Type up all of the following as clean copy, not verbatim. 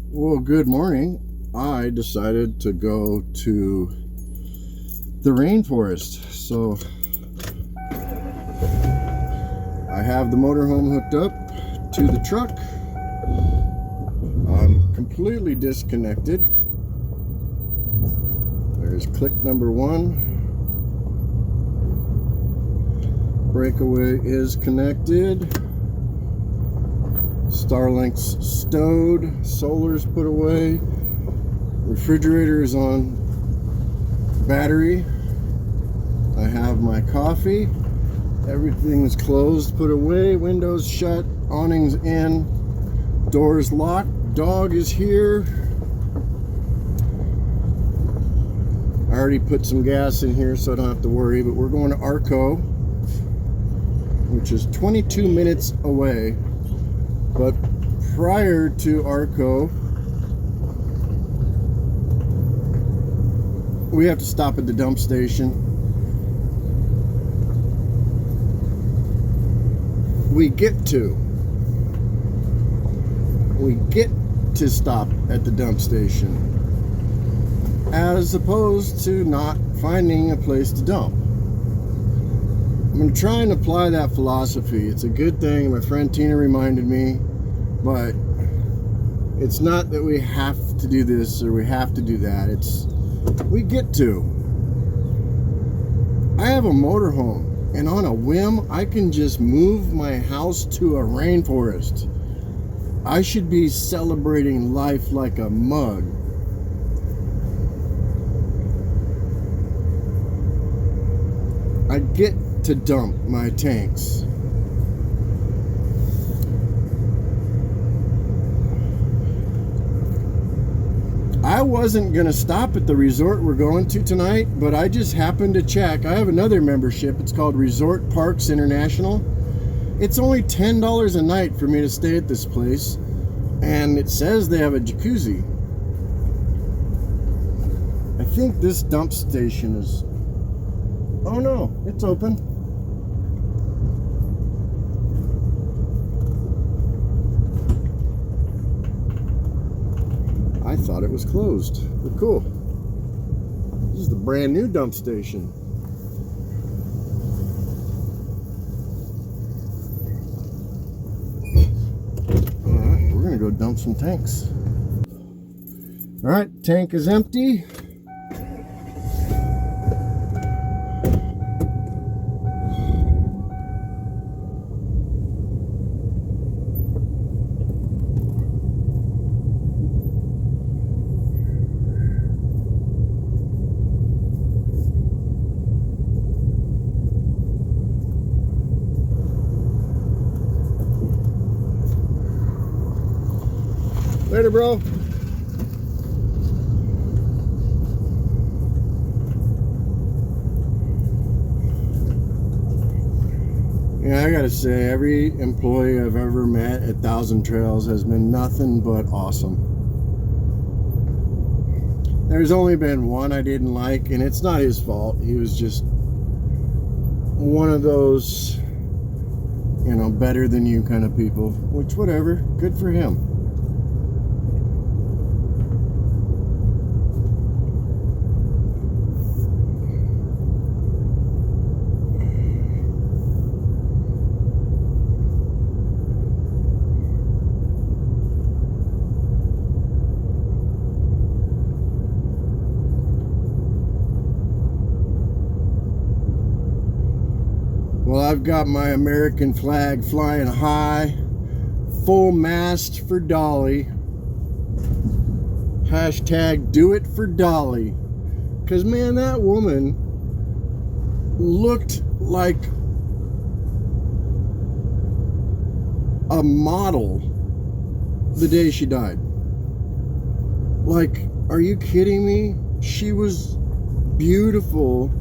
Well, good morning. I decided to go to the rainforest. So I have the motorhome hooked up to the truck. I'm completely disconnected. There's click number 1. Breakaway is connected. Starlink's stowed. Solar's put away. Refrigerator is on battery. I have my coffee. Everything's closed, put away. Windows shut. Awnings in. Doors locked. Dog is here. I already put some gas in here so I don't have to worry, but we're going to Arco, which is 22 minutes away. But prior to Arco, we have to stop at the dump station. We get to stop at the dump station, as opposed to not finding a place to dump. I'm going to try and apply that philosophy. It's a good thing. My friend Tina reminded me, but it's not that we have to do this or we have to do that. It's we get to. I have a motorhome, and on a whim, I can just move my house to a rainforest. I should be celebrating life like a mug. I get to dump my tanks. I wasn't going to stop at the resort we're going to tonight, but I just happened to check. I have another membership. It's called Resort Parks International. It's only $10 a night for me to stay at this place, and it says they have a jacuzzi. I think this dump station is... Oh no, it's open. I thought it was closed, but cool. This is the brand new dump station. Alright, we're gonna go dump some tanks. Alright, tank is empty. Later, bro. Yeah, I gotta say, every employee I've ever met at Thousand Trails has been nothing but awesome. There's only been one I didn't like, and it's not his fault. He was just one of those, you know, better than you kind of people, which, whatever, good for him. Well, I've got my American flag flying high, full mast for Dolly. Hashtag do it for Dolly. Because, man, that woman looked like a model the day she died. Like, are you kidding me? She was beautiful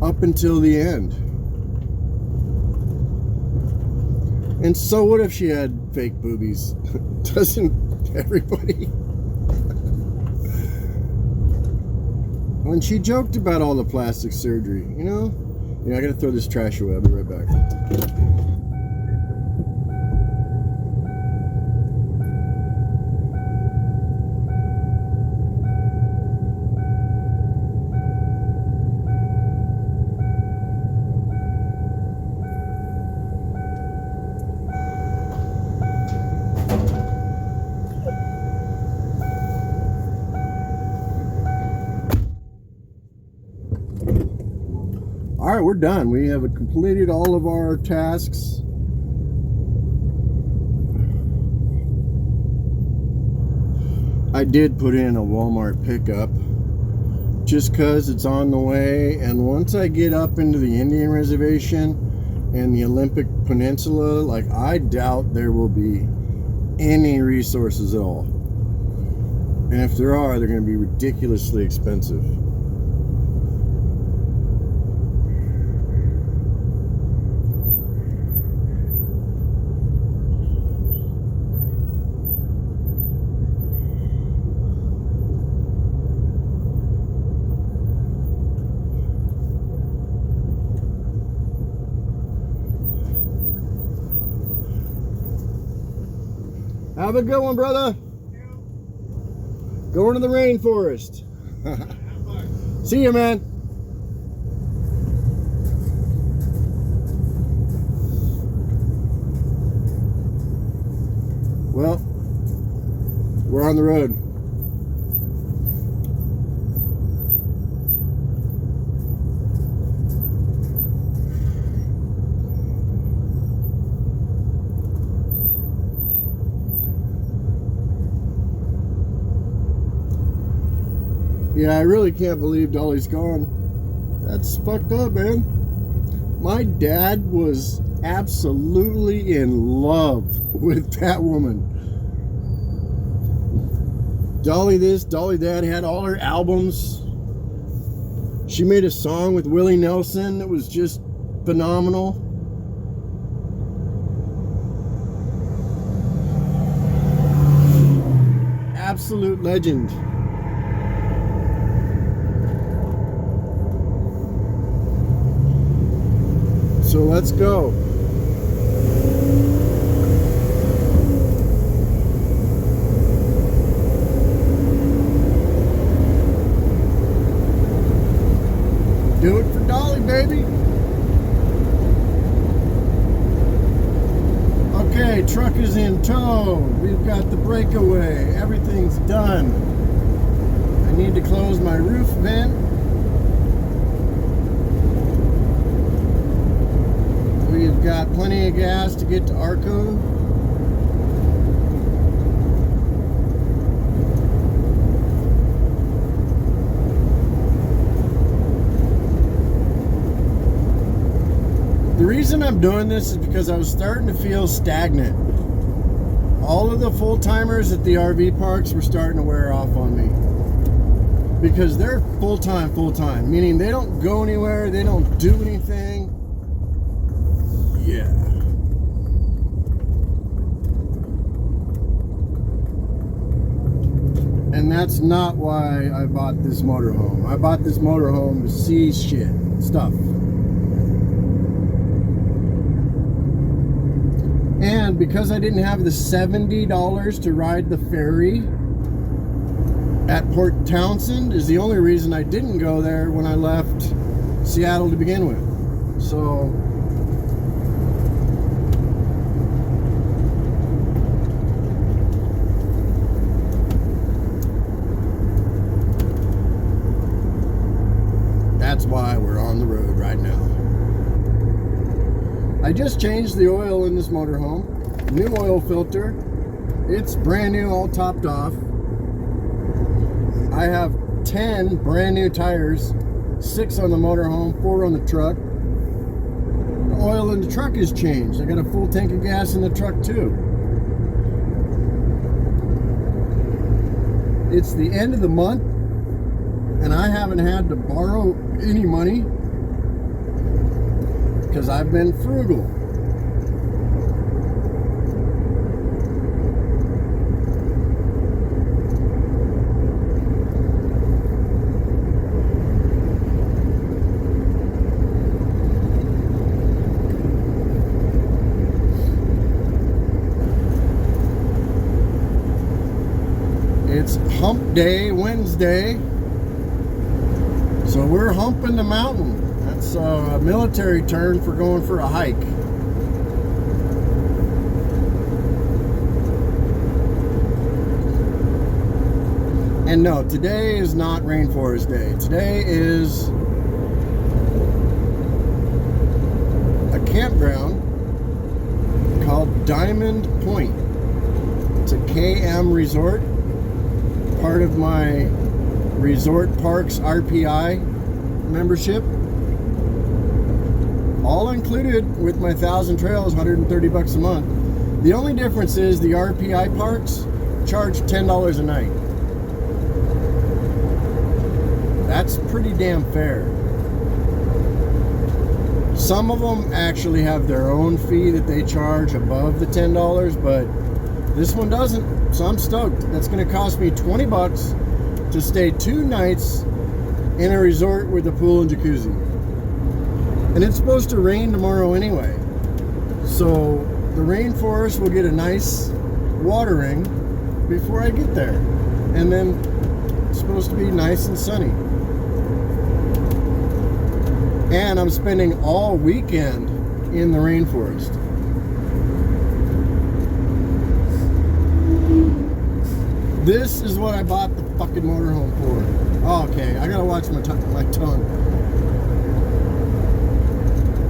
up until the end. And so what if she had fake boobies? Doesn't everybody? When she joked about all the plastic surgery, you know? Yeah, I gotta throw this trash away. I'll be right back. right, we're done. We have completed all of our tasks. I did put in a Walmart pickup just because it's on the way, and once I get up into the Indian Reservation and the Olympic Peninsula, like, I doubt there will be any resources at all. And if there are, they're going to be ridiculously expensive. Have a good one, brother. Going to the rainforest. See you, man. Well, we're on the road. Yeah, I really can't believe Dolly's gone. That's fucked up, man. My dad was absolutely in love with that woman. Dolly this, Dolly that, had all her albums. She made a song with Willie Nelson that was just phenomenal. Absolute legend. So let's go. Do it for Dolly, baby. Okay, truck is in tow. We've got the breakaway. Everything's done. I need to close my roof vent. We've got plenty of gas to get to Arco. The reason I'm doing this is because I was starting to feel stagnant. All of the full-timers at the RV parks were starting to wear off on me. Because they're full-time, meaning they don't go anywhere, they don't do anything. Yeah. And that's not why I bought this motorhome. I bought this motorhome to see shit, stuff. And because I didn't have the $70 to ride the ferry at Port Townsend is the only reason I didn't go there when I left Seattle to begin with. So that's why we're on the road right now. I just changed the oil in this motorhome. New oil filter. It's brand new, all topped off. I have 10 brand new tires, 6 on the motorhome, 4 on the truck. The oil in the truck is changed. I got a full tank of gas in the truck too. It's the end of the month and I haven't had to borrow any money because I've been frugal. It's hump day Wednesday, so we're humping the mountain. That's a military term for going for a hike. And no, today is not Rainforest Day. Today is campground called Diamond Point. It's a KM resort, part of my Resort Parks RPI membership. All included with my Thousand Trails, $130 a month. The only difference is the RPI parks charge $10 a night. That's pretty damn fair. Some of them actually have their own fee that they charge above the $10, but this one doesn't, so I'm stoked. That's going to cost me $20 to stay 2 nights in a resort with a pool and jacuzzi. And it's supposed to rain tomorrow anyway. So the rainforest will get a nice watering before I get there. And then it's supposed to be nice and sunny. And I'm spending all weekend in the rainforest. This is what I bought the fucking motorhome for. Oh, okay, I gotta watch my tongue.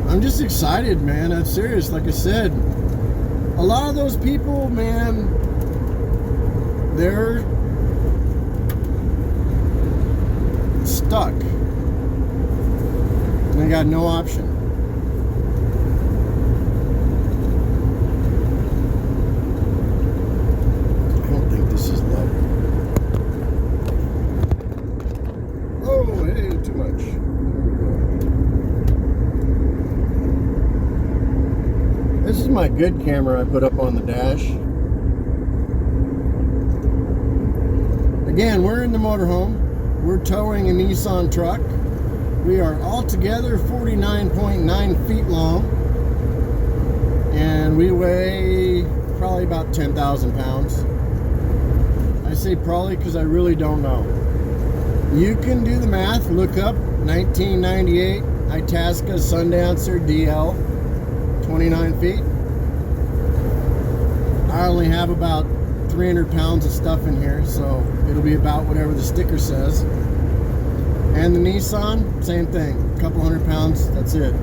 I'm just excited, man. I'm serious. Like I said, a lot of those people, man, they're stuck. And they got no option. I don't think this is level. Oh, hey, too much. This is my good camera I put up on the dash. Again, we're in the motorhome. We're towing a Nissan truck. We are altogether 49.9 feet long. And we weigh probably about 10,000 pounds. I say probably because I really don't know. You can do the math. Look up 1998 Itasca Sundancer DL. 29 feet. I only have about 300 pounds of stuff in here, so it'll be about whatever the sticker says. And the Nissan, same thing, a couple hundred pounds, that's it.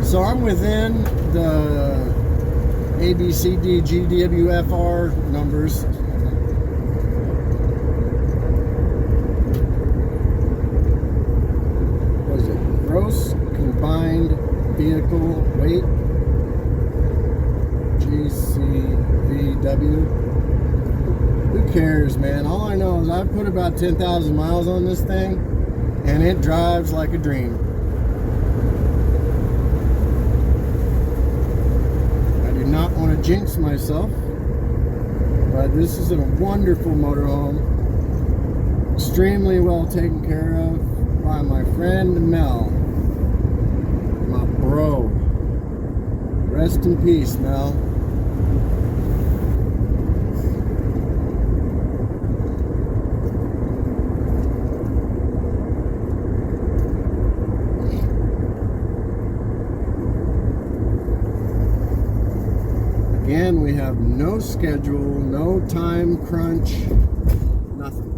So I'm within the ABCD GWFR numbers. What is it? Gross combined vehicle weight, GCVW. Who cares, man? All I know is I put about 10,000 miles on this thing and it drives like a dream. I do not want to jinx myself, but this is a wonderful motorhome, extremely well taken care of by my friend Mel. Bro, rest in peace, Mel. Again, we have no schedule, no time crunch, nothing.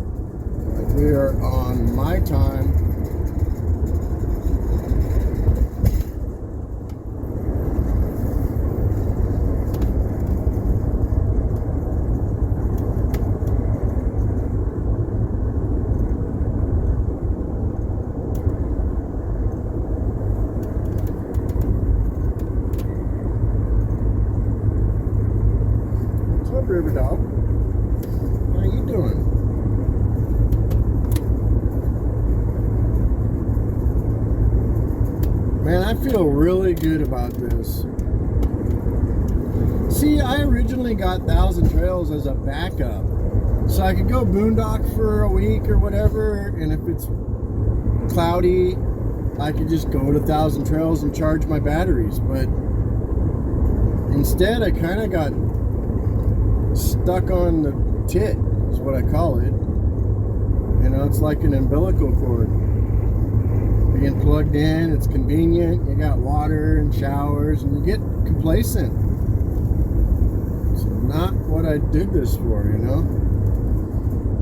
Like we are on my time. River Dog. How are you doing? Man, I feel really good about this. See, I originally got Thousand Trails as a backup. So I could go boondock for a week or whatever, and if it's cloudy, I could just go to Thousand Trails and charge my batteries. But instead, I kind of got stuck on the tit, is what I call it. You know, it's like an umbilical cord. Being plugged in, it's convenient. You got water and showers, and you get complacent. It's not what I did this for, you know.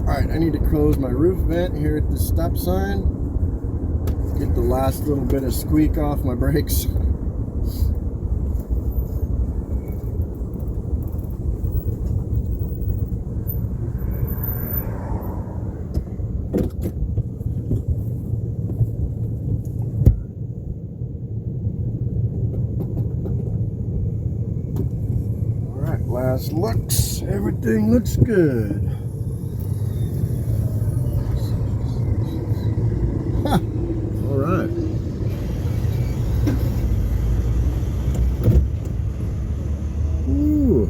Alright, I need to close my roof vent here at the stop sign. Get the last little bit of squeak off my brakes. Alright, last looks. Everything looks good. Alright. Ooh.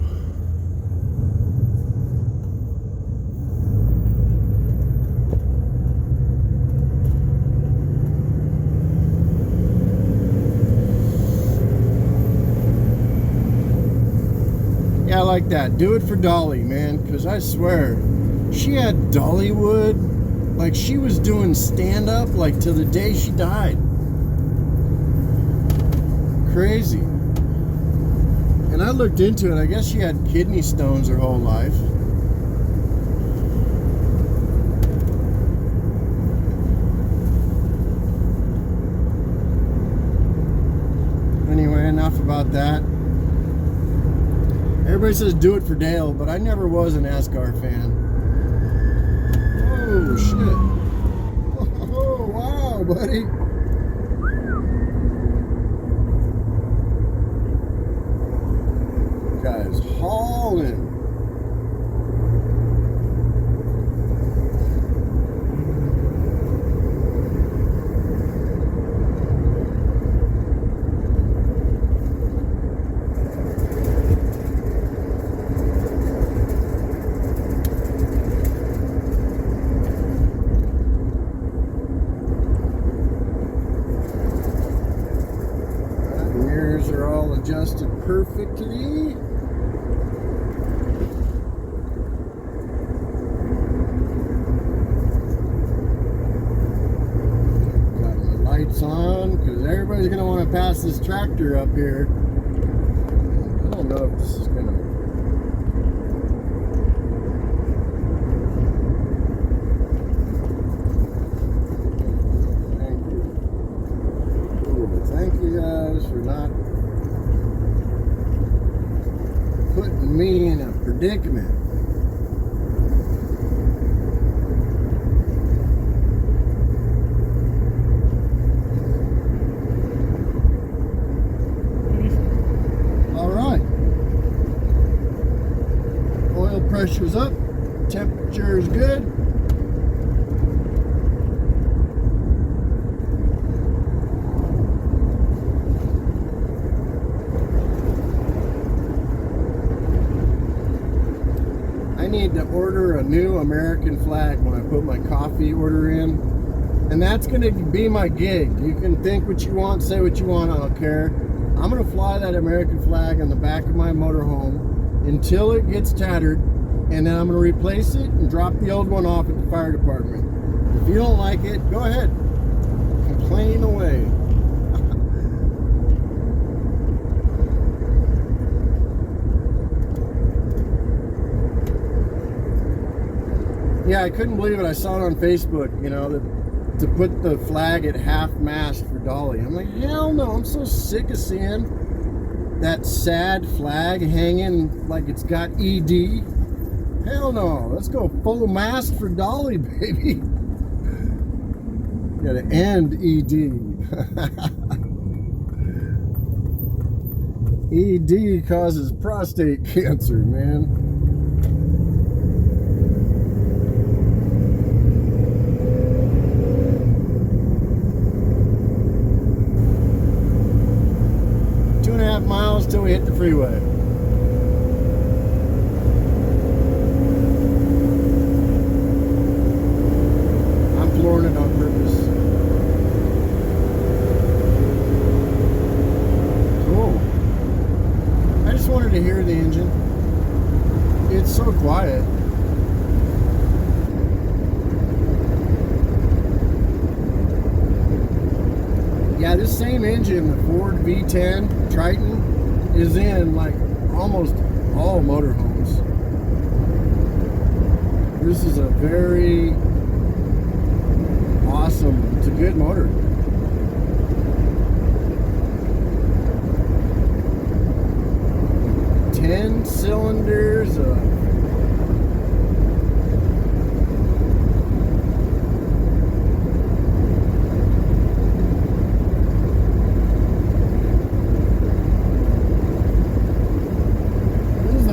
Yeah, I like that. Do it for Dolly, man, because I swear, she had Dollywood. Like, she was doing stand-up, like, till the day she died. Crazy. And I looked into it. I guess she had kidney stones her whole life. Anyway, enough about that. Everybody says do it for Dale, but I never was a NASCAR fan. Oh, shit. Oh, wow, buddy. Guy's hauling. Mirrors are all adjusted perfectly. Got my lights on because everybody's going to want to pass this tractor up here. I don't know if this is going to... Thank you guys for not putting me in a predicament. Alright. Oil pressure's up. Temperature is good. I need to order a new American flag when I put my coffee order in, and that's going to be my gig. You can think what you want, say what you want, I don't care. I'm going to fly that American flag on the back of my motorhome until it gets tattered, and then I'm going to replace it and drop the old one off at the fire department. If you don't like it, go ahead, complain away. Yeah, I couldn't believe it. I saw it on Facebook, you know, to put the flag at half-mast for Dolly. I'm like, hell no, I'm so sick of seeing that sad flag hanging like it's got ED. Hell no, let's go full mast for Dolly, baby. Gotta end ED. ED causes prostate cancer, man. Miles till we hit the freeway. I'm flooring it on purpose. Cool. I just wanted to hear the engine. It's so quiet. Yeah, this same engine, the Ford V10 Triton, is in like almost all motorhomes. This is a very awesome, it's a good motor. 10 cylinders of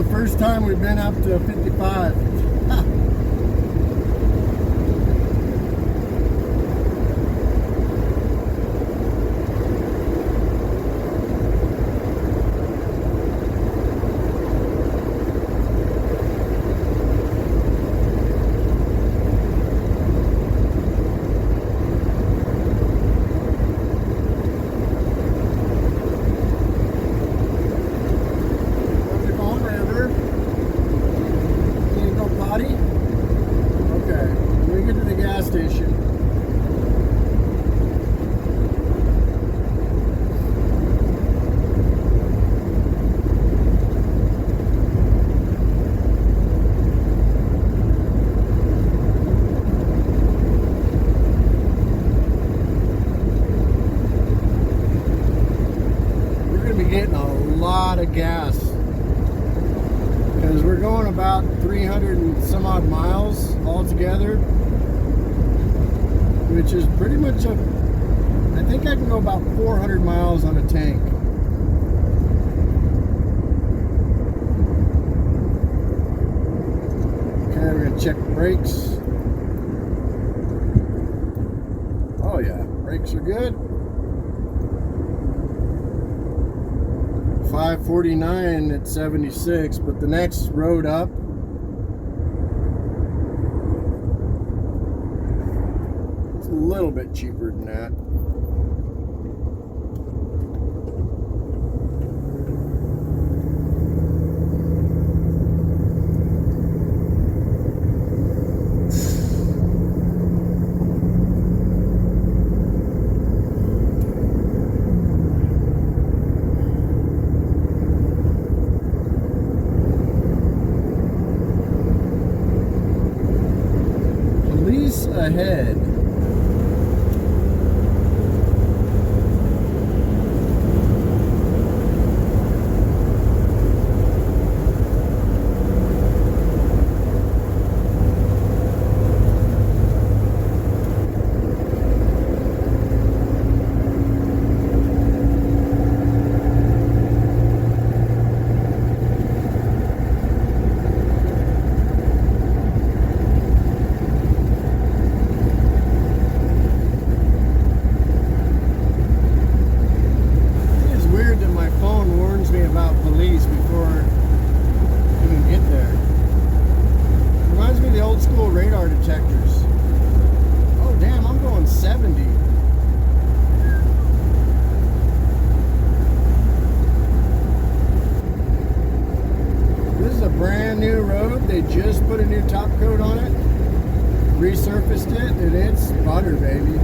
first time we've been up to 55. Station. We're going to be getting a lot of gas because we're going about 300 and some odd miles altogether, which is pretty much I think I can go about 400 miles on a tank. Okay, we're gonna check the brakes. Oh yeah, brakes are good. 549 at 76, but the next road up, a little bit cheaper than that. Police ahead. Police before I even get there. Reminds me of the old school radar detectors. Oh damn, I'm going 70. This is a brand new road. They just put a new top coat on it, resurfaced it, and it's butter, baby.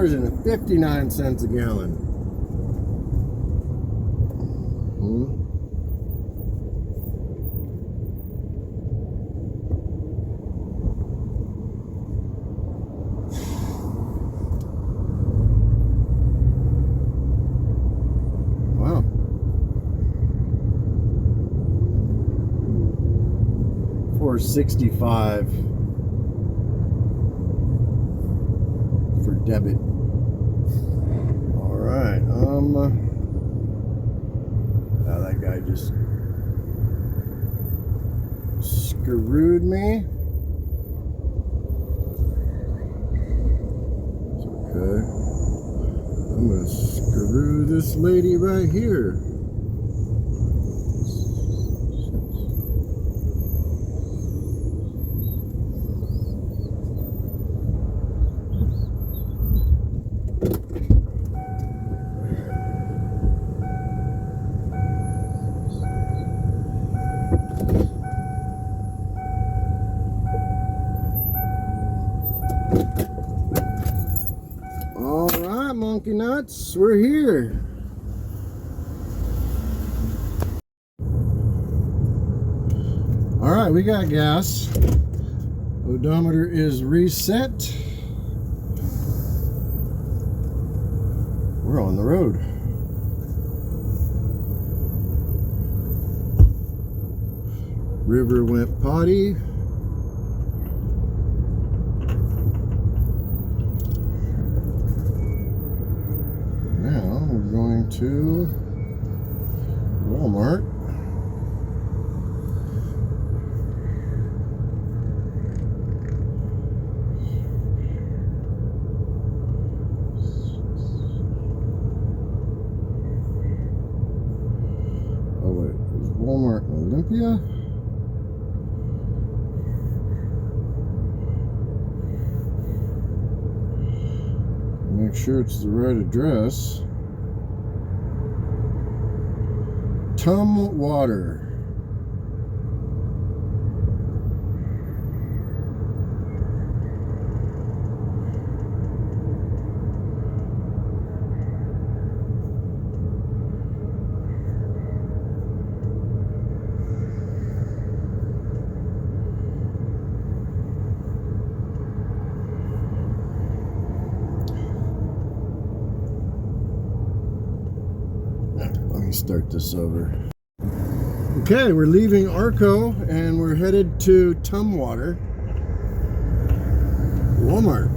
$2.59 a gallon. Wow. $4.65 for debit. All right. That guy just screwed me. It's okay. I'm gonna screw this lady right here. All right, monkey nuts, we're here. All right, we got gas. Odometer is reset. We're on the road. River went potty. Now we're going to Walmart. Oh wait, is Walmart in Olympia? Make sure it's the right address. Water. Let me start this over. Okay, we're leaving Arco and we're headed to Tumwater, Walmart.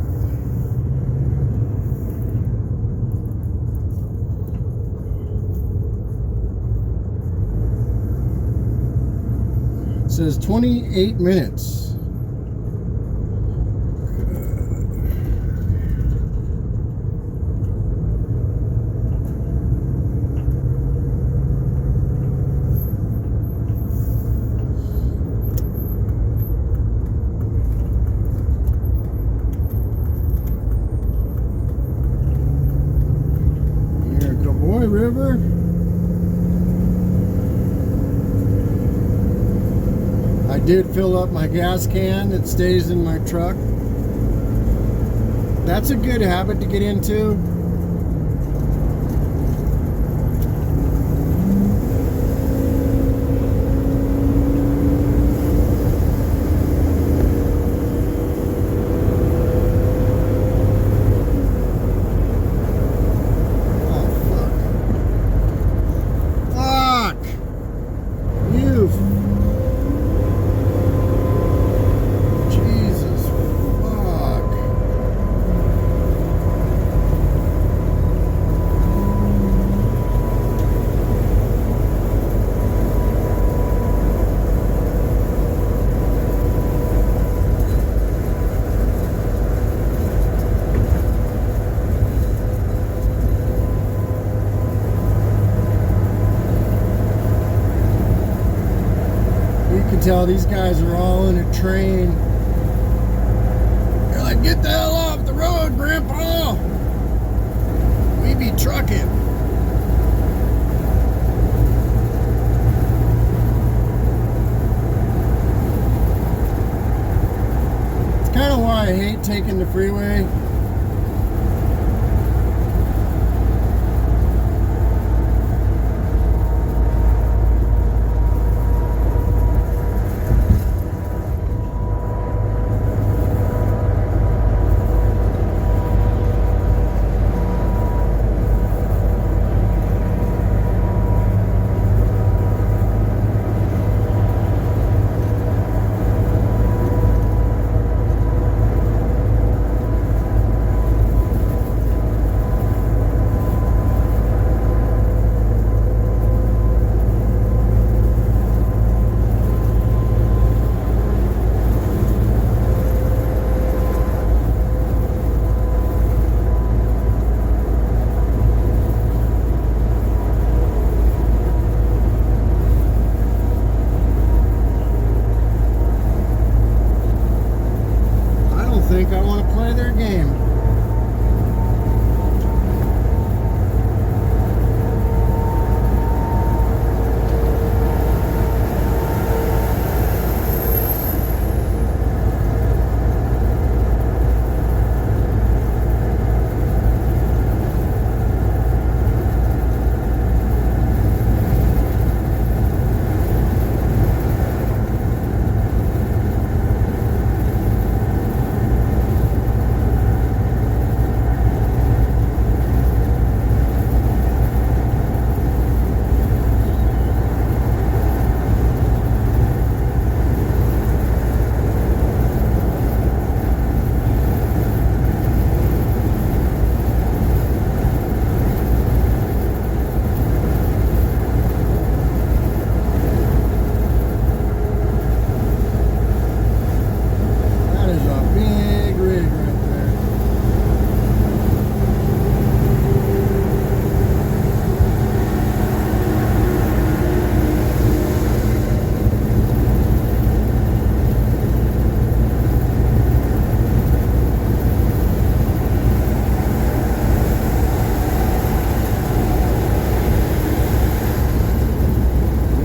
It says 28 minutes. River. I did fill up my gas can. It stays in my truck. That's a good habit to get into. Tell these guys are all in a train. They're like, get the hell off the road, Grandpa. We be trucking. It's kind of why I hate taking the freeway.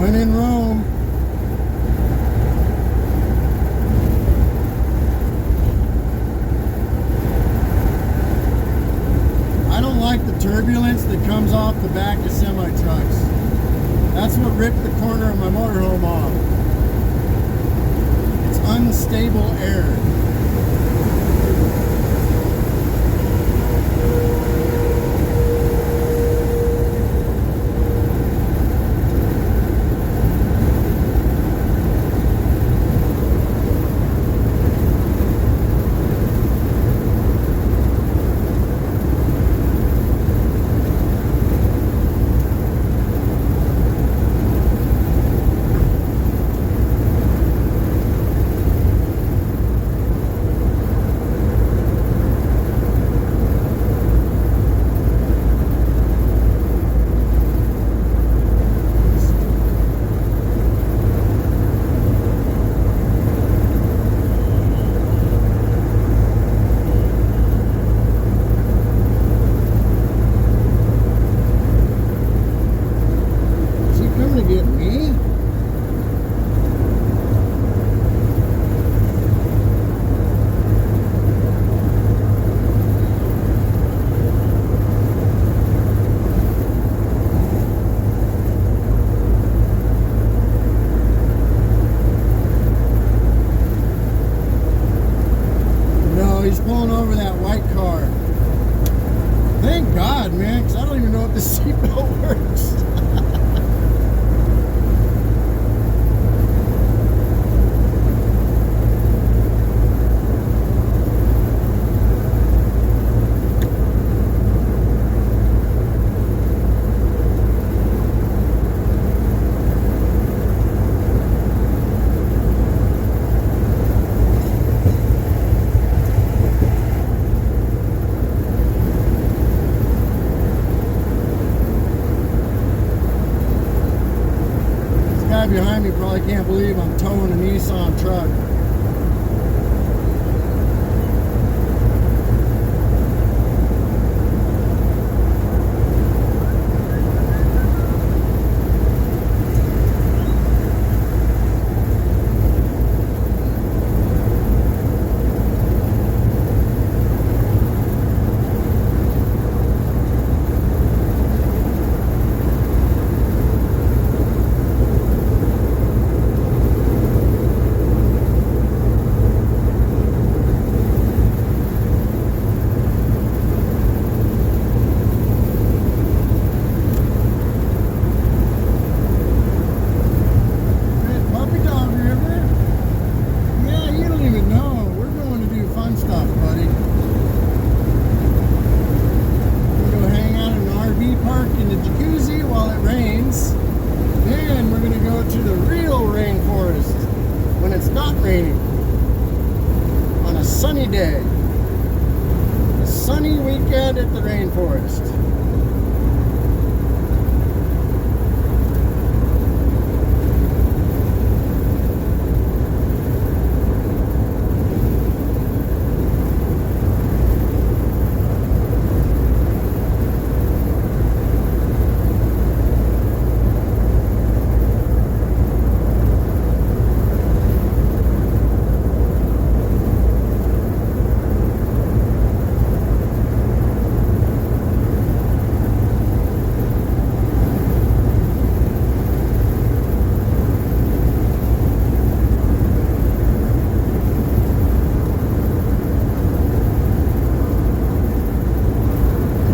When in Rome. I don't like the turbulence that comes off the back of semi-trucks. That's what ripped the corner of my motorhome off. It's unstable air. He's pulling over that white car. Thank God, man, because I don't even know if the seatbelt works. Behind me probably can't believe I'm towing a Nissan truck. On a sunny day, a sunny weekend at the rainforest.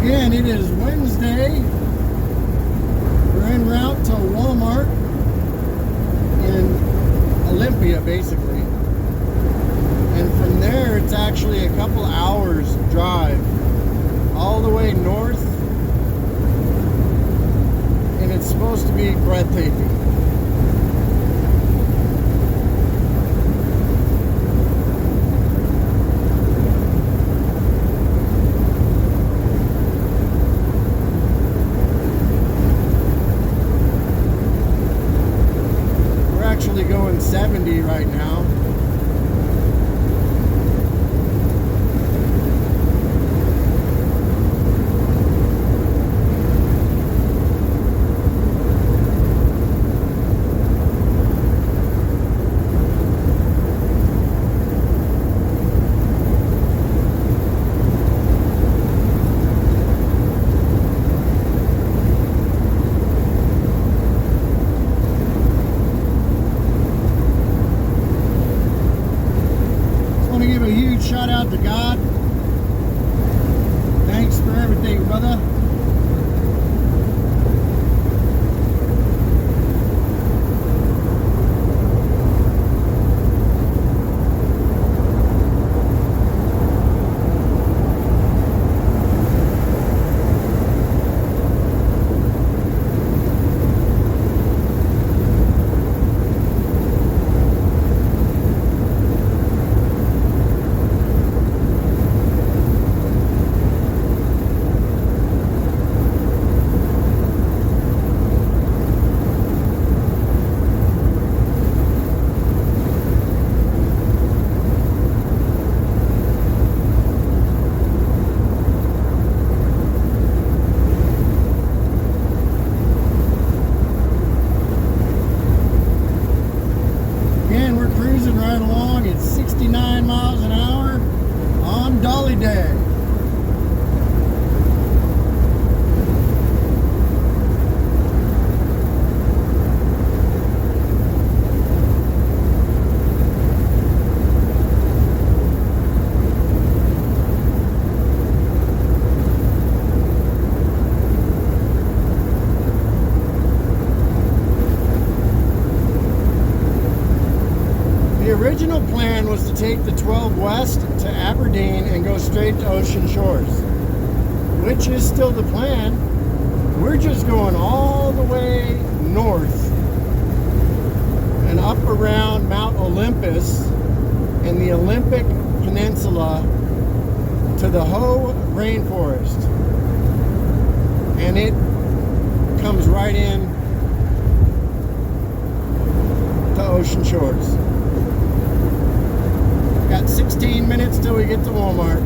Again, it is Wednesday. We're en route to Walmart in Olympia, basically. And from there, it's actually a couple hours drive all the way north. And it's supposed to be breathtaking. Going 70 right now. out to God. Thanks for everything, brother. Right along at 69 miles an hour on Dolly Day. The original plan was to take the 12 west to Aberdeen and go straight to Ocean Shores, which is still the plan. We're just going all the way north and up around Mount Olympus and the Olympic Peninsula to the Hoh Rainforest, and it comes right in to Ocean Shores. Got 16 minutes till we get to Walmart.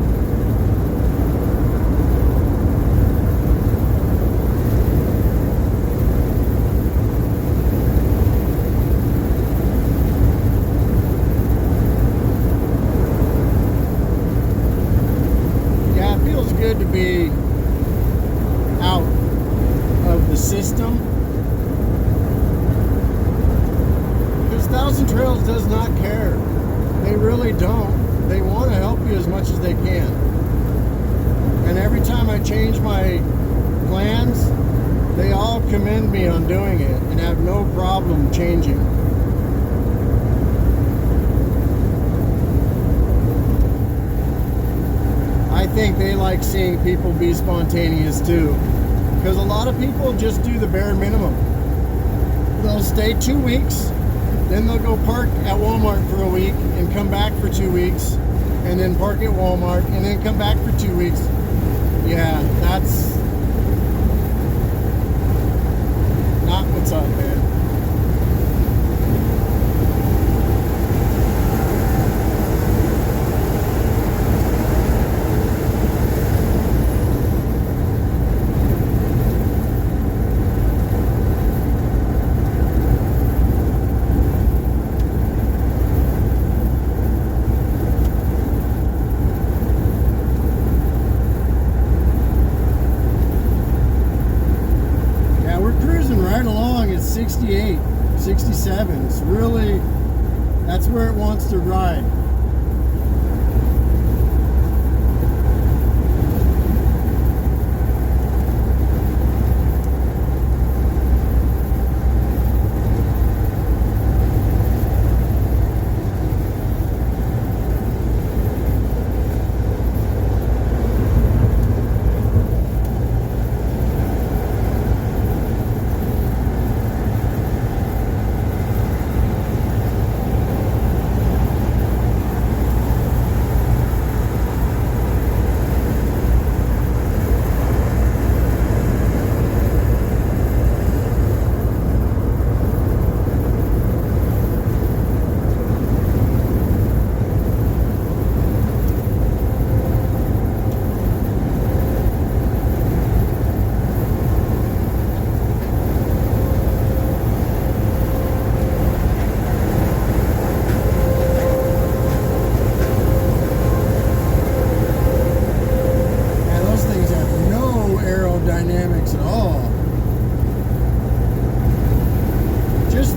Yeah, it feels good to be out of the system, because Thousand Trails does not care. They really don't. They want to help you as much as they can. And every time I change my plans, they all commend me on doing it and have no problem changing. I think they like seeing people be spontaneous too, because a lot of people just do the bare minimum. They'll stay 2 weeks, then they'll go park at Walmart for a week and come back for 2 weeks, and then park at Walmart and then come back for 2 weeks. Yeah, that's not what's up, man. Right along at 68, 67. It's really, that's where it wants to ride.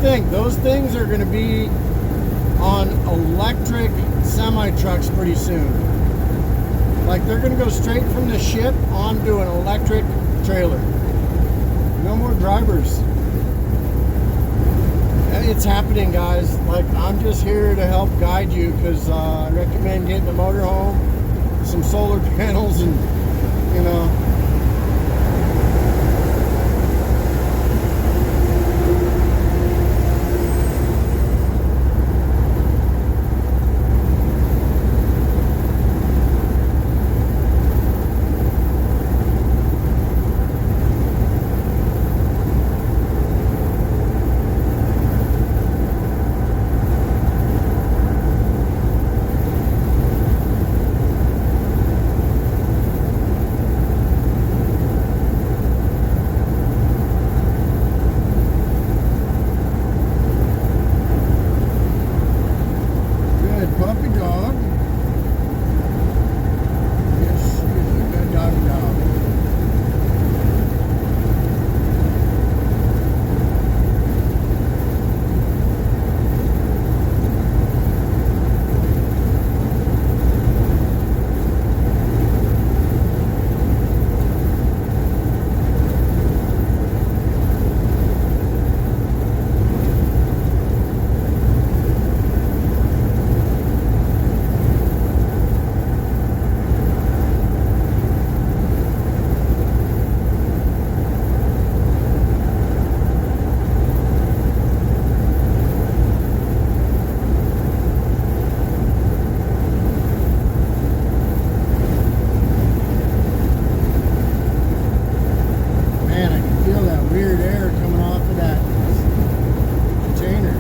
Think those things are going to be on electric semi trucks pretty soon. Like they're gonna go straight from the ship onto an electric trailer. No more drivers. It's happening, guys. Like, I'm just here to help guide you, because I recommend getting a motorhome, some solar panels, and you know. Puppy dog. Yes, she is a good dog. Weird air coming off of that container.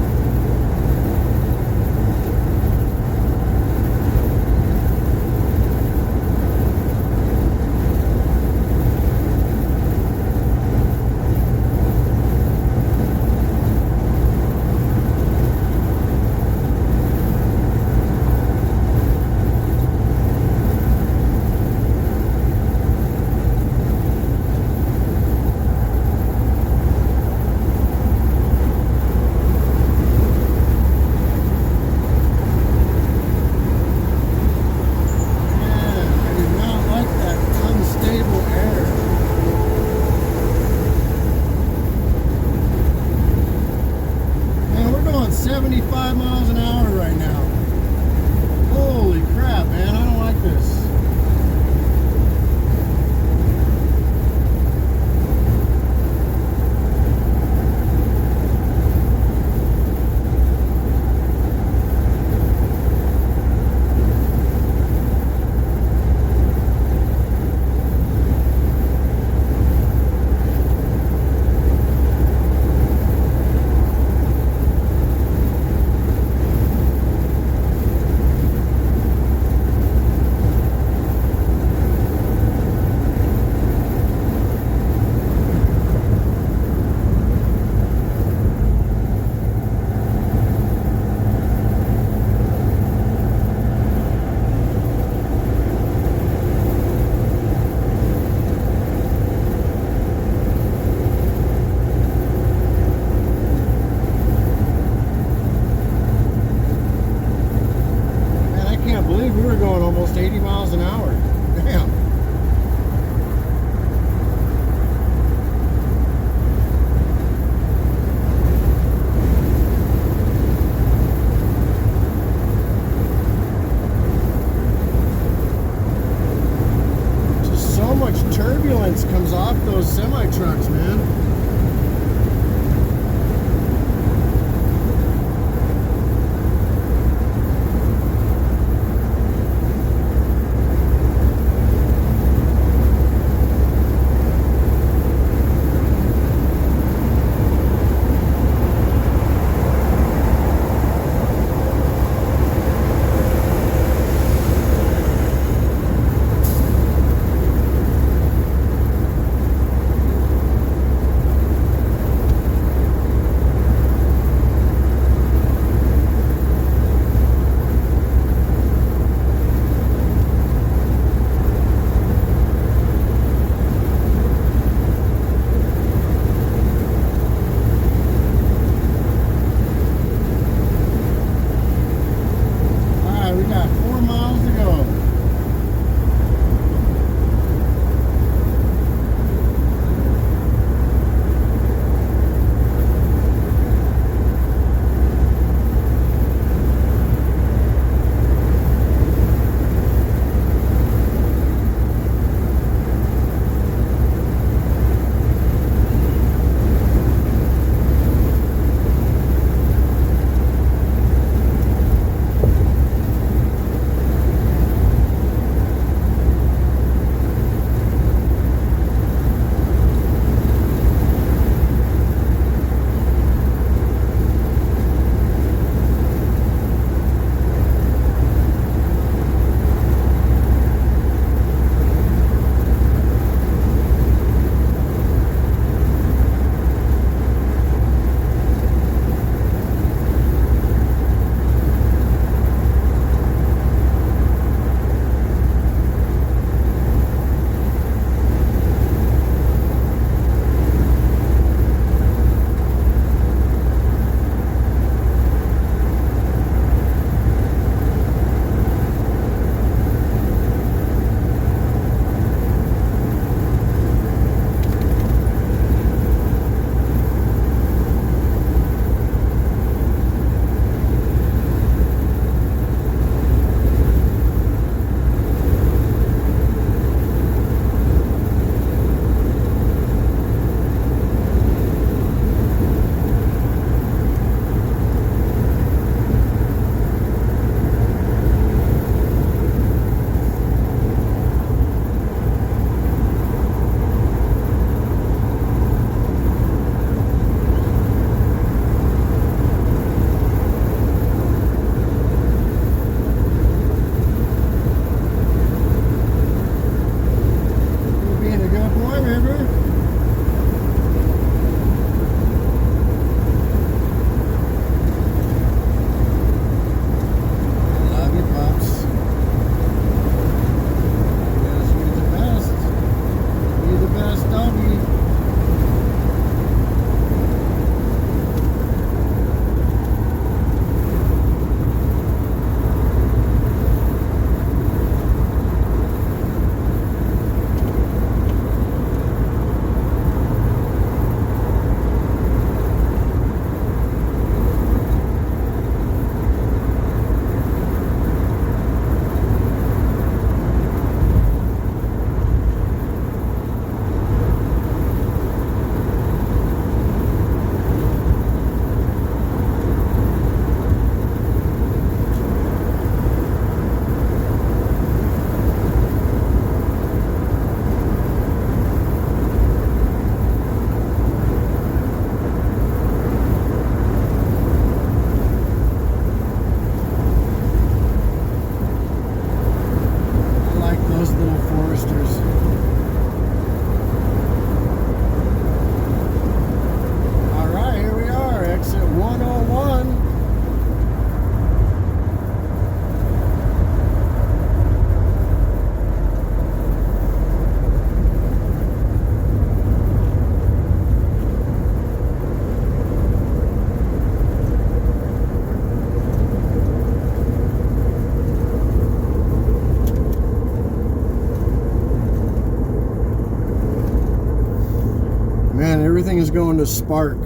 going to Spark.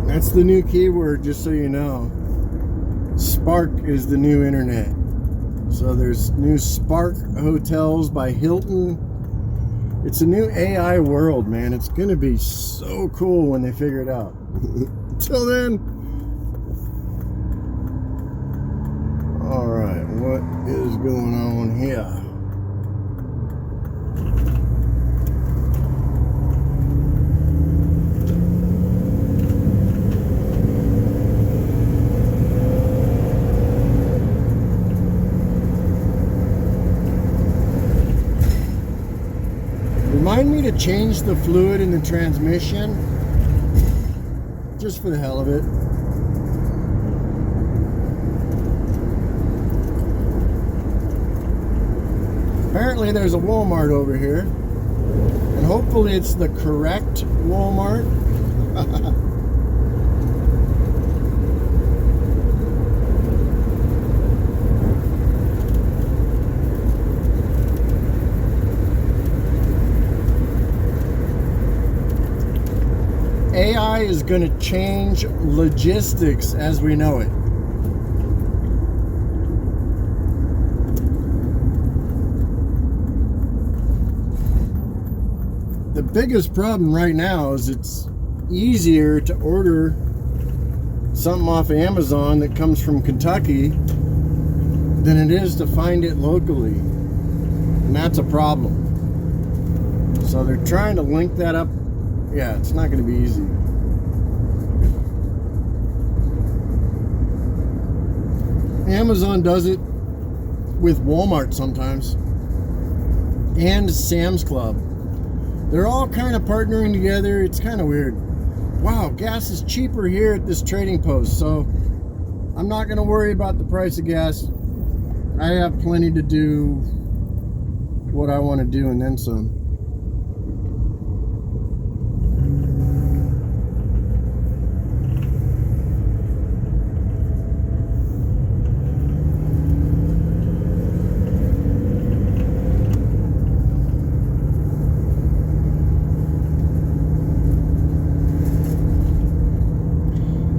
That's the new keyword, just so you know. Spark is the new internet. So there's new Spark hotels by Hilton. It's a new AI world, man. It's going to be so cool when they figure it out. Until then, all right, what is going on here? Remind me to change the fluid in the transmission, just for the hell of it. Apparently there's a Walmart over here, and hopefully it's the correct Walmart. AI is going to change logistics as we know it. The biggest problem right now is it's easier to order something off of Amazon that comes from Kentucky than it is to find it locally. And that's a problem. So they're trying to link that up. Yeah, it's not going to be easy. Amazon does it with Walmart sometimes. And Sam's Club. They're all kind of partnering together. It's kind of weird. Wow, gas is cheaper here at this trading post, so I'm not going to worry about the price of gas. I have plenty to do what I want to do and then some.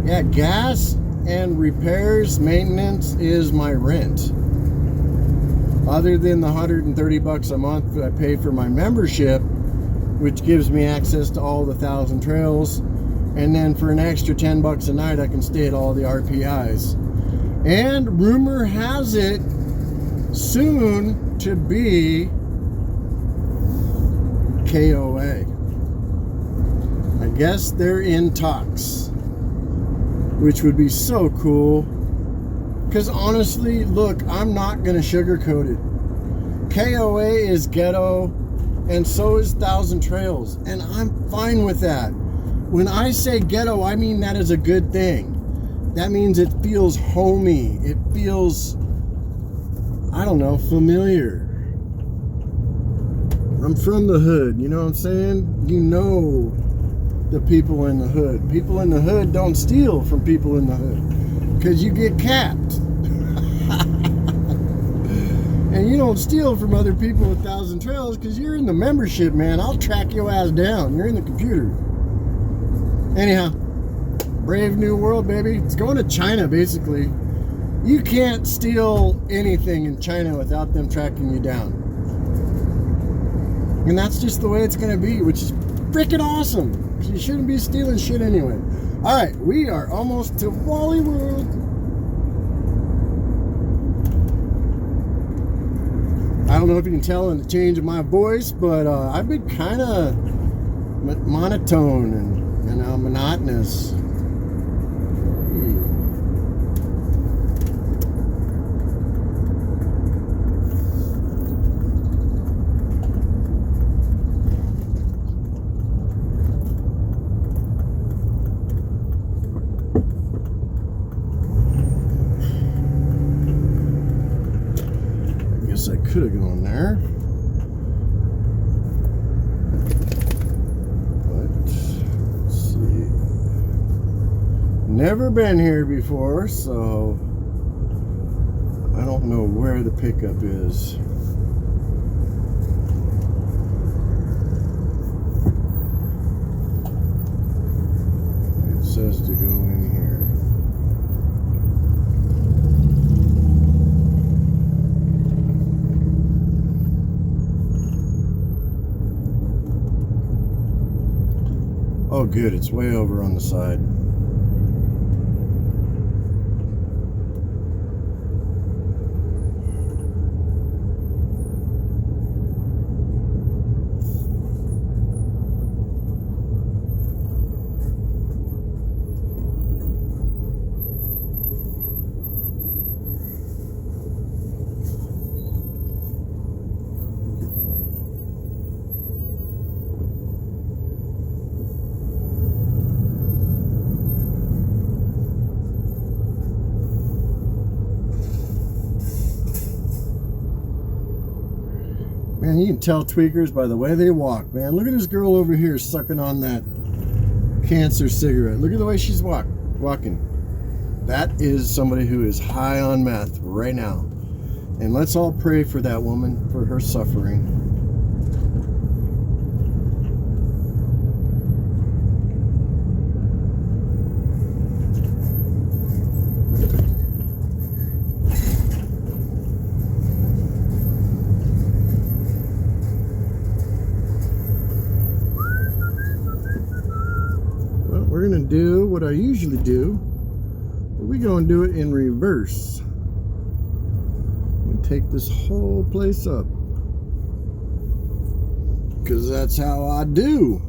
Yeah, gas and repairs, maintenance is my rent. Other than the $130 a month that I pay for my membership, which gives me access to all the Thousand Trails, and then for an extra $10 a night, I can stay at all the RPIs. And rumor has it, soon to be KOA. I guess they're in talks, which would be so cool. Because honestly, look, I'm not going to sugarcoat it. KOA is ghetto, and so is Thousand Trails, and I'm fine with that. When I say ghetto, I mean that is a good thing. That means it feels homey. It feels, I don't know, familiar. I'm from the hood, you know what I'm saying? You know the people in the hood. People in the hood don't steal from people in the hood because you get capped. And you don't steal from other people at Thousand Trails because you're in the membership, man. I'll track your ass down. You're in the computer. Anyhow, brave new world, baby. It's going to China, basically. You can't steal anything in China without them tracking you down. And that's just the way it's going to be, which is freaking awesome. You shouldn't be stealing shit anyway. Alright, we are almost to Wally World. I don't know if you can tell in the change of my voice, but I've been kind of monotone and, you know, monotonous. I could have gone there, but let's see. Never been here before, so I don't know where the pickup is. go in here. Oh, good. It's way over on the side. Man, you can tell tweakers by the way they walk, man. Look at this girl over here sucking on that cancer cigarette. Look at the way she's walking. That is somebody who is high on meth right now. And let's all pray for that woman, for her suffering. We're going to do what I usually do, but we're going to do it in reverse. And take this whole place up, because that's how I do.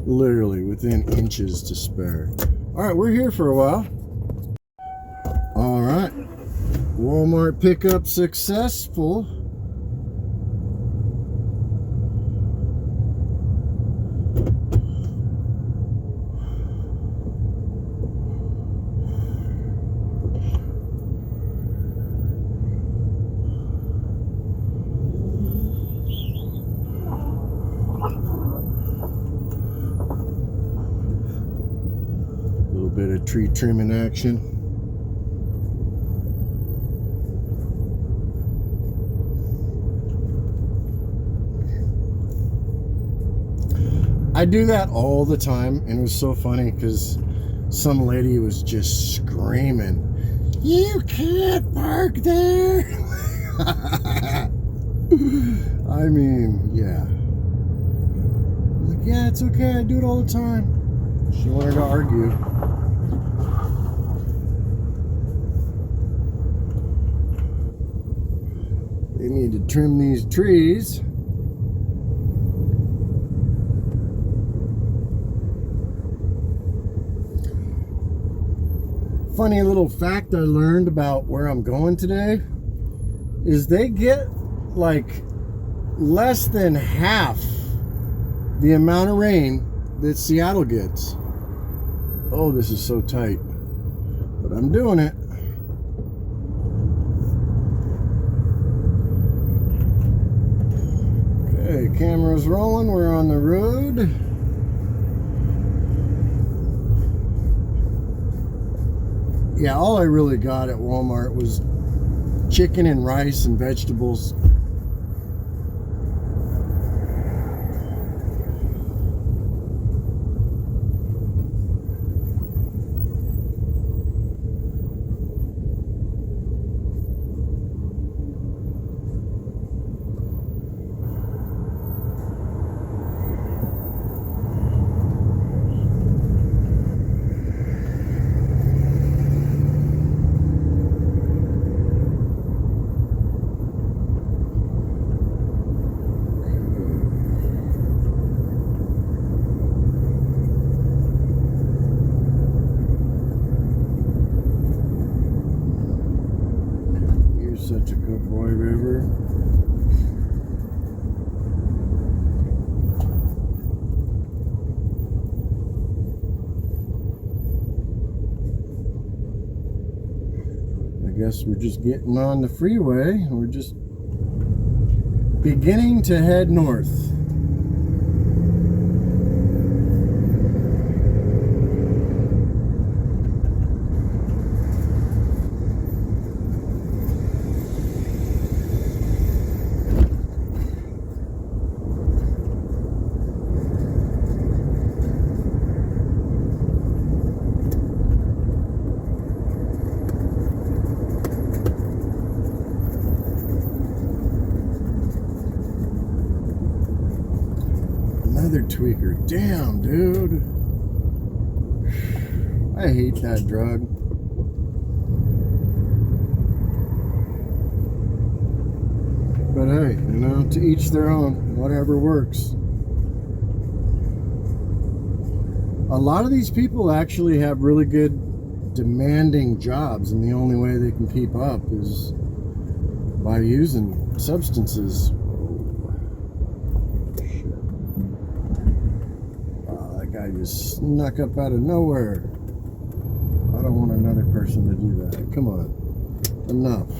Literally within inches to spare. All right, we're here for a while. All right, Walmart pickup successful. Bit of tree trimming action. I do that all the time, and it was so funny because some lady was just screaming, "You can't park there!" I mean, yeah. I'm like, yeah, it's okay, I do it all the time. She wanted to argue. They need to trim these trees. Funny little fact I learned about where I'm going today is they get like less than half the amount of rain that Seattle gets. Oh, this is so tight, but I'm doing it. Okay, camera's rolling. We're on the road. Yeah, all I really got at Walmart was chicken and rice and vegetables. Such a good boy, River. I guess we're just getting on the freeway. We're just beginning to head north. Another tweaker. Damn, dude. I hate that drug. But hey, you know, to each their own. Whatever works. A lot of these people actually have really good demanding jobs, and the only way they can keep up is by using substances. Oh, that guy just snuck up out of nowhere. I don't want another person to do that. Come on. Enough.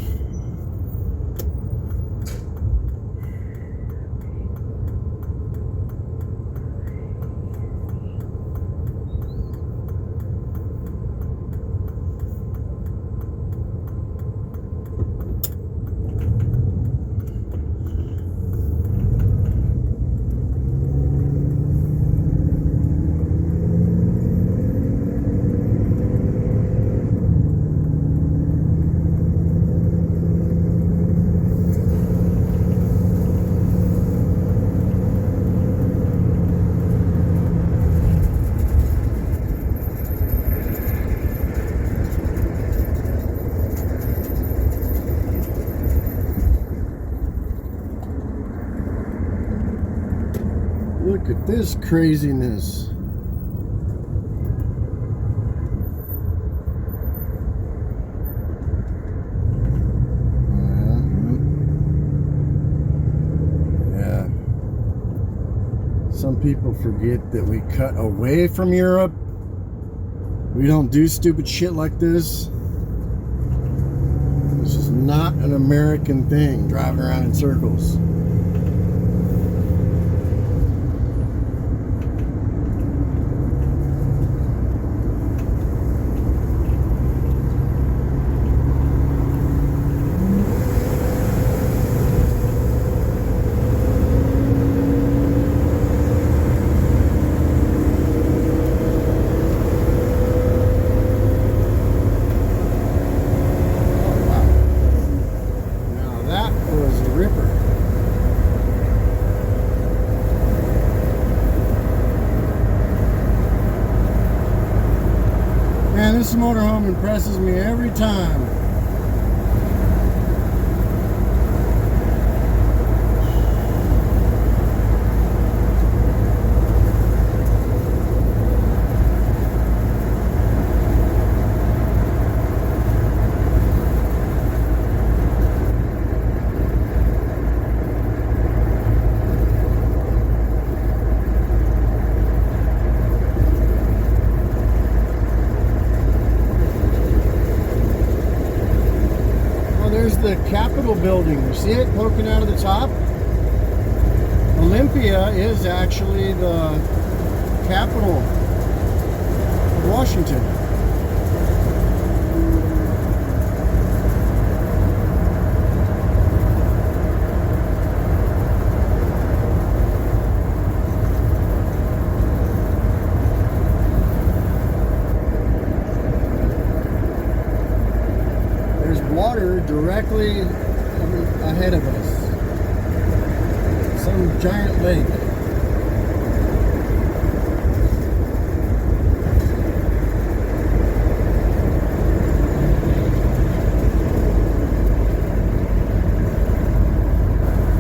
Look at this craziness. Yeah. Some people forget that we cut away from Europe. We don't do stupid shit like this. This is not an American thing, driving around in circles. Man, this motorhome impresses me every time. There's the Capitol building. You see it poking out of the top? Olympia is actually the capital of Washington. Water directly ahead of us. Some giant lake.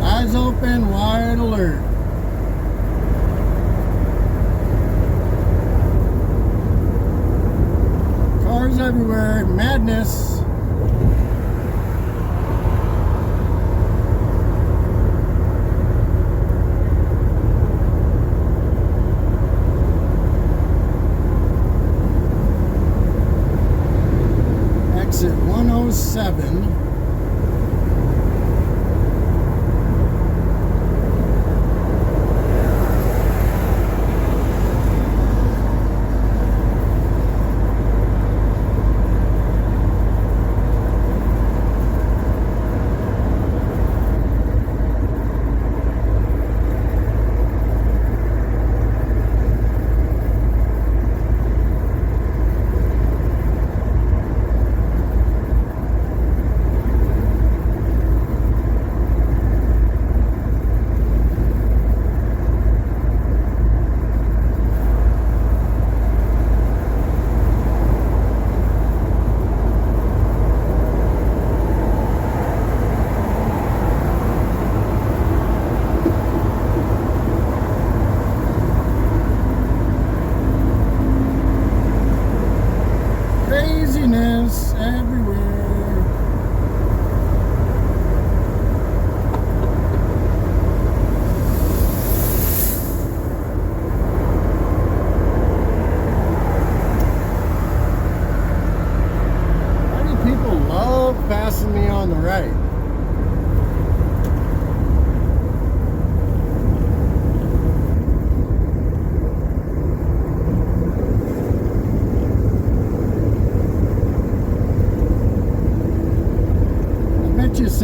Eyes open, wide alert. Cars everywhere, madness. Exit 107.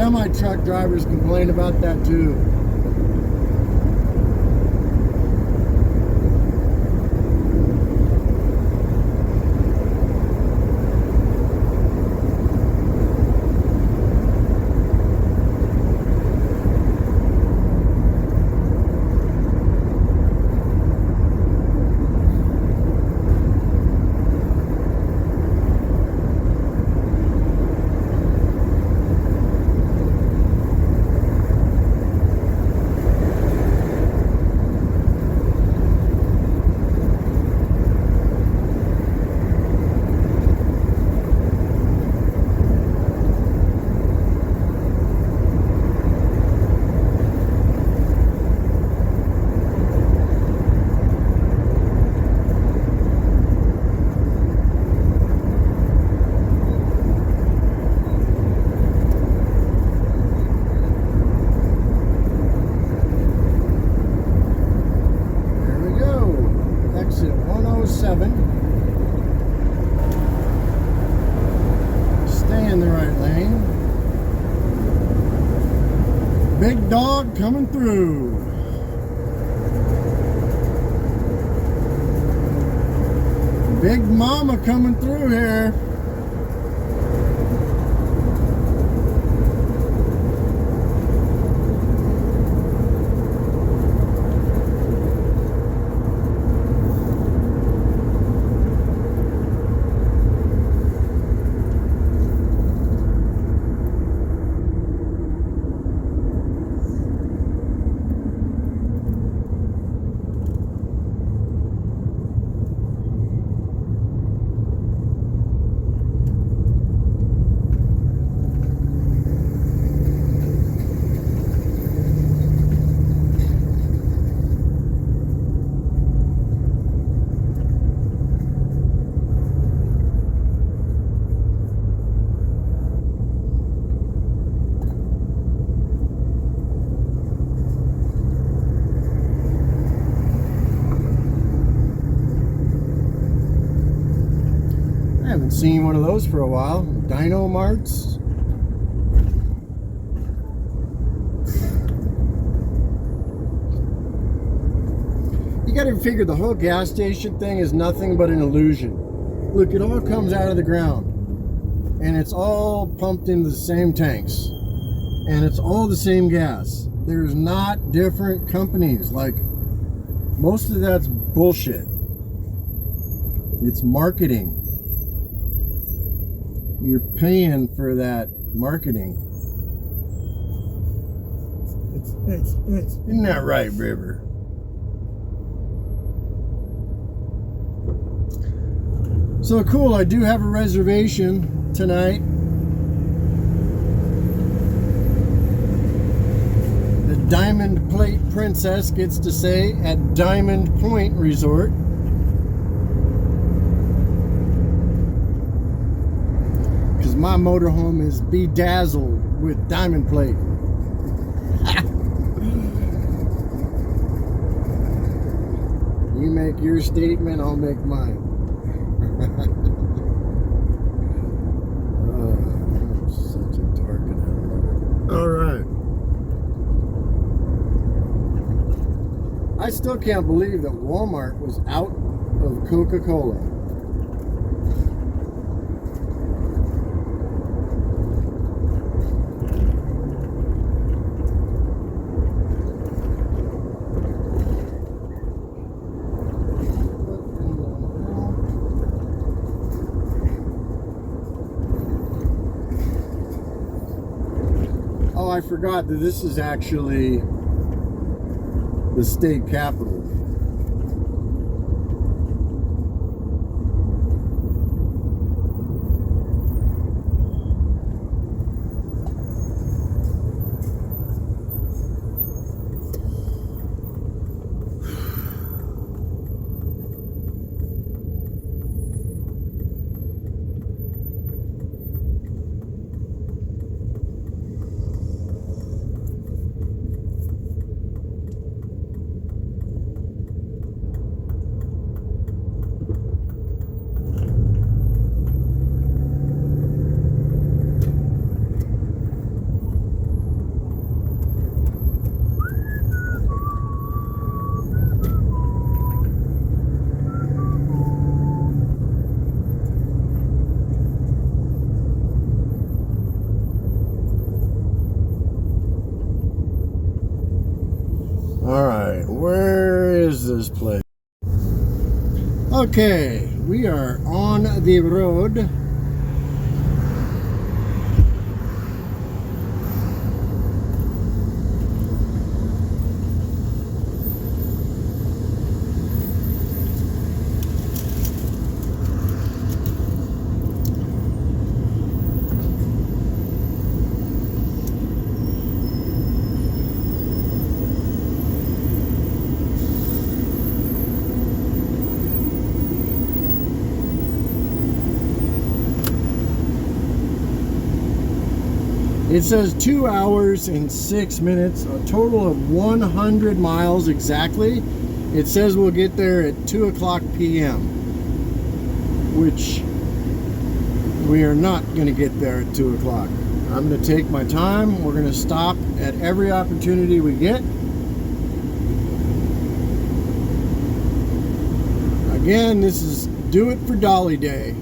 semi-truck drivers complain about that too. Exit 107. Stay in the right lane. Big dog coming through. Big mama coming through here. I haven't seen one of those for a while. Dino Marts. You gotta figure the whole gas station thing is nothing but an illusion. Look, it all comes out of the ground. And it's all pumped into the same tanks. And it's all the same gas. There's not different companies. Like, most of that's bullshit. It's marketing. You're paying for that marketing. Isn't that right, River? So cool, I do have a reservation tonight. The Diamond Plate Princess gets to stay at Diamond Point Resort. Because my motorhome is bedazzled with diamond plate. You make your statement, I'll make mine. Such a target. All right. I still can't believe that Walmart was out of Coca-Cola. Oh, I forgot that this is actually the state capitol. All right, where is this place? Okay, we are on the road. It says 2 hours and 6 minutes, a total of 100 miles exactly. It says we'll get there at 2 o'clock p.m., which we are not going to get there at 2 o'clock. I'm going to take my time. We're going to stop at every opportunity we get. Again, this is Do It for Dolly Day.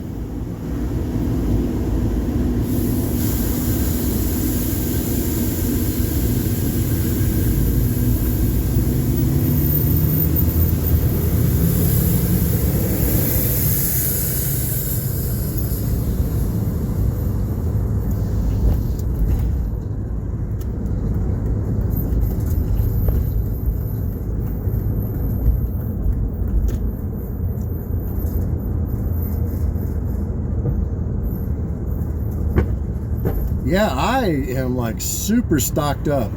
Yeah, I am like super stocked up.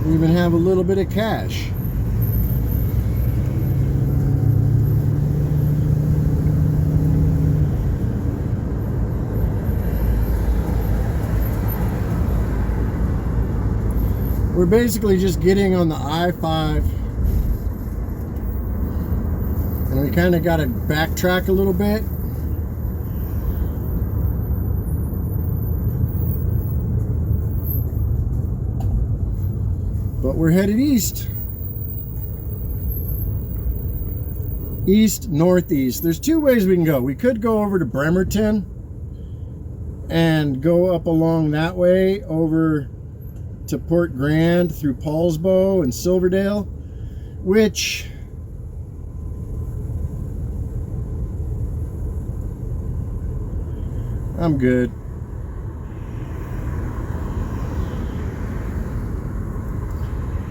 We even have a little bit of cash. We're basically just getting on the I-5, and we kind of got to backtrack a little bit. But we're headed east. East, northeast. There's two ways we can go. We could go over to Bremerton and go up along that way over to Port Grand through Paulsbo and Silverdale, which I'm good.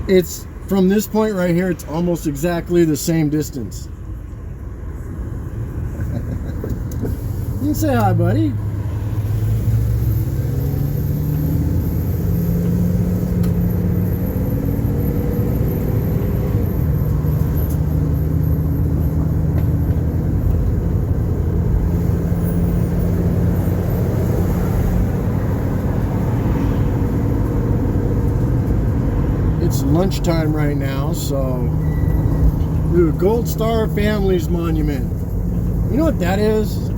It's from this point right here, it's almost exactly the same distance. You can say hi, buddy. It's lunchtime right now, so the Gold Star Families Monument. You know what that is?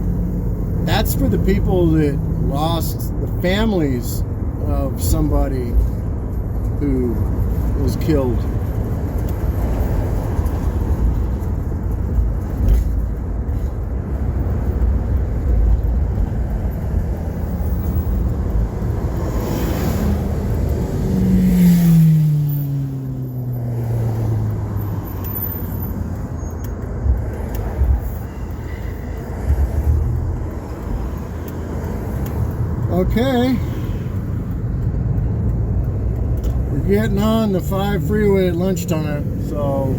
That's for the people that lost the families of somebody who was killed. Okay, we're getting on the 5 freeway at lunchtime, so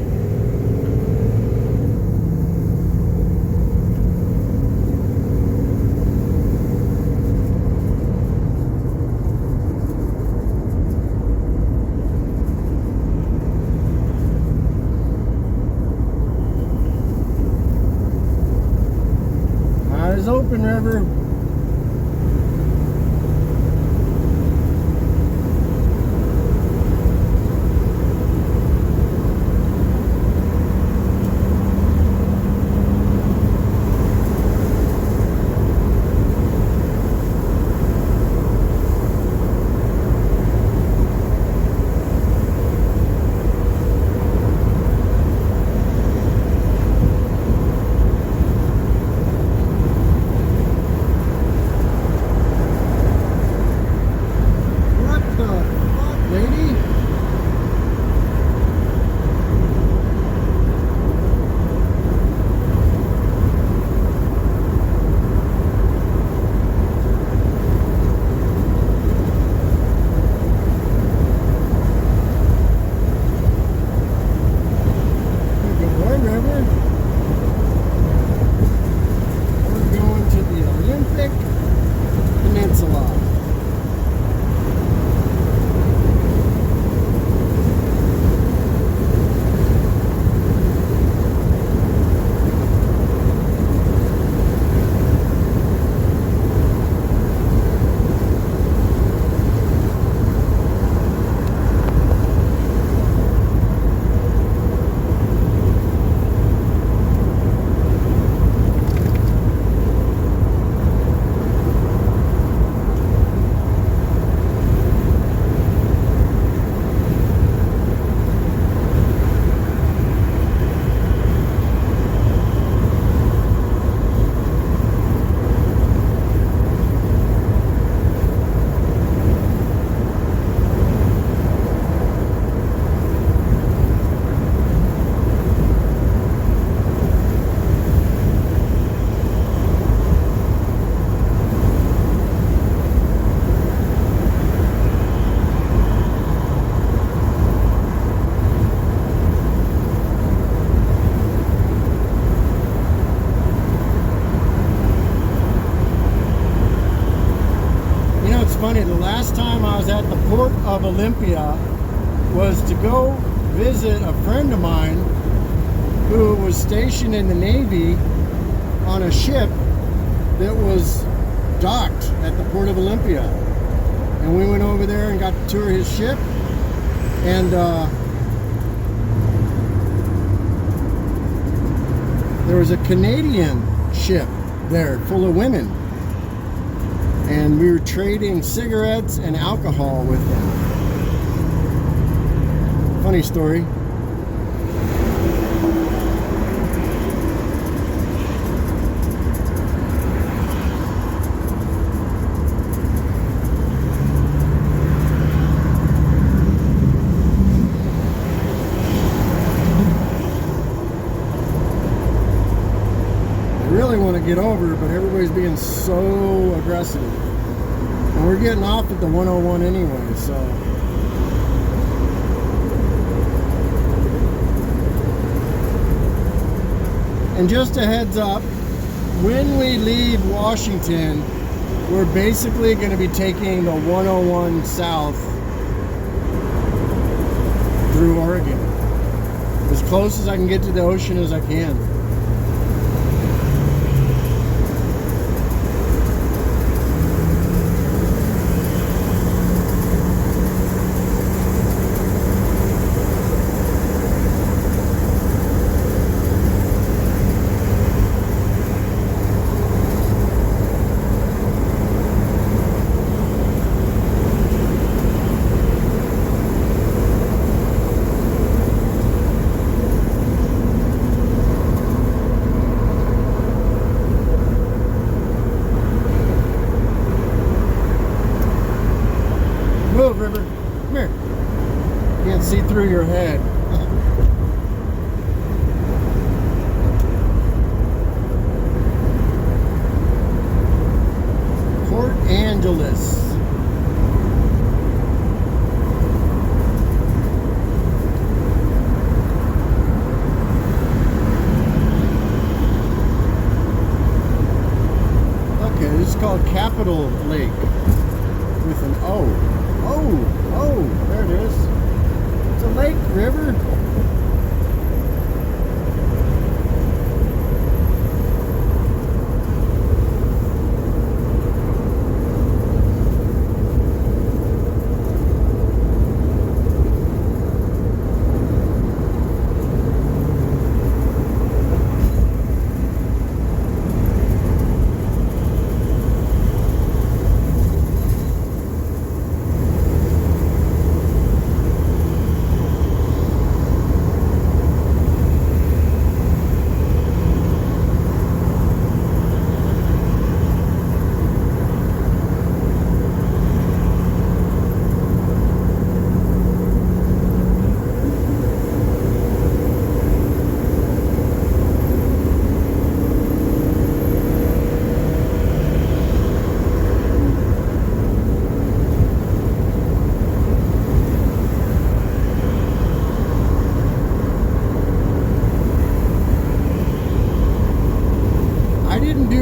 eyes open, River. Olympia was to go visit a friend of mine who was stationed in the Navy on a ship that was docked at the Port of Olympia. And we went over there and got to tour his ship. And there was a Canadian ship there full of women. And we were trading cigarettes and alcohol with them. Funny story. Really want to get over, but everybody's being so aggressive, and we're getting off at the 101 anyway, so and just a heads up, when we leave Washington, we're basically going to be taking the 101 south through Oregon, as close as I can get to the ocean as I can. Move, River. Come here. Can't see through your head. Port Angeles. Okay, this is called Capitol Lake with an O. Oh, there it is. It's a lake, river.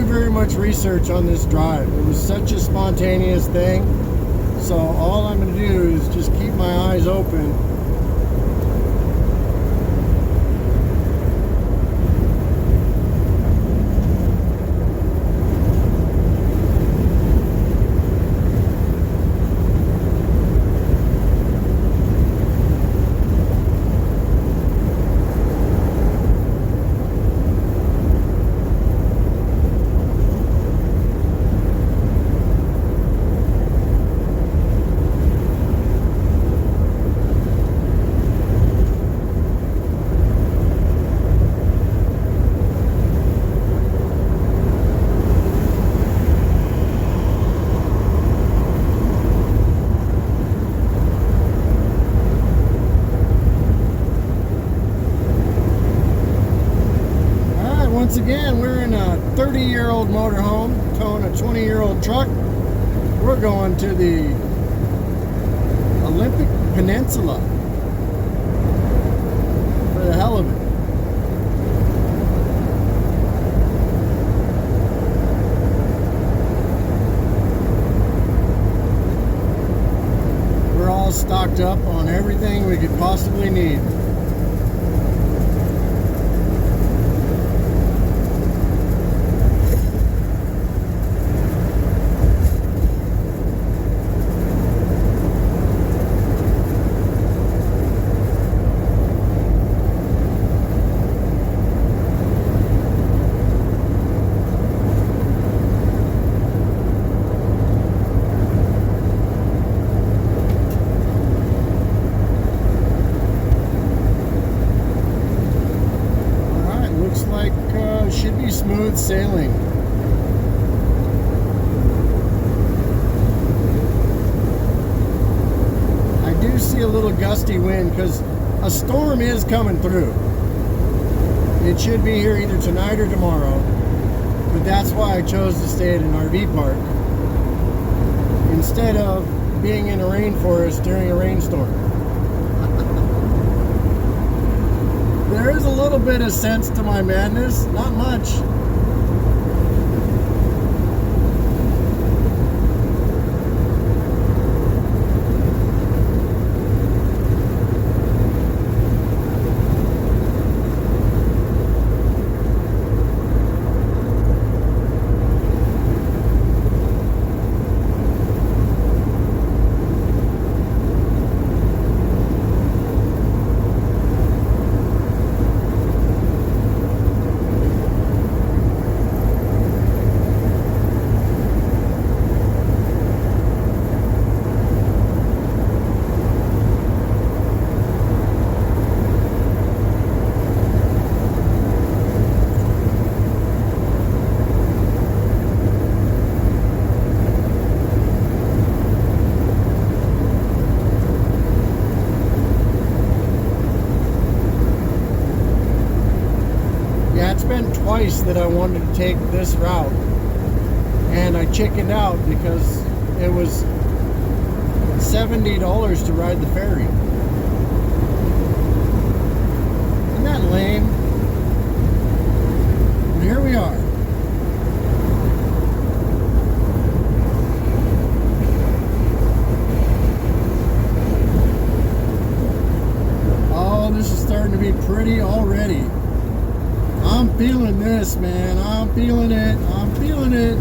Very much research on this drive. It was such a spontaneous thing, so all I'm going to do is just keep my eyes open. Once again, we're in a 30-year-old motorhome towing a 20-year-old truck. We're going to the Olympic Peninsula for the hell of it. We're all stocked everything we could possibly need. Should be smooth sailing. I do see a little gusty wind because a storm is coming through. It should be here either tonight or tomorrow, but that's why I chose to stay at an RV park instead of being in a rainforest during a rainstorm. There is a little bit of sense to my madness, not much. It's been twice that I wanted to take this route, and I chickened out because it was $70 to ride the ferry. Isn't that lame? But here we are. Oh, this is starting to be pretty already. I'm feeling this, man. I'm feeling it. I'm feeling it.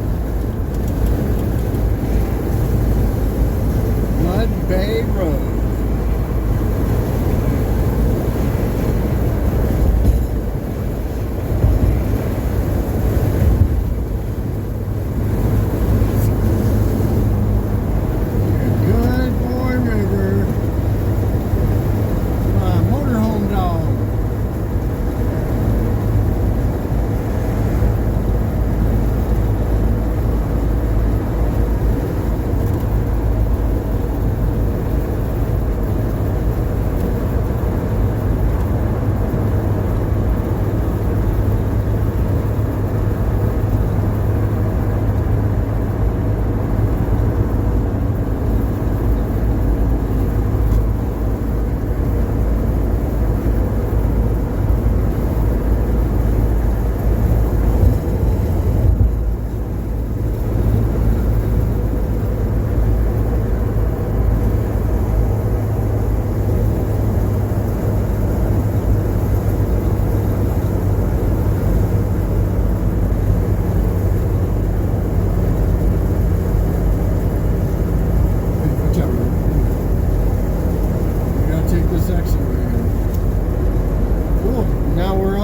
Mud Bay Road. Good boy, River. My motorhome dog.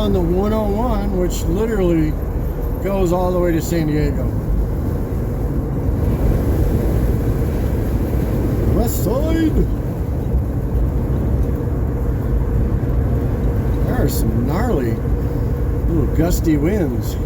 On the 101, which literally goes all the way to San Diego. West side. There are some gnarly little gusty winds.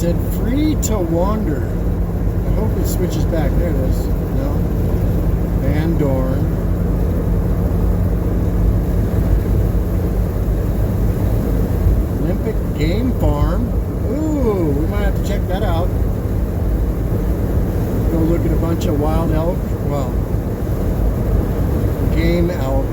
said free to wander. I hope it switches back. There it is. No. Van Dorn. Olympic Game Farm. Ooh, we might have to check that out. Go look at a bunch of wild elk. Well, game elk.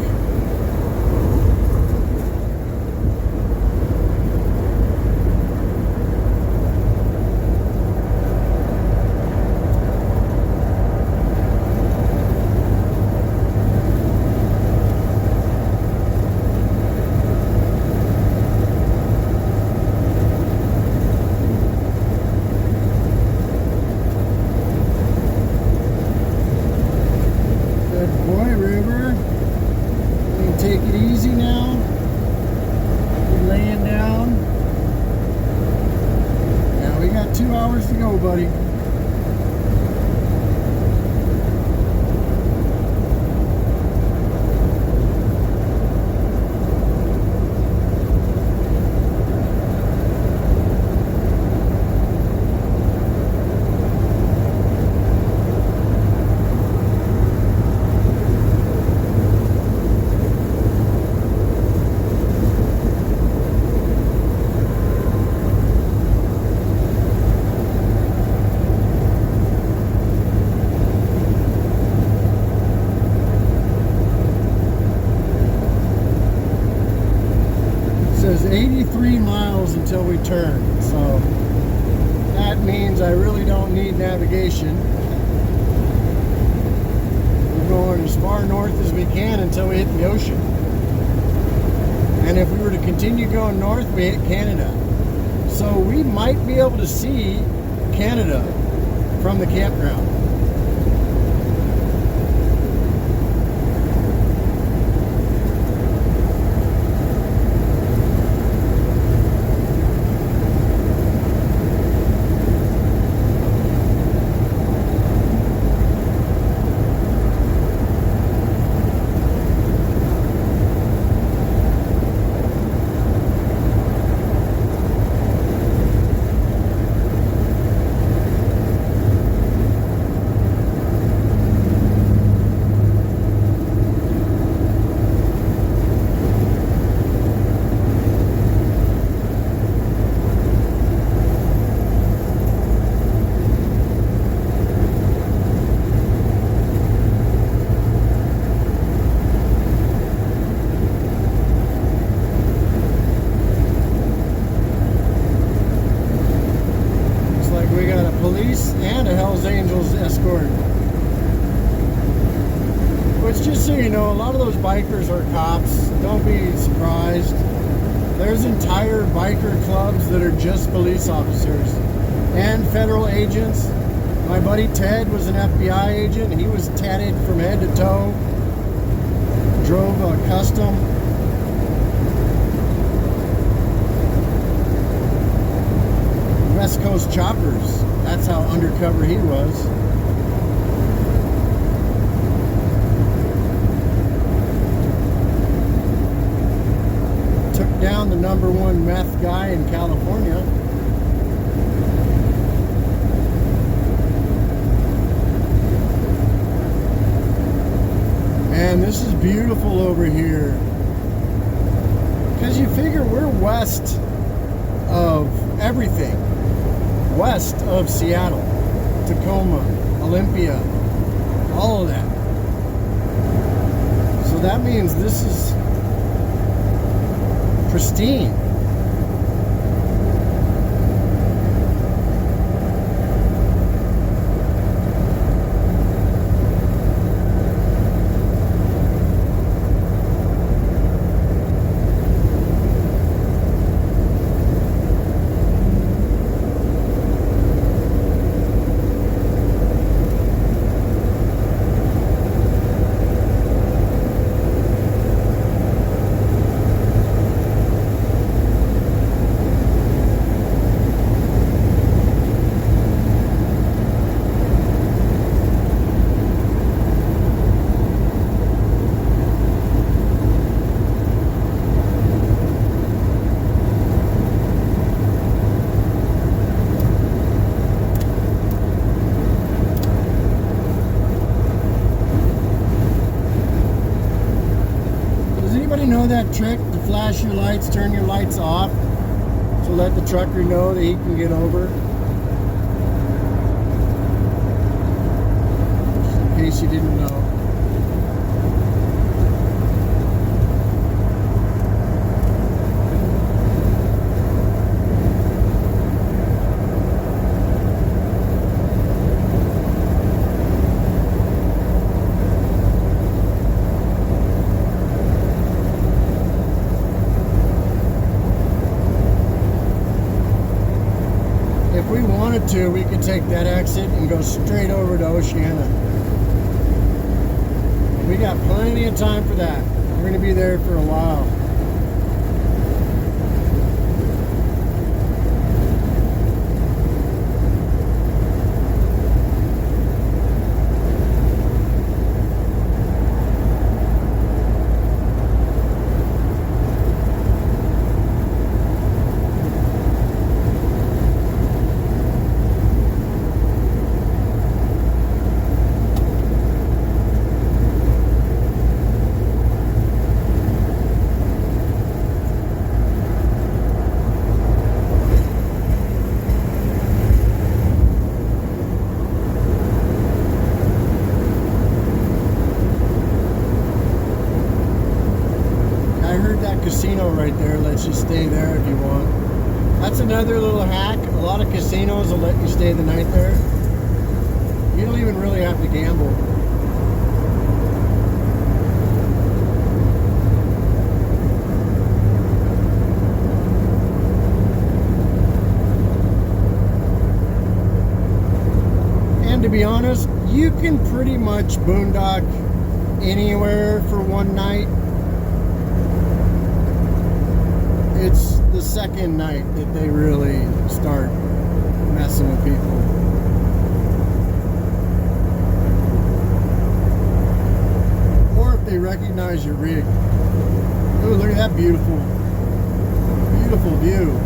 Take it easy now. You're laying down. Now we got 2 hours to go, buddy. Says 83 miles until we turn, so that means I really don't need navigation. We're going as far north as we can until we hit the ocean, and if we were to continue going north, we hit Canada, so we might be able to see Canada from the campground. Police and a Hells Angels escort. Which, just so you know, a lot of those bikers are cops. Don't be surprised. There's entire biker clubs that are just police officers and federal agents. My buddy Ted was an FBI agent. He was tatted from head to toe. Drove a custom. West Coast choppers. That's how undercover he was. Took down the #1 meth guy in California. Man, this is beautiful over here. Because you figure we're west of everything. West of Seattle, Tacoma, Olympia, all of that. So that means this is pristine. know that trick to flash your lights, turn your lights off to let the trucker know that he can get over? Just in case you didn't know. If we wanted to, we could take that exit and go straight over to Oceana. We got plenty of time for that. We're going to be there for a while. Casino right there lets you stay there if you want. That's another little hack. A lot of casinos will let you stay the night there. You don't even really have to gamble. And to be honest, you can pretty much boondock anywhere for one night. It's the second night that they really start messing with people. Or if they recognize your rig. Ooh, look at that beautiful, beautiful view.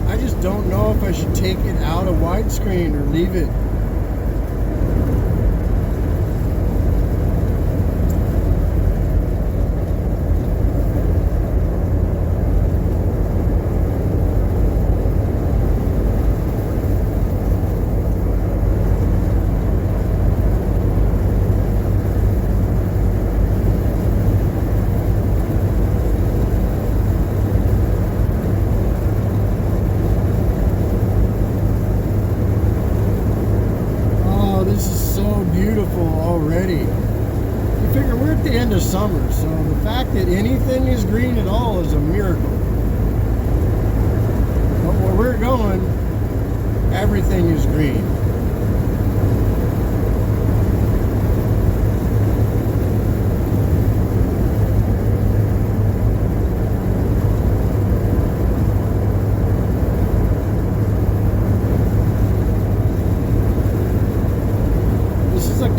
I just don't know if I should take it out of widescreen or leave it. Beautiful already. You figure we're at the end of summer, so the fact that anything is green at all is a miracle. But where we're going, everything is green.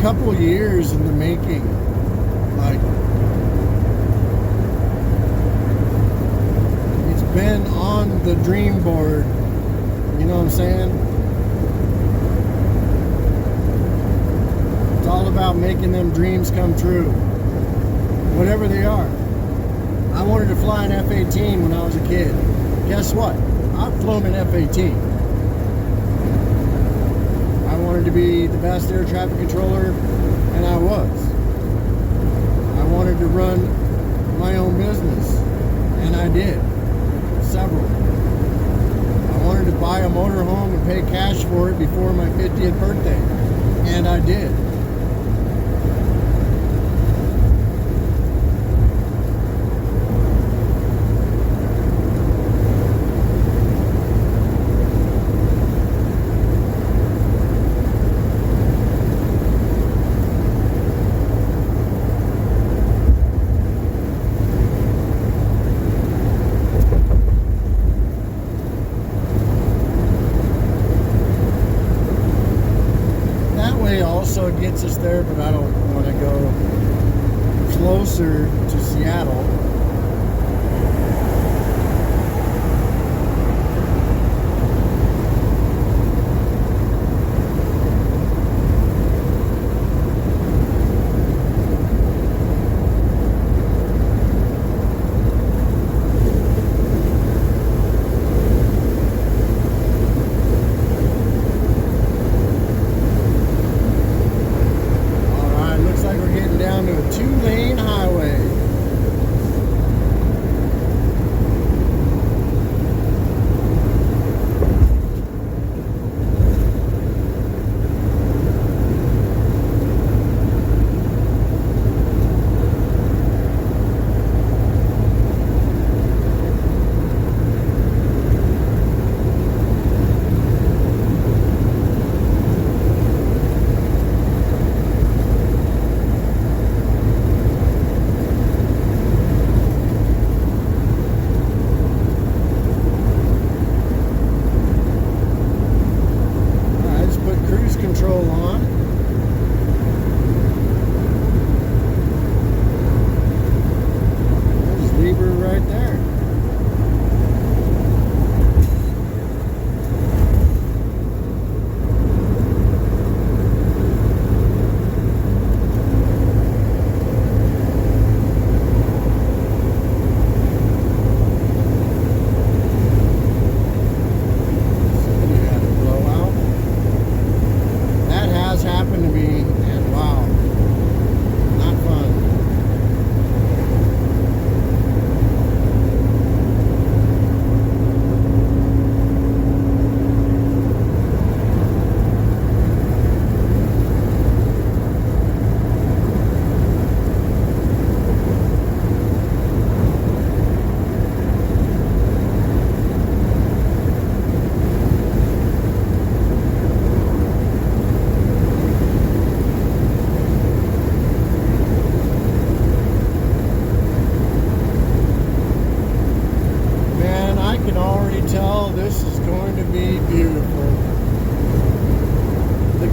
Couple years in the making. Like, it's been on the dream board. You know what I'm saying? It's all about making them dreams come true, whatever they are. I wanted to fly an F-18 when I was a kid. Guess what? I've flown an F-18. I wanted to be the best air traffic controller, and I was. I wanted to run my own business, and I did. Several. I wanted to buy a motorhome and pay cash for it before my 50th birthday, and I did. Also gets us there, but I don't want to go closer to Seattle.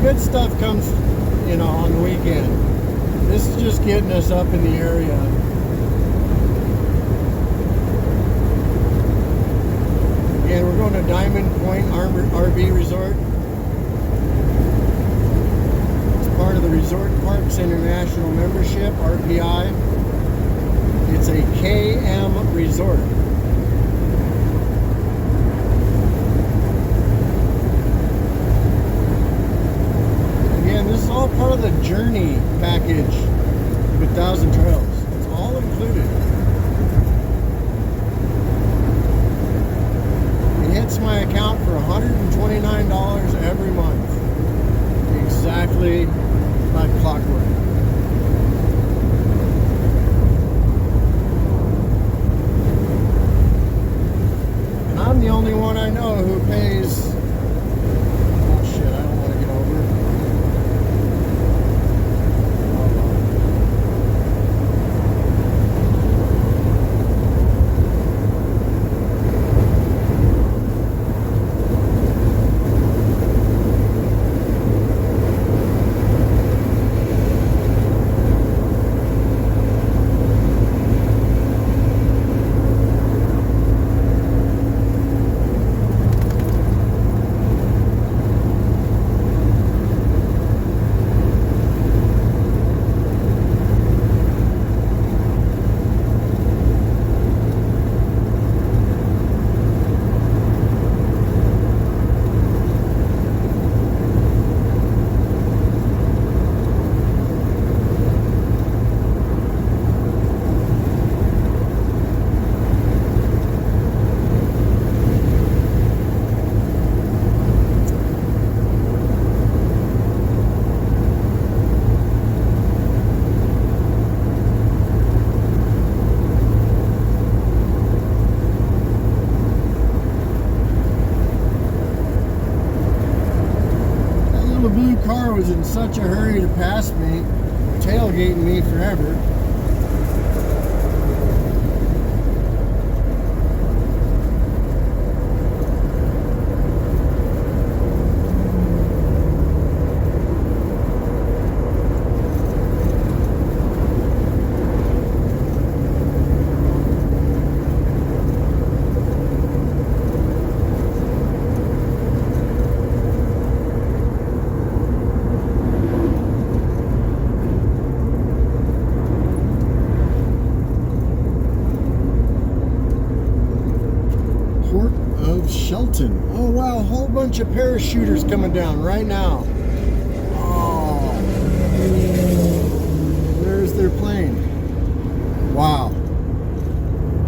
good stuff comes, on the weekend. This is just getting us up in the area. Again, we're going to Diamond Point RV Resort. It's part of the Resort Parks International membership, RPI. It's a KM resort. Again, this is all part of the Journey package with Thousand Trails. It's all included. It hits my account for $129 every month. Exactly like clockwork. I'm the only one I know who pays. Oh shit, I don't want to get over. Blue car was in such a hurry to pass me, tailgating me forever. Shelton. Oh wow, a whole bunch of parachuters coming down right now. Oh, there's their plane. Wow,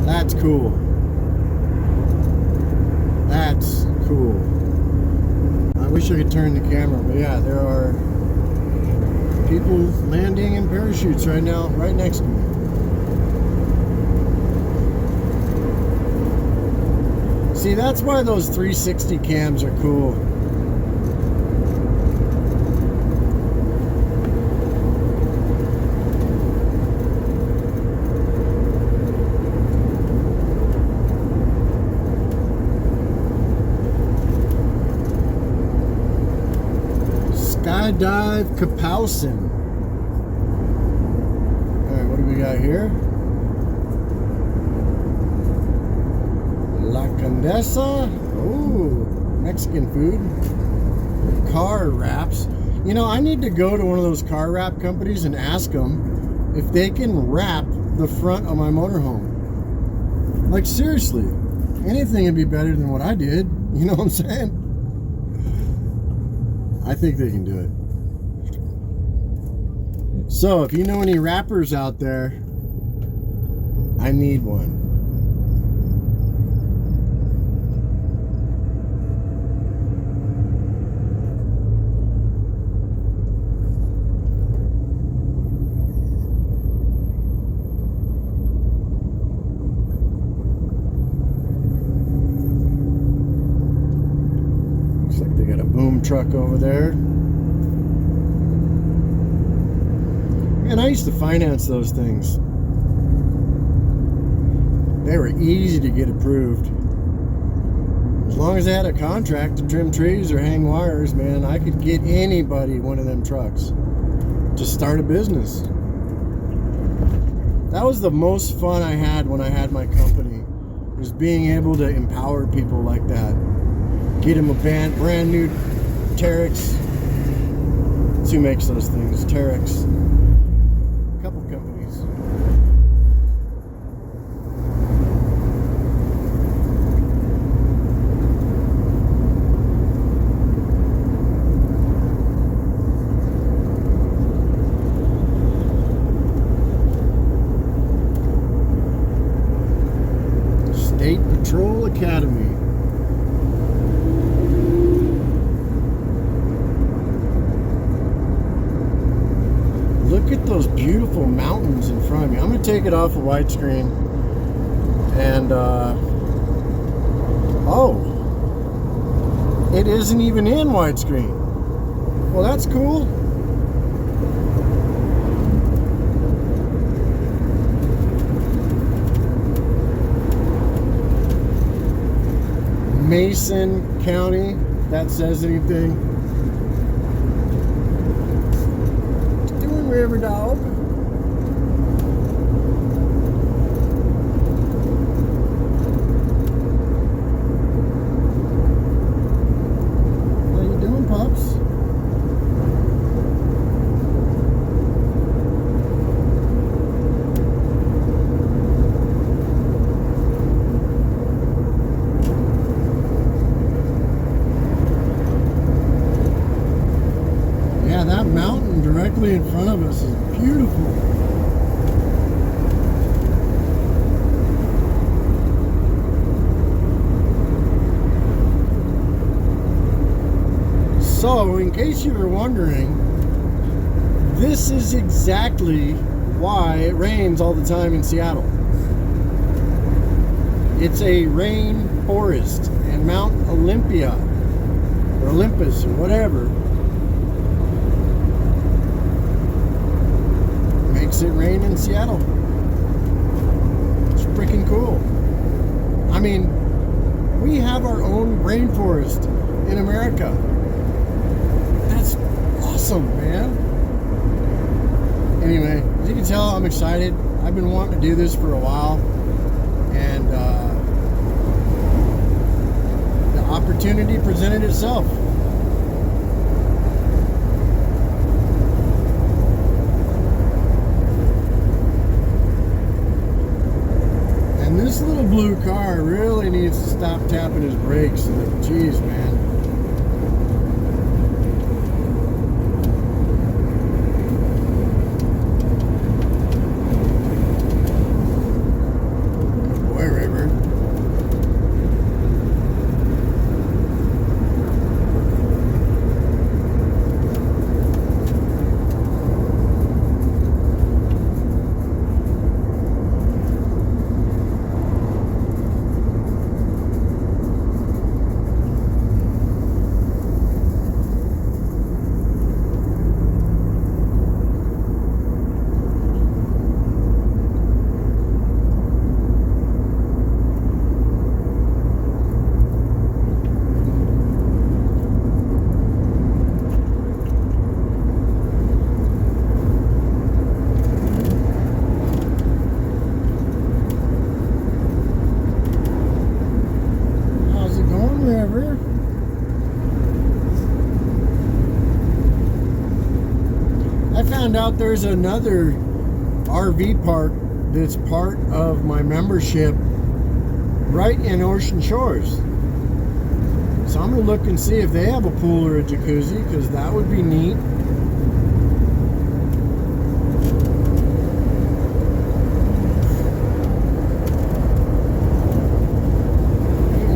that's cool. That's cool. I wish I could turn the camera, but yeah, there are people landing in parachutes right now, right next to me. See, that's why those 360 cams are cool. Skydive Kapowsin. Alright, what do we got here? La Condesa. Ooh, Mexican food. Car wraps. I need to go to one of those car wrap companies and ask them if they can wrap the front of my motorhome. Like, seriously, anything would be better than what I did. You know what I'm saying? I think they can do it. So, if you know any wrappers out there, I need one. Boom truck over there. And I used to finance those things. They were easy to get approved. As long as I had a contract to trim trees or hang wires, man, I could get anybody one of them trucks to start a business. That was the most fun I had when I had my company, was being able to empower people like that. Get them a brand new Terex. Who makes those things? Terex. A couple companies. State Patrol Academy. Look at those beautiful mountains in front of me. I'm going to take it off a widescreen. And, oh, it isn't even in widescreen. Well, that's cool. Mason County, if that says anything. River dog. How you doing, pups? Yeah, that mountain directly in front of us is beautiful. So, in case you were wondering, this is exactly why it rains all the time in Seattle. It's a rain forest, and Mount Olympia, or Olympus, or whatever, makes it rain in Seattle. It's freaking cool. I mean, we have our own rainforest in America. That's awesome, man. Anyway, as you can tell, I'm excited. I've been wanting to do this for a while, and the opportunity presented itself. And this little blue car really needs to stop tapping his brakes. Jeez, man. I found out there's another RV park that's part of my membership right in Ocean Shores. So I'm going to look and see if they have a pool or a jacuzzi, because that would be neat.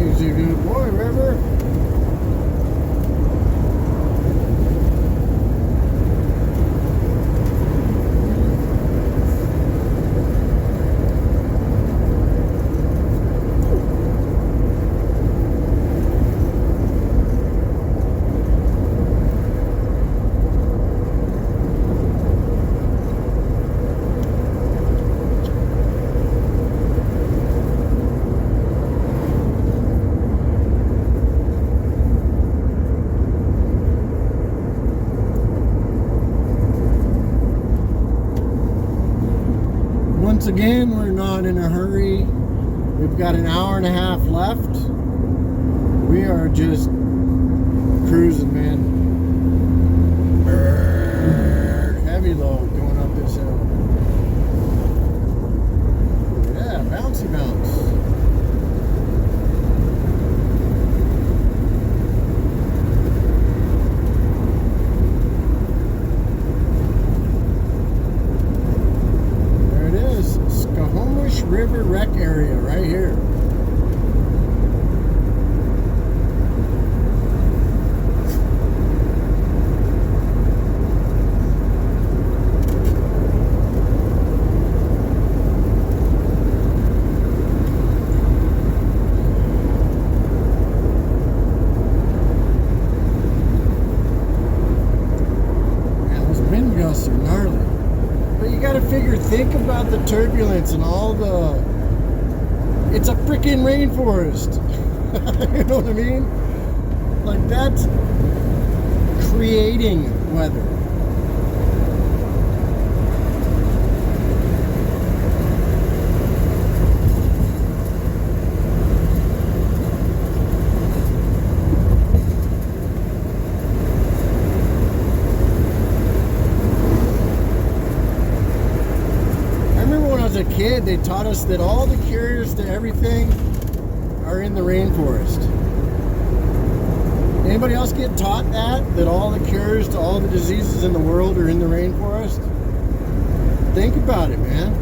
He's a good boy, River. once again, we're not in a hurry. We've got an hour and a half left. We are just cruising, man. Heavy load going up this hill. Yeah, bouncy bounce. River wreck area right here. Man, those wind gusts are gnarly. But you gotta figure, think about the turbulence and all the... It's a freaking rainforest. You know what I mean? Like, that's creating weather. As a kid, they taught us that all the cures to everything are in the rainforest. Anybody else get taught that all the cures to all the diseases in the world are in the rainforest? Think about it, man.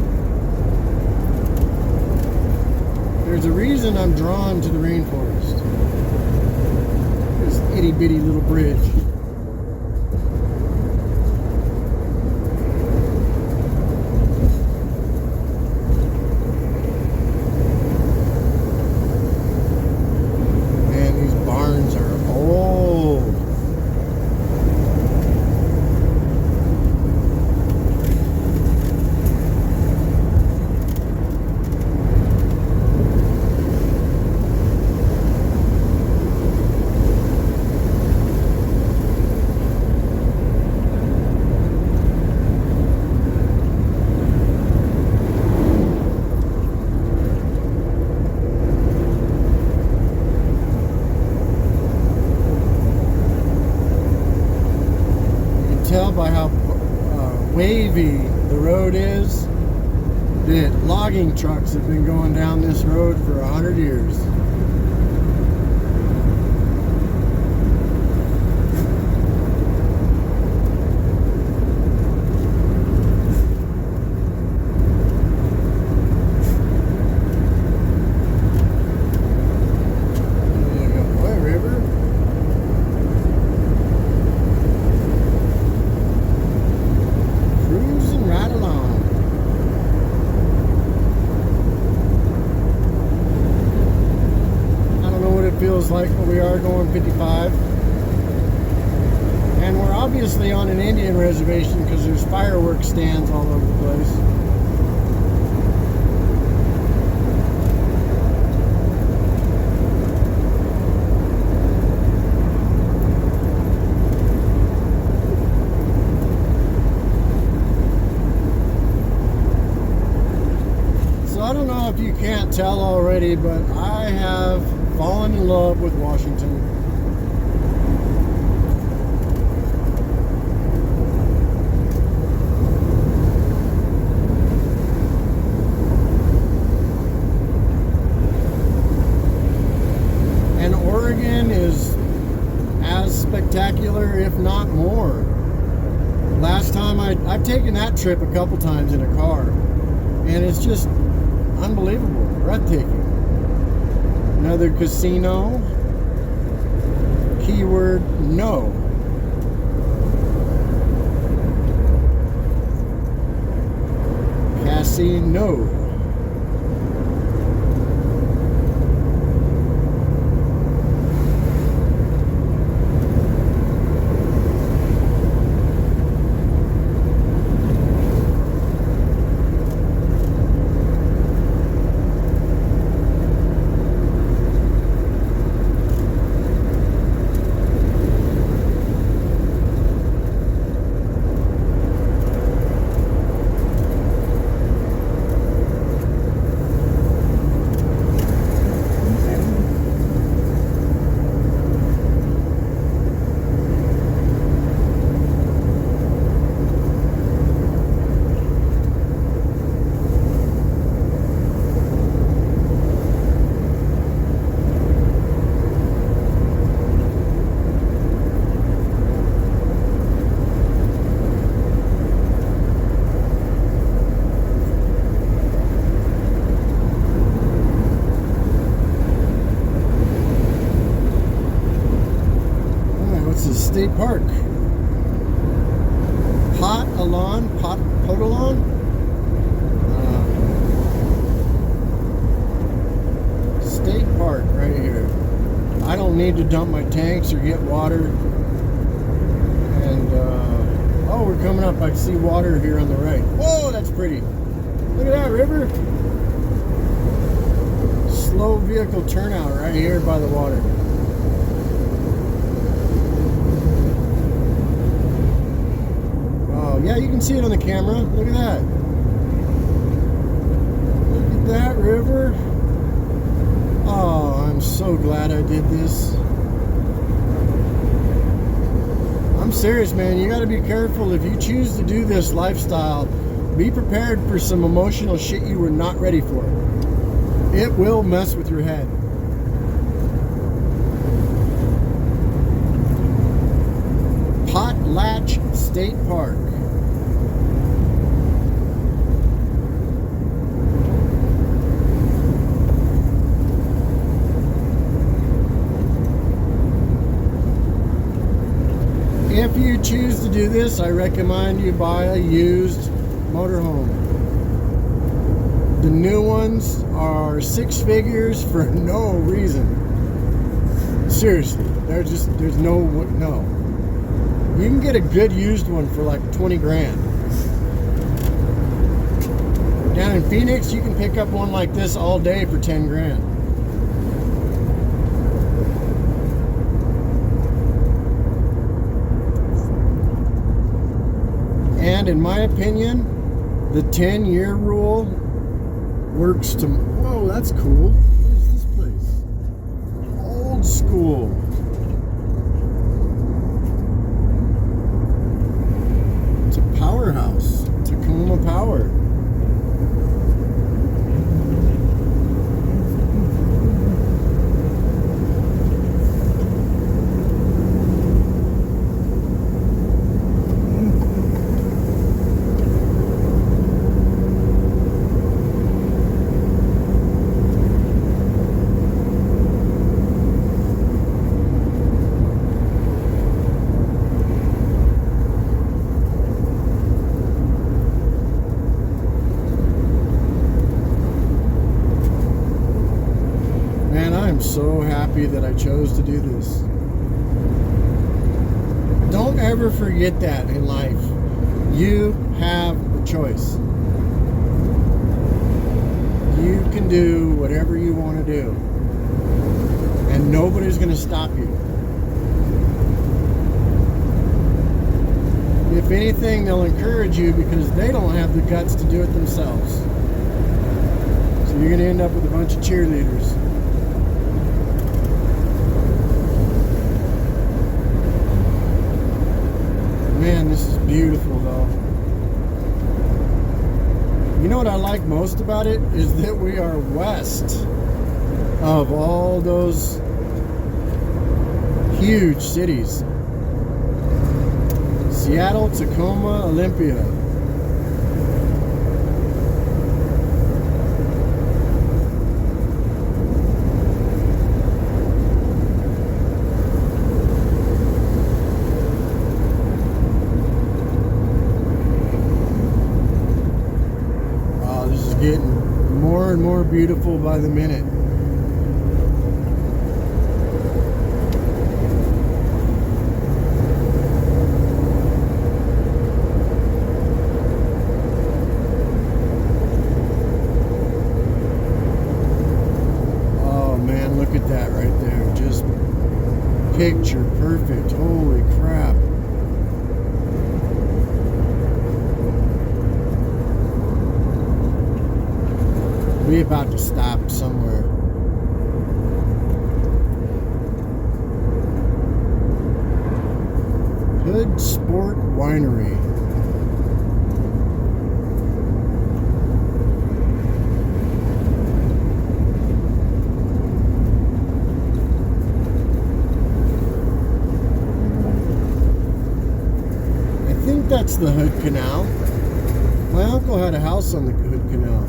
There's a reason I'm drawn to the rainforest. This itty bitty little bridge. By how wavy the road is, that logging trucks have been going down this road for 100 years. Like, but we are going 55, and we're obviously on an Indian reservation because there's fireworks stands all over the place. So I don't know if you can't tell already, but I have fallen in love with Washington. And Oregon is as spectacular, if not more. Last time I've taken that trip a couple times in a car, and it's just unbelievable, breathtaking. Another casino. Keyword no. Casino. dump my tanks or get water. And oh, we're coming up. I can see water here on the right. Whoa, that's pretty. Look at that river. Slow vehicle turnout right here by the water. Oh yeah, you can see it on the camera. Look at that. Look at that river. Oh, I'm so glad I did this. I'm serious, man. You got to be careful. If you choose to do this lifestyle, be prepared for some emotional shit you were not ready for. It will mess with your head. Potlatch State Park. If you choose to do this, I recommend you buy a used motorhome. The new ones are 6 figures for no reason. Seriously, there's no. You can get a good used one for like 20 grand. Down in Phoenix, you can pick up one like this all day for 10 grand. And in my opinion, the 10-year rule works to... Whoa, that's cool. What is this place? Old school. It's a powerhouse. Tacoma Power. I'm so happy that I chose to do this. Don't ever forget that in life. You have a choice. You can do whatever you want to do. And nobody's going to stop you. If anything, they'll encourage you because they don't have the guts to do it themselves. So you're going to end up with a bunch of cheerleaders. Man, this is beautiful though. You know what I like most about it is that we are west of all those huge cities. Seattle, Tacoma, Olympia. Getting more and more beautiful by the minute. Oh man, look at that right there. Just picture perfect. Holy crap. We about to stop somewhere. Hood Sport Winery. I think that's the Hood Canal. My uncle had a house on the Hood Canal.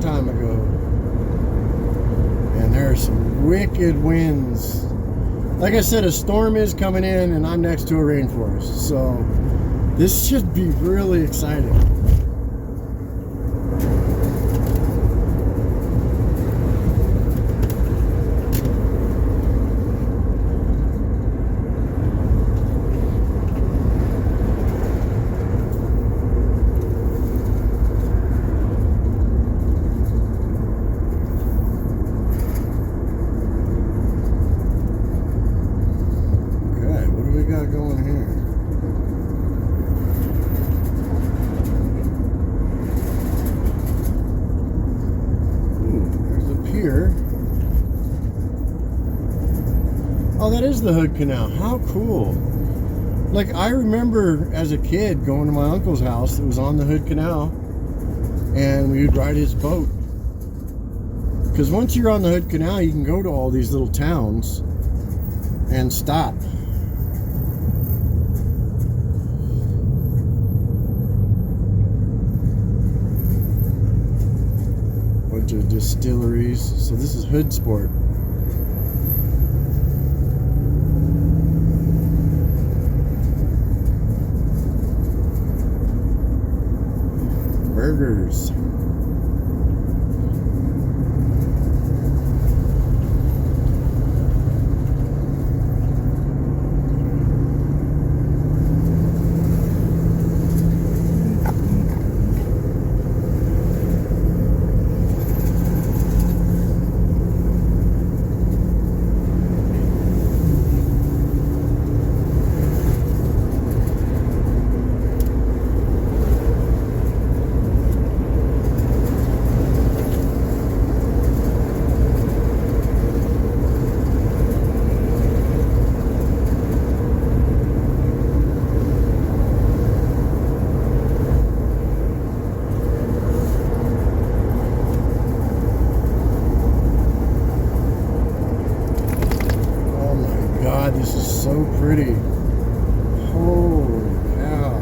Time ago, and there are some wicked winds. Like I said, a storm is coming in and I'm next to a rainforest, so This should be really exciting. Going here. There's a pier. Oh, that is the Hood Canal. How cool. Like, I remember as a kid going to my uncle's house that was on the Hood Canal, and we would ride his boat. Because once you're on the Hood Canal, you can go to all these little towns and stop. Of distilleries. So this is Hood Sport. Burgers. This is so pretty. Holy cow.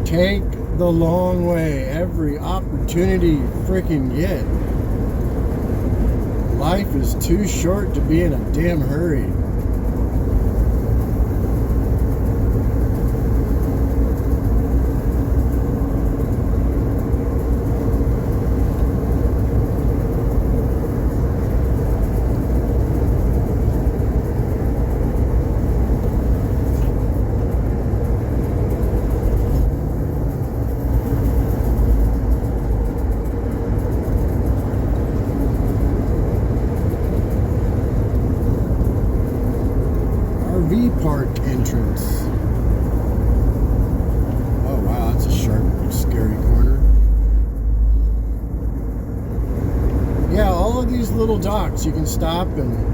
Take the long way. Every opportunity you freaking get. Life is too short to be in a damn hurry. Park entrance. Oh wow, that's a sharp, scary corner. Yeah, all of these little docks you can stop and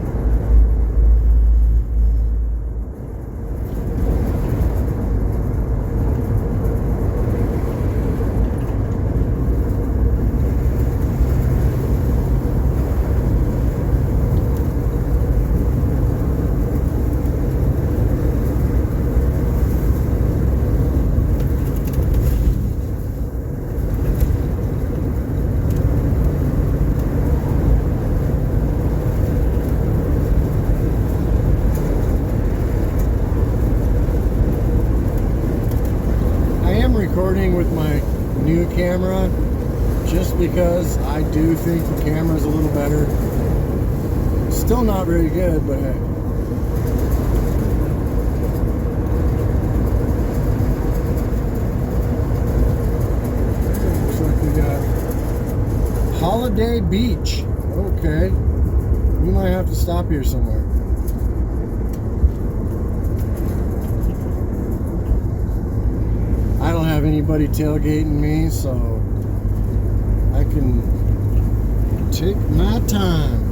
recording with my new camera just because I do think the camera's a little better. Still not very good, but hey. Looks like we got Holiday Beach. Okay. We might have to stop here somewhere. I don't have anybody tailgating me, so I can take my time.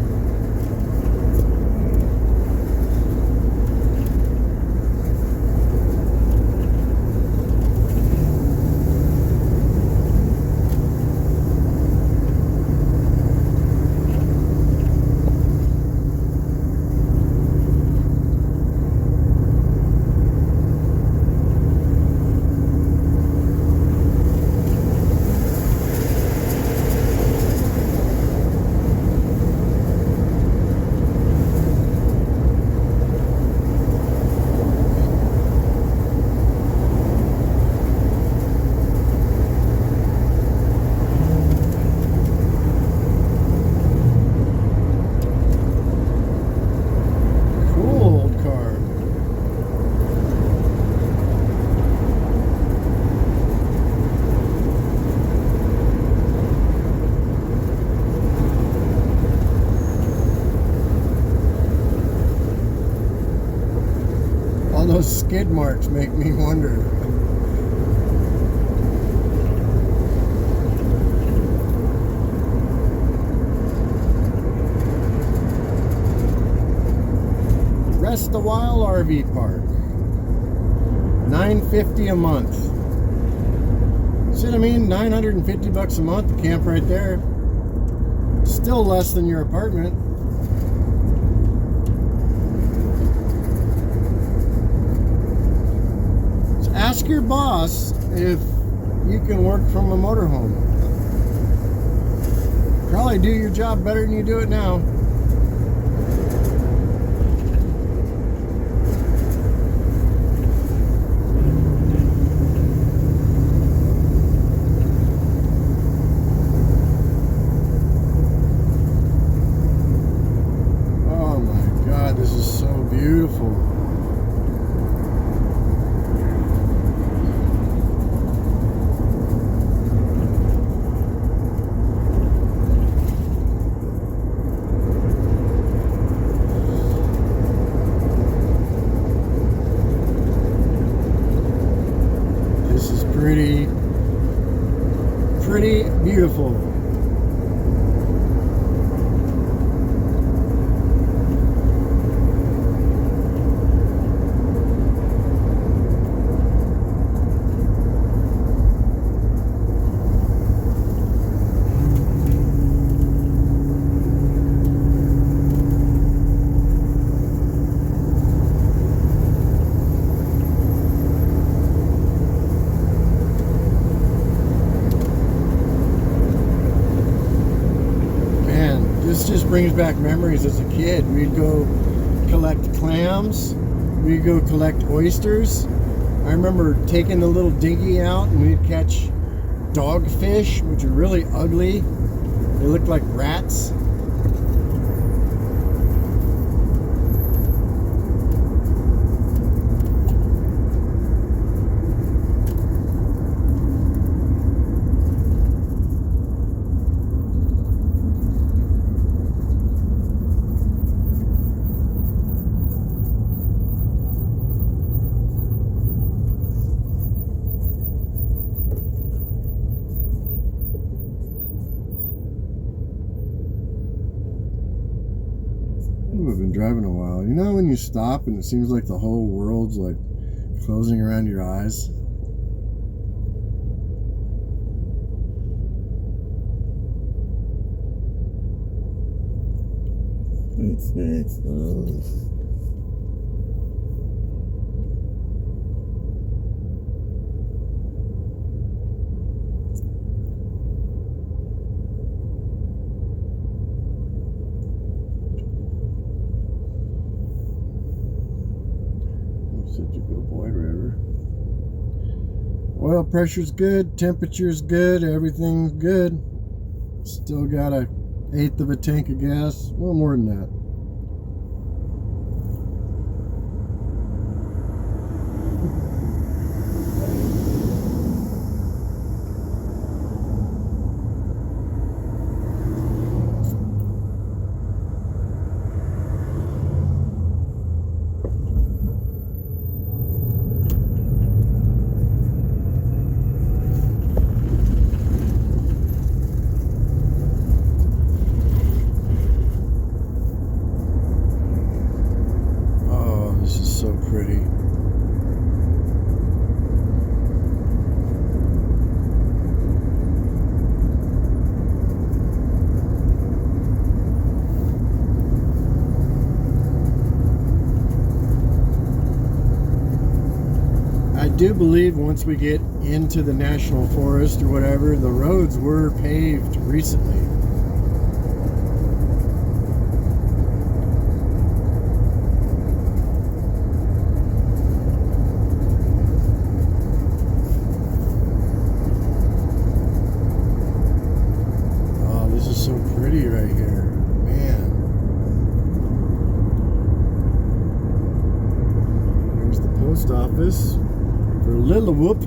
skid marks make me wonder. Rest a While RV Park. $950 a month. See what I mean? $950 a month to camp right there. Still less than your apartment. So ask your boss if you can work from a motorhome. Probably do your job better than you do it now. This is so beautiful. This is pretty beautiful. This just brings back memories as a kid. We'd go collect clams. We'd go collect oysters. I remember taking the little dinghy out and we'd catch dogfish, which are really ugly. They look like rats. I've been driving a while. You know when you stop and it seems like the whole world's like closing around your eyes? Such a good boy, River. Oil pressure's good, temperature's good, everything's good. Still got a 1/8 of a tank of gas. Well, more than that. So pretty. I do believe once we get into the national forest or whatever, the roads were paved recently. So pretty right here, man. Here's the post office for Lillywhoop.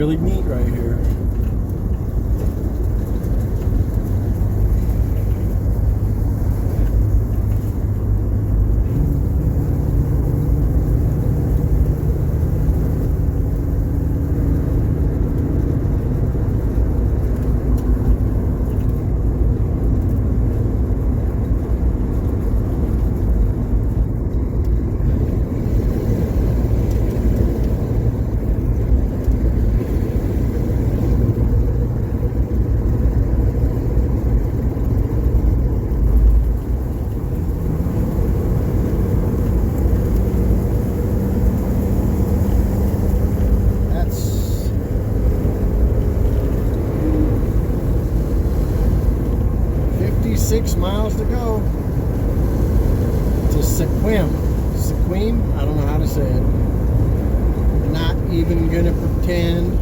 really neat right here. That's 56 miles to go to Sequim. Sequim? I don't know how to say it. Not even gonna pretend.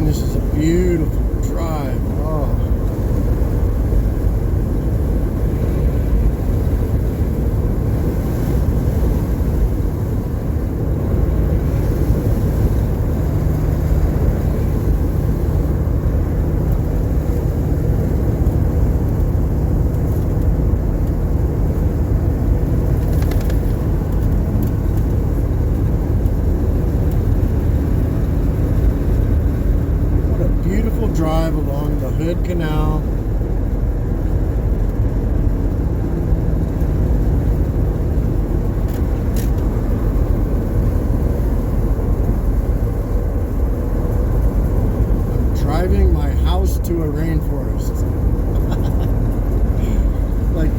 This is a beautiful drive. Oh. Drive along the Hood Canal. I'm driving my house to a rainforest. Like,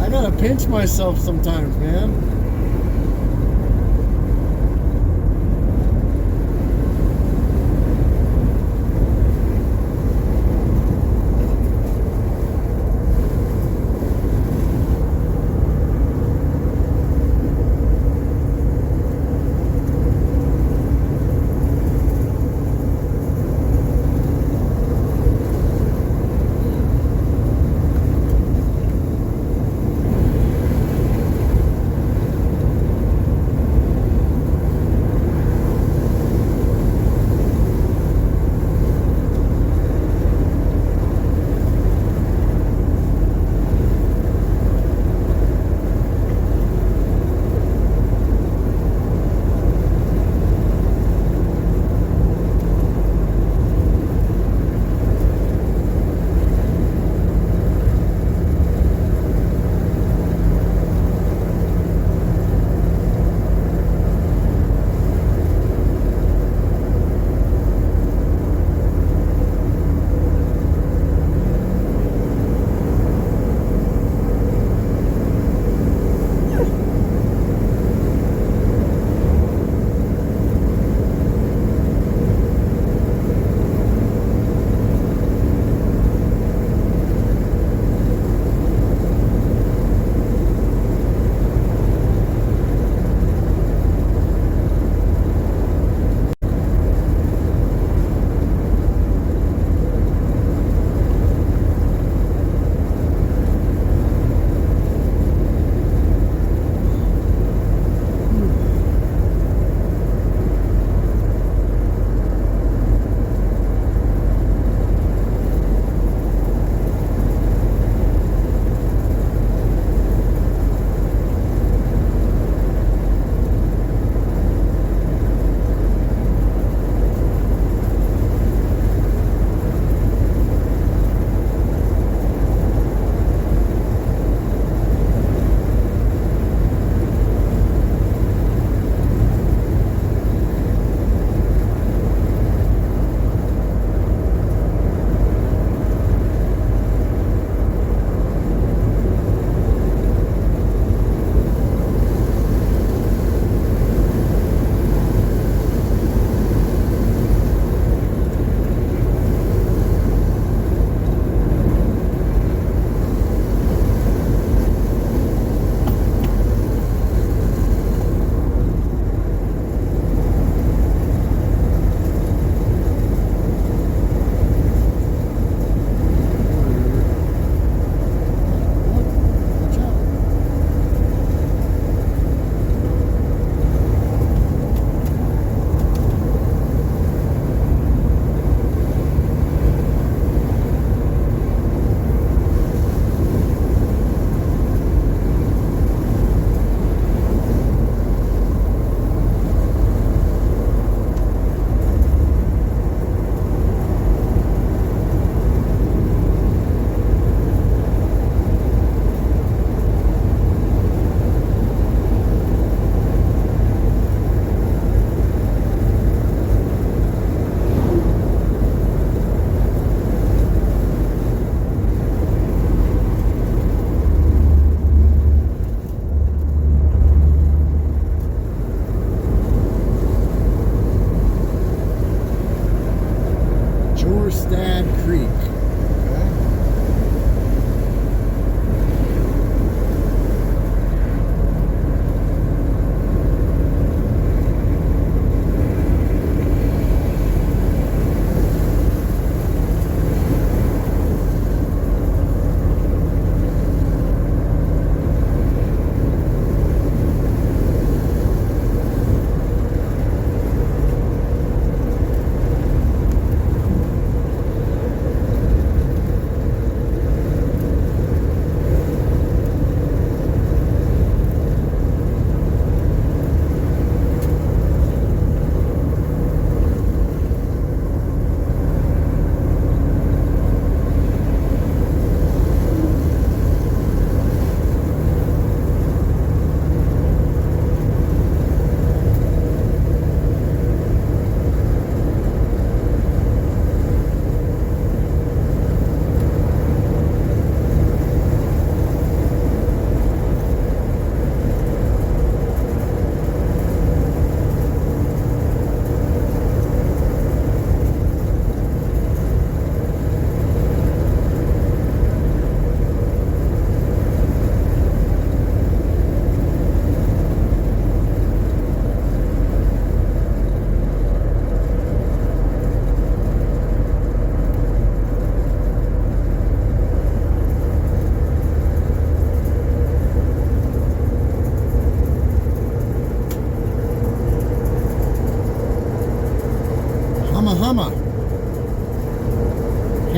I gotta pinch myself sometimes, man.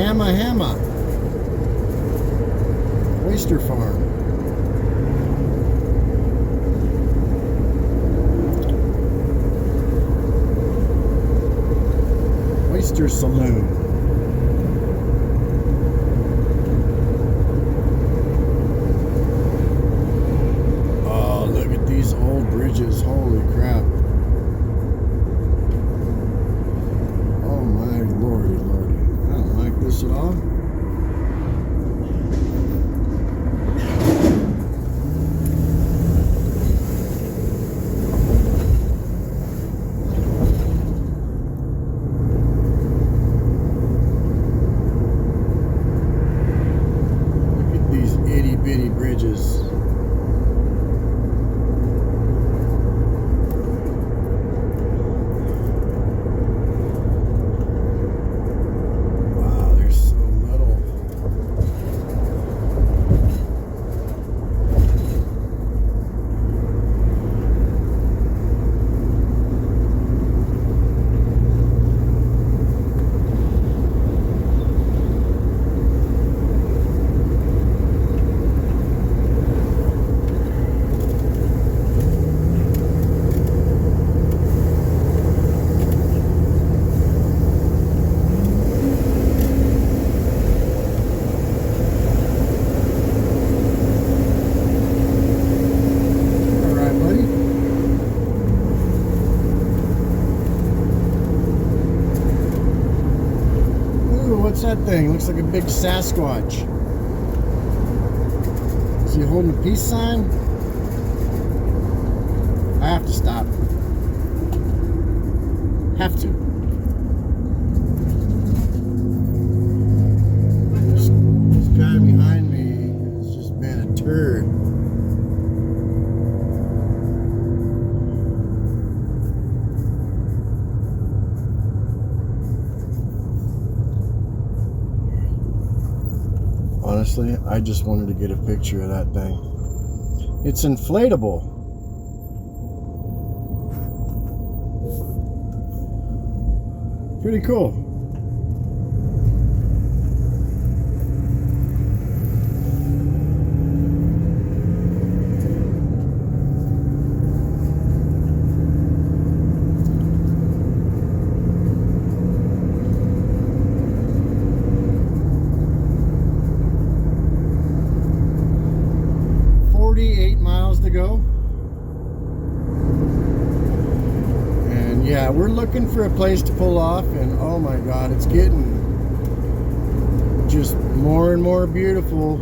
Hamma Oyster Farm. Oyster Saloon. Oh, look at these old bridges. Holy crap. Oh my lordy. I don't like this at all. Bitty bridges. Wow, there's so little. What's that thing? Looks like a big Sasquatch. Is he holding a peace sign? I have to stop. Have to. This guy behind me has just been a turd. Honestly, I just wanted to get a picture of that thing. It's inflatable. Pretty cool. To go, and yeah, we're looking for a place to pull off, and oh my god, it's getting just more and more beautiful.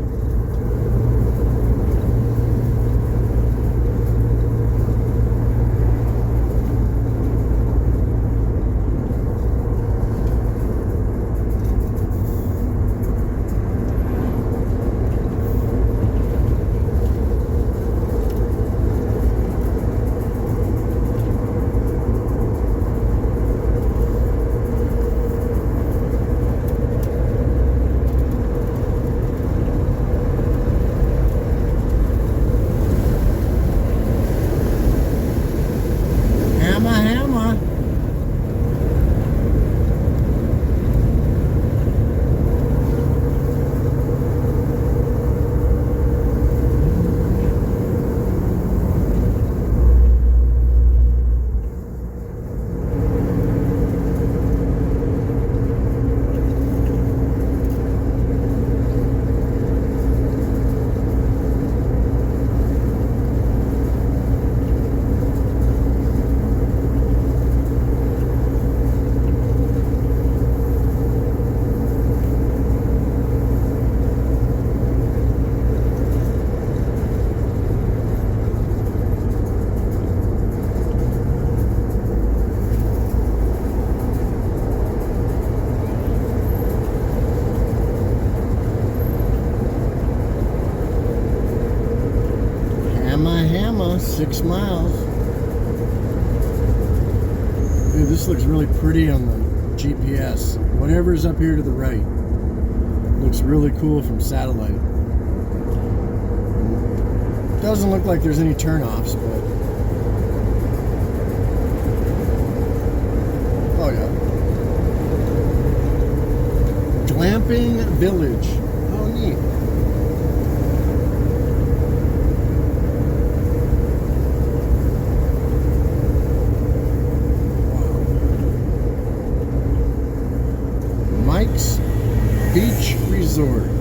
Hamma. Hamma, 6 miles. Dude, this looks really pretty on the GPS. Whatever's up here to the right looks really cool from satellite. Doesn't look like there's any turnoffs, but oh yeah. Glamping Village. Oh, neat. Wow. Mike's Beach Resort.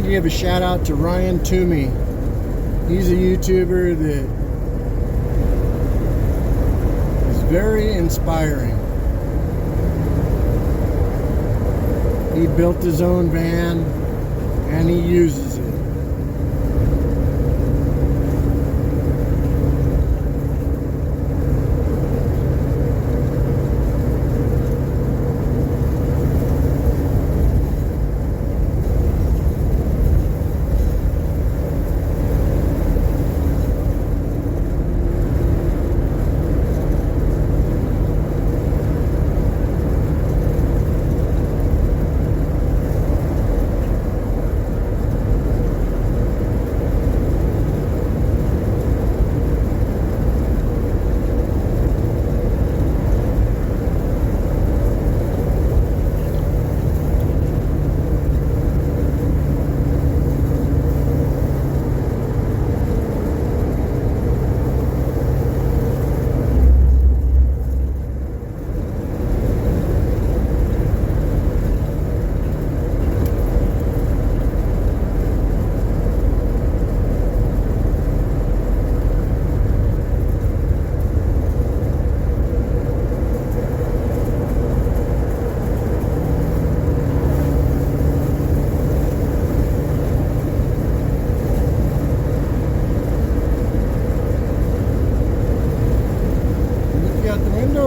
Give a shout out to Ryan Toomey. He's a YouTuber that is very inspiring. He built his own van and he uses it.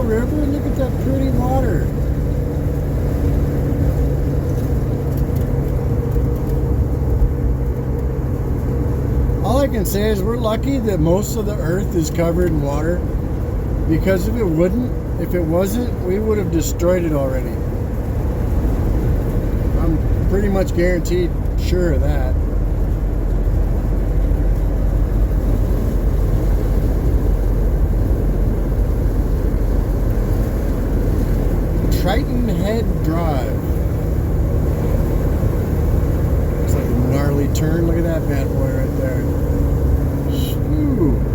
River, look at that pretty water. All I can say is we're lucky that most of the earth is covered in water, because if it wasn't, we would have destroyed it already. I'm pretty much guaranteed sure of that. Triton Head Drive. Looks like a gnarly turn. Look at that bad boy right there. Ooh.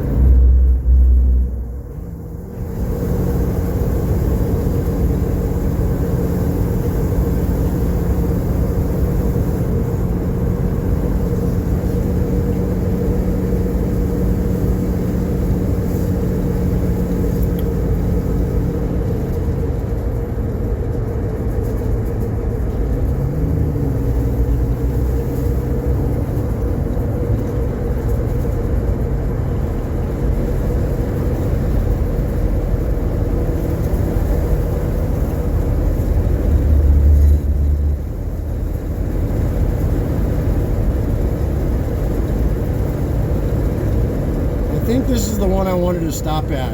I think this is the one I wanted to stop at.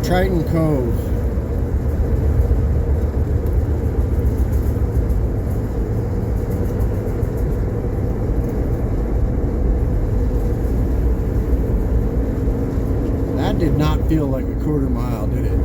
Triton Cove. That did not feel like a quarter mile, did it?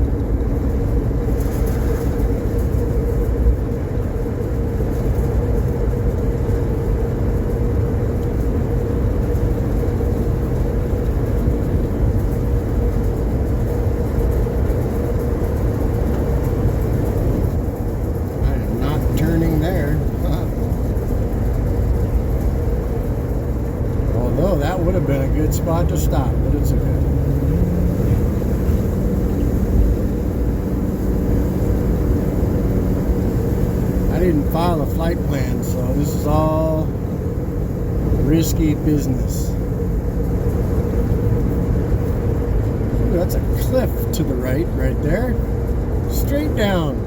would have been a good spot to stop, but it's okay. I didn't file a flight plan, so this is all risky business. Ooh, that's a cliff to the right there. Straight down.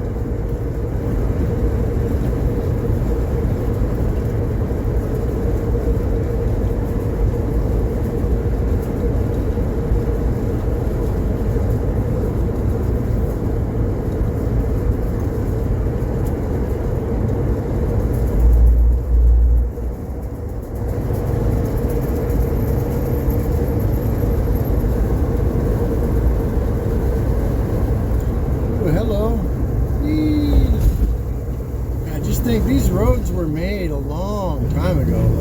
I think these roads were made a long time ago.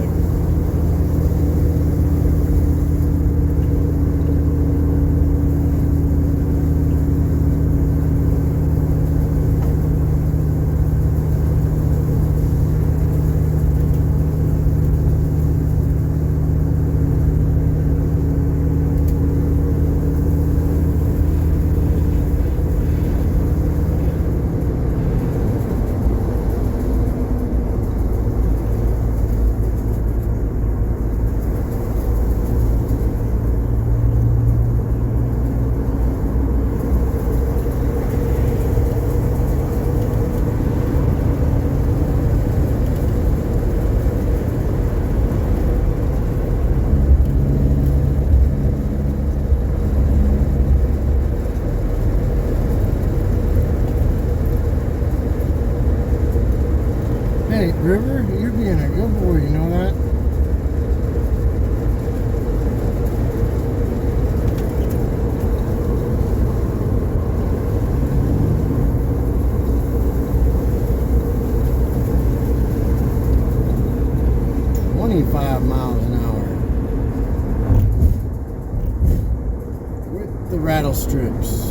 Hey, River, you're being a good boy, you know that? "25 miles an hour with the rattle strips."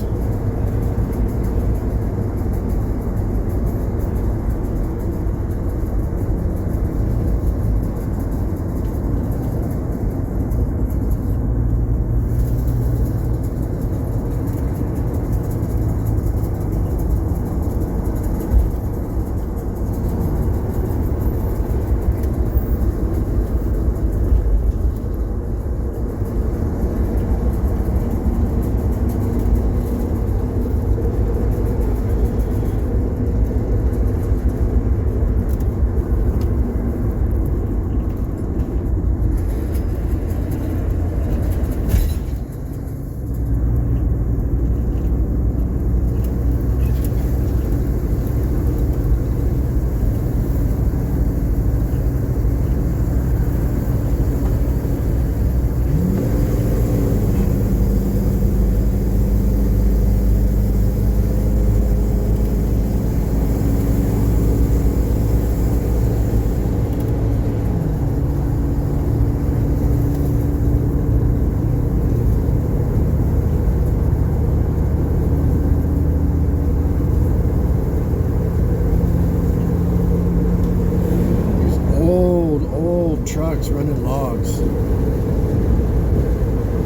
Trucks running logs.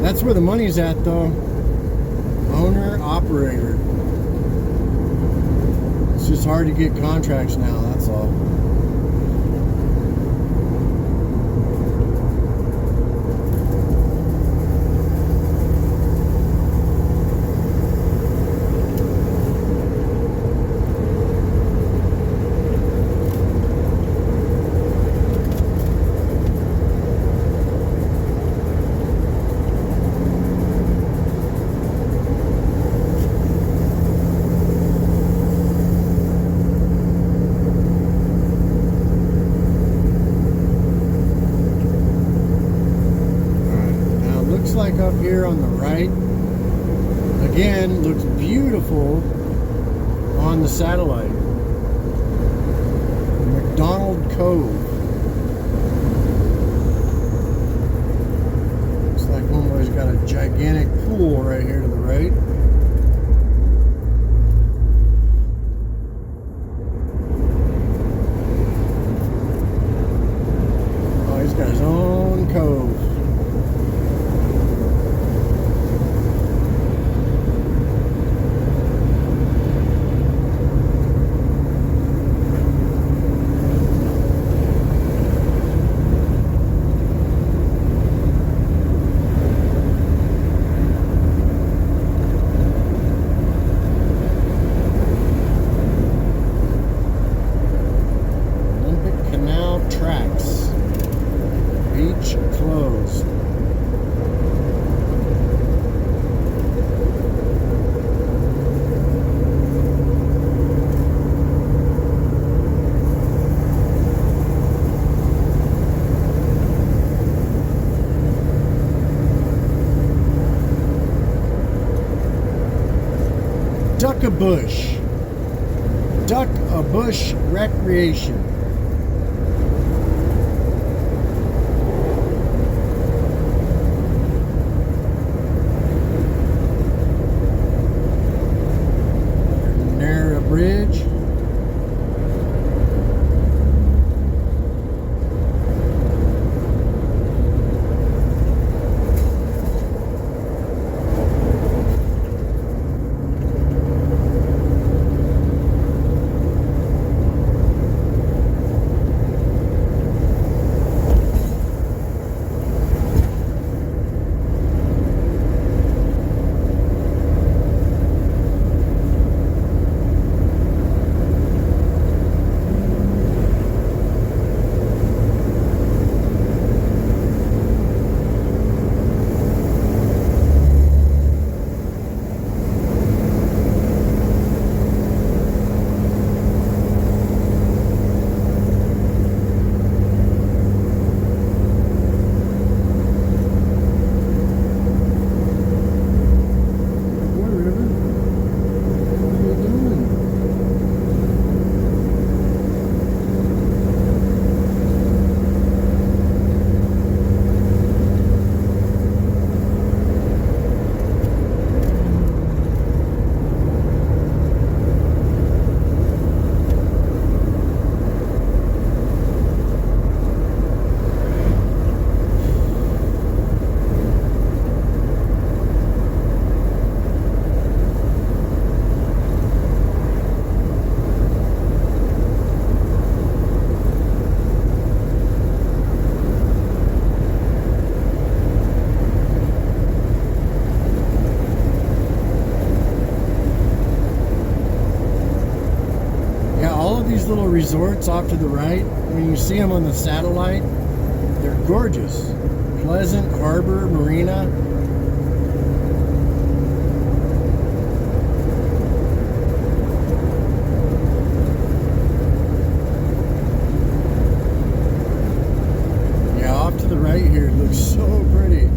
That's where the money's at, though. Owner, operator. It's just hard to get contracts now, that's all. Like up here on the right, again, looks beautiful on the satellite. McDonald Cove. Looks like Homeboy's got a gigantic pool right here to the right. Oh, he's got his own cove. Duck a Bush. Duck a Bush Recreation. Narrow bridge. These little resorts off to the right, when you see them on the satellite, they're gorgeous. Pleasant Harbor Marina. Yeah, off to the right here, it looks so pretty.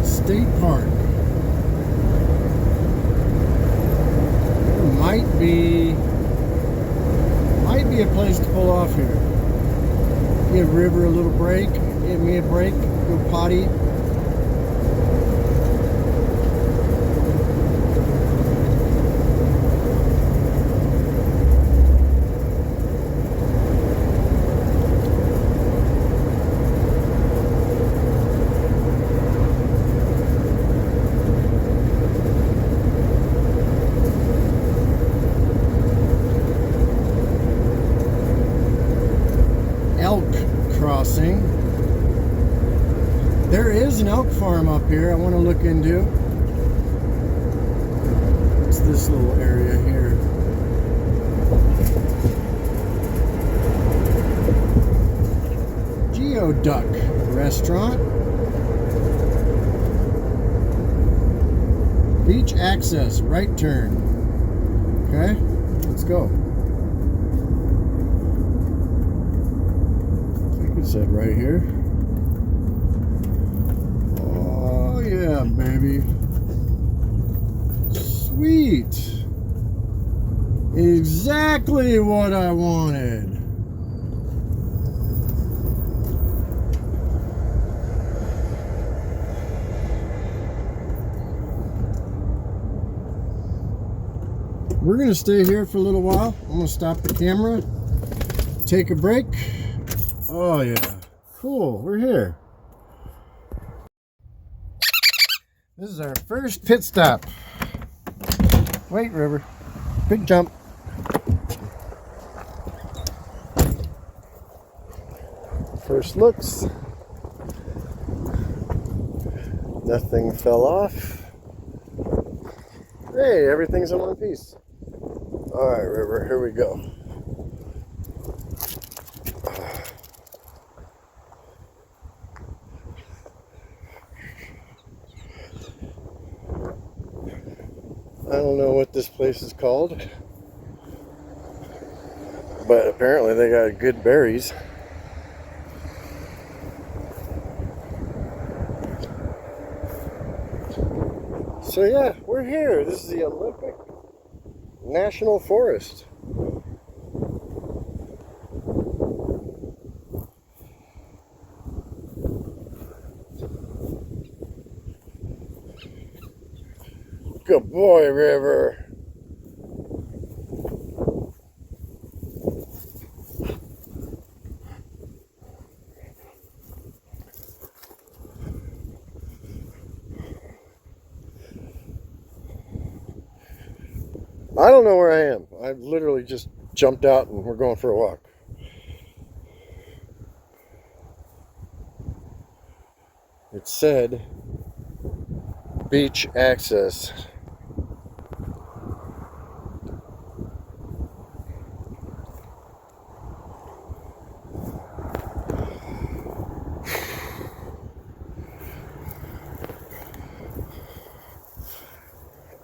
State Park. There might be a place to pull off here. Give River a little break. Give me a break. Go potty. Crossing. There is an elk farm up here I want to look into. It's this little area here. Geoduck Restaurant. Beach access, right turn. Okay, let's go. It said right here. Oh yeah, baby. Sweet. Exactly what I wanted. We're gonna stay here for a little while. I'm gonna stop the camera, take a break. Oh yeah, cool, we're here. This is our first pit stop. Wait, River, big jump. First looks, nothing fell off. Hey, everything's in one piece. All right, River, here we go. I don't know what this place is called, but apparently they got good berries. So yeah, we're here. This is the Olympic National Forest. Good boy, River. I don't know where I am. I literally just jumped out and we're going for a walk. It said beach access.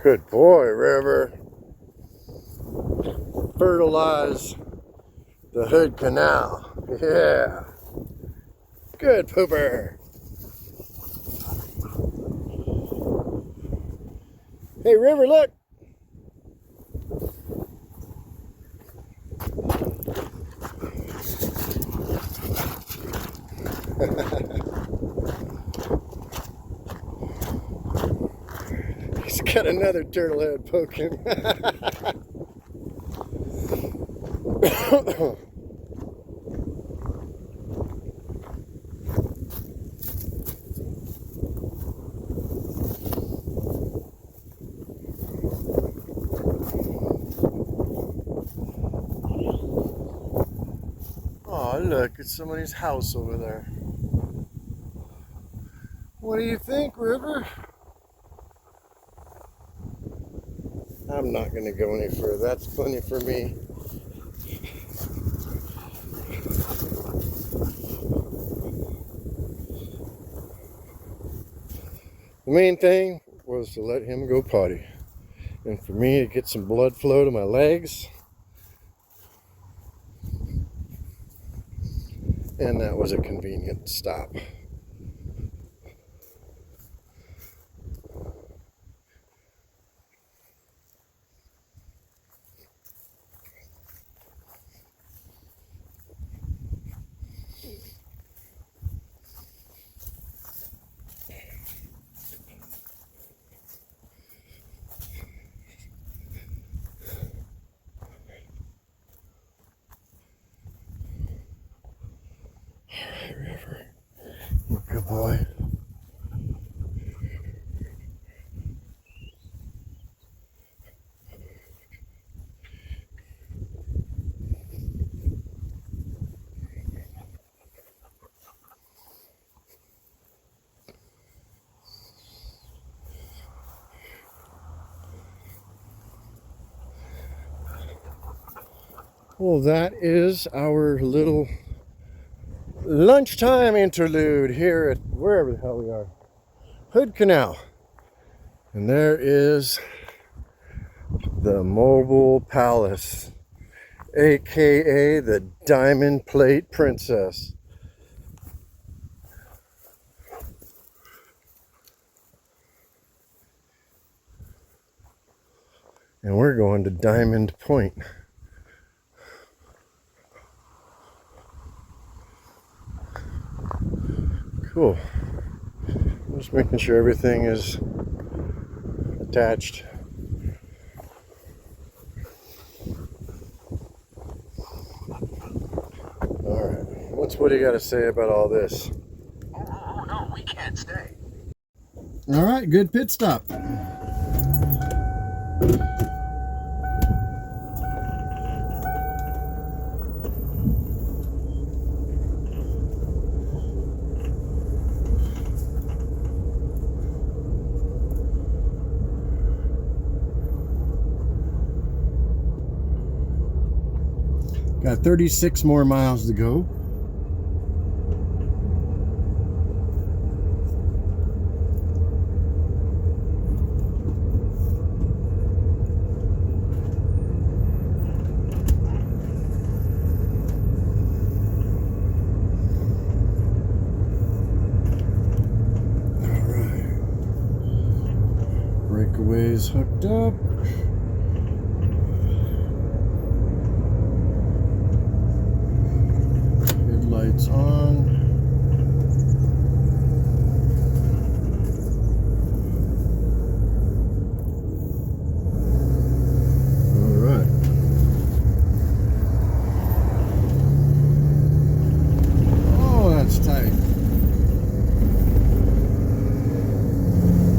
Good boy, River. Fertilize the Hood Canal. Yeah. Good pooper. Hey, River, look. He's got another turtle head poking. Oh, look, it's somebody's house over there. What do you think, River? I'm not going to go any further. That's plenty for me. The main thing was to let him go potty. And for me to get some blood flow to my legs. And that was a convenient stop. Alright, River. Good boy. Well, that is our little lunchtime interlude here at wherever the hell we are. Hood Canal. And there is the Mobile Palace, aka the Diamond Plate Princess. And we're going to Diamond Point. Cool. I'm just making sure everything is attached. Alright, what's Woody got to say about all this? Oh, no, we can't stay. Alright, good pit stop. Got 36 more miles to go. Alright. Breakaways hooked up. Lights on. All right. Oh, that's tight.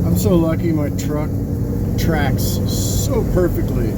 I'm so lucky my truck tracks so perfectly.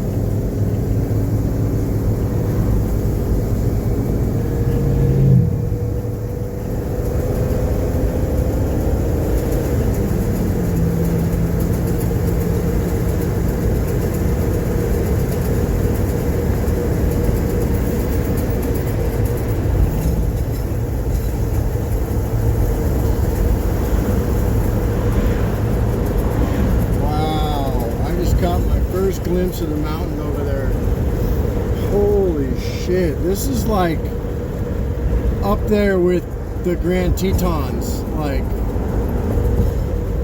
Glimpse of the mountain over there. Holy shit, this is like up there with the Grand Tetons. Like,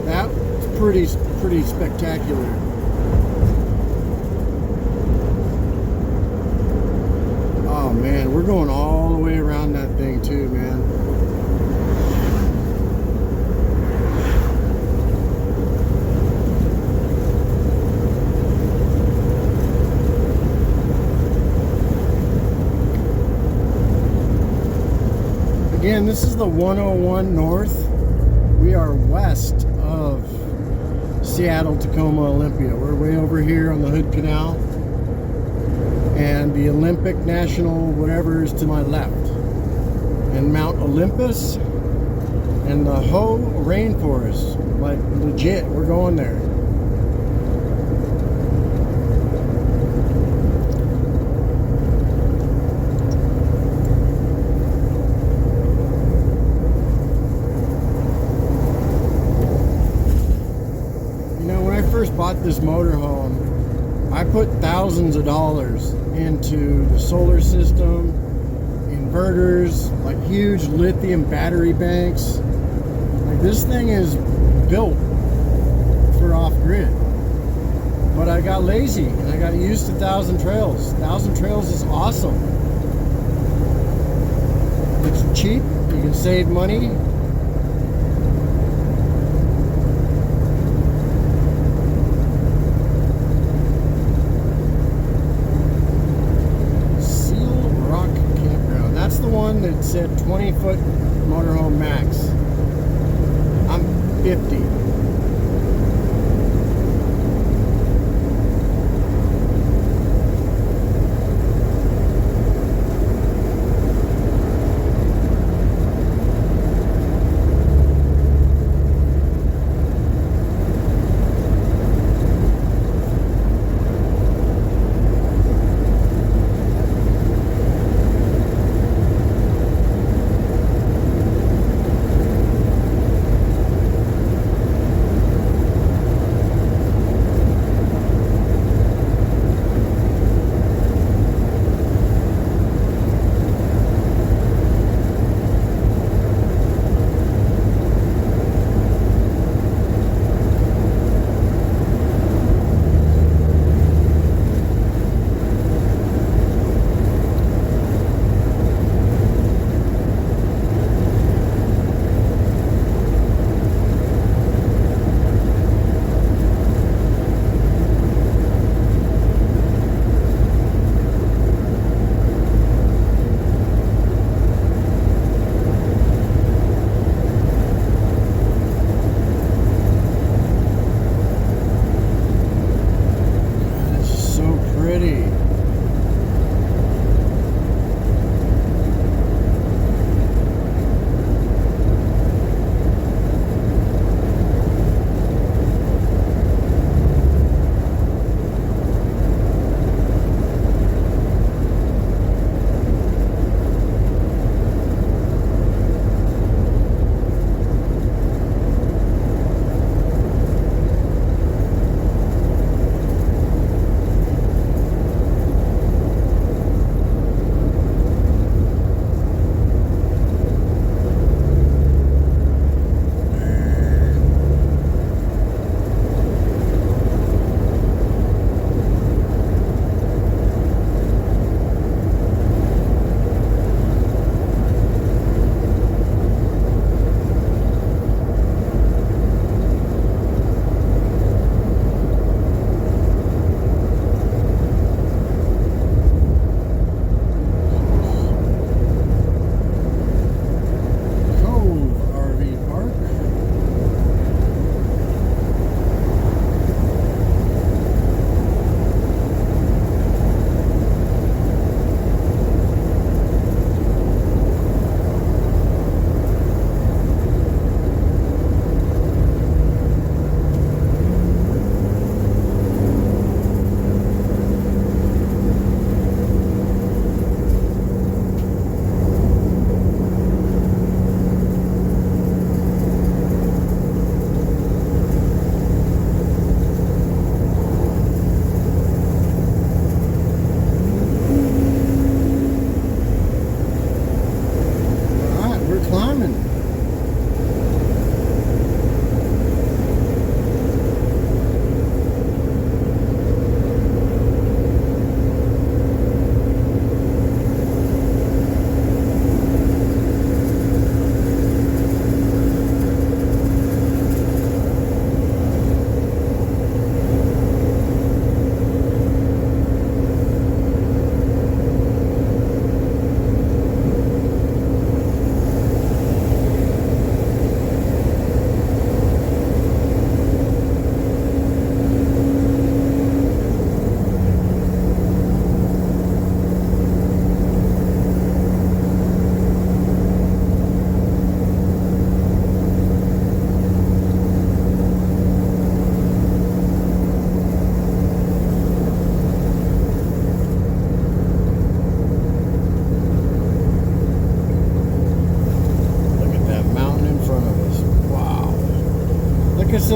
that's pretty spectacular. Oh man, we're going all the way around that thing too, man. Again, this is the 101 North. We are west of Seattle, Tacoma, Olympia. We're way over here on the Hood Canal. And the Olympic National whatever is to my left. And Mount Olympus and the Hoh Rainforest. Like, legit, we're going there. Bought this motorhome, I put thousands of dollars into the solar system, inverters, like huge lithium battery banks. Like, this thing is built for off-grid. But I got lazy and I got used to Thousand Trails. Thousand Trails is awesome. It's cheap, you can save money. That said 20-foot motorhome max. I'm 50.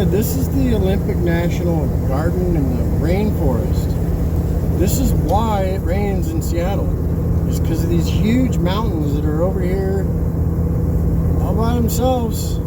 said, this is the Olympic National Garden in the rainforest. This is why it rains in Seattle. It's because of these huge mountains that are over here all by themselves.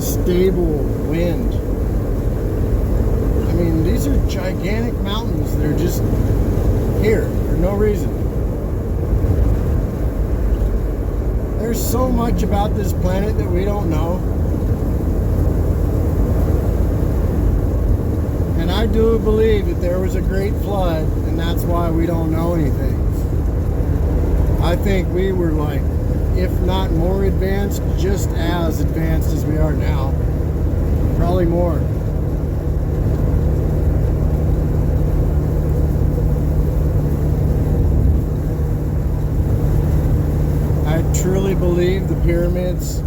Stable wind. I mean, these are gigantic mountains. They're just here for no reason. There's so much about this planet that we don't know. And I do believe that there was a great flood, and that's why we don't know anything. I think we were like, if not more advanced, just as advanced as we are now. Probably more. I truly believe the pyramids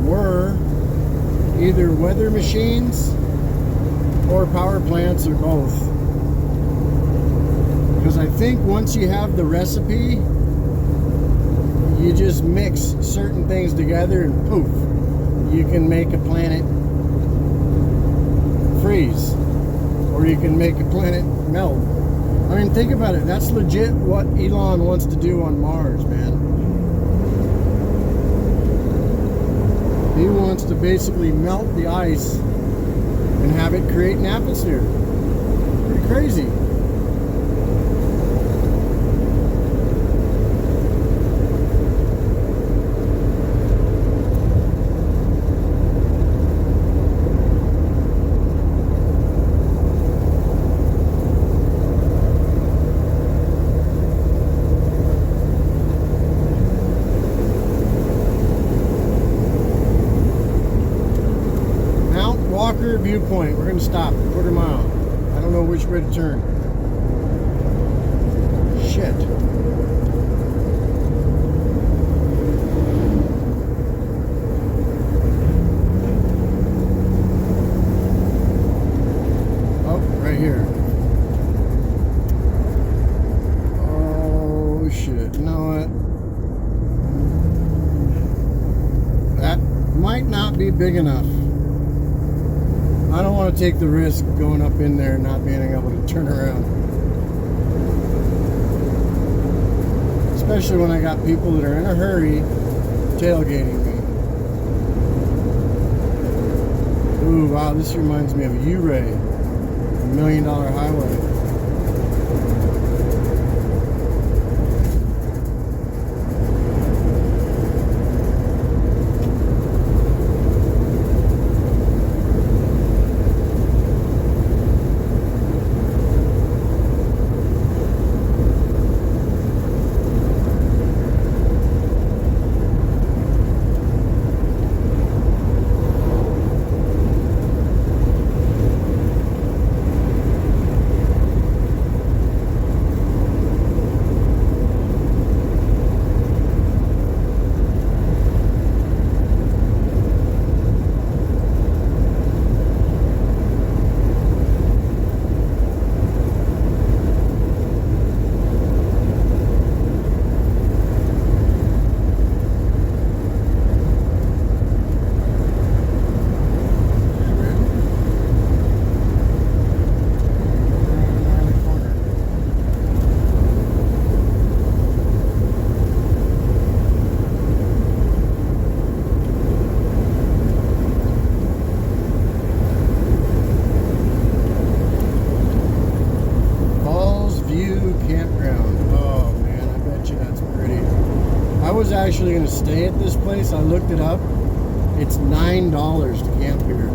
were either weather machines or power plants or both. Because I think once you have the recipe, you just mix certain things together and poof, you can make a planet freeze, or you can make a planet melt. I mean, think about it. That's legit what Elon wants to do on Mars, man. He wants to basically melt the ice and have it create an atmosphere. Pretty crazy. Viewpoint. We're going to stop quarter mile. I don't know which way to turn. Shit. Oh, right here. Oh shit. You know what? That might not be big enough. I don't want to take the risk going up in there and not being able to turn around. Especially when I got people that are in a hurry tailgating me. Ooh, wow, this reminds me of U-Ray, $1 Million Highway. Actually going to stay at this place. I looked it up. It's $9 to camp here.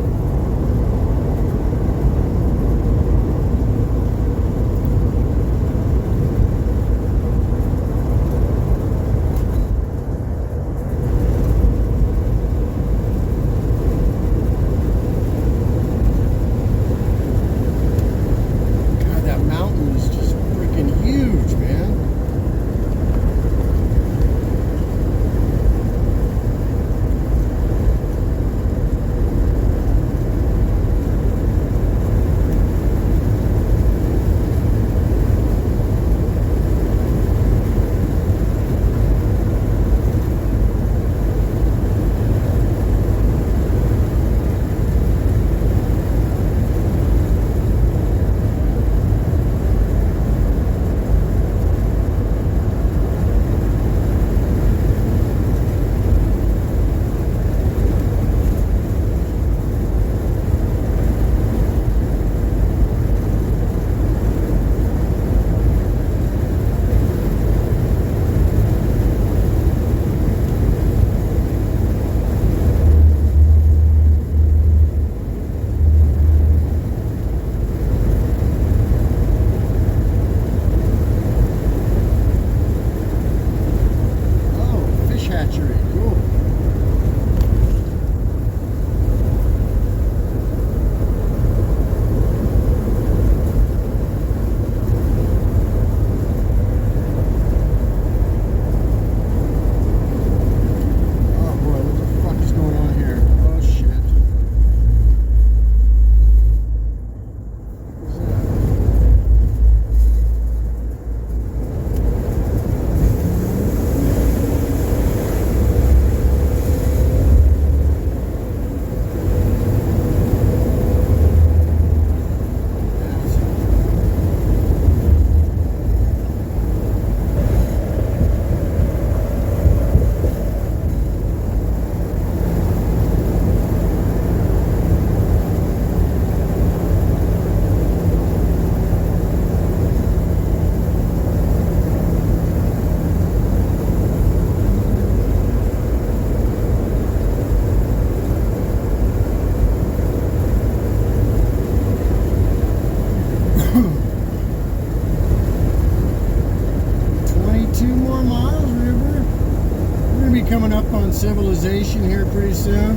on civilization here pretty soon.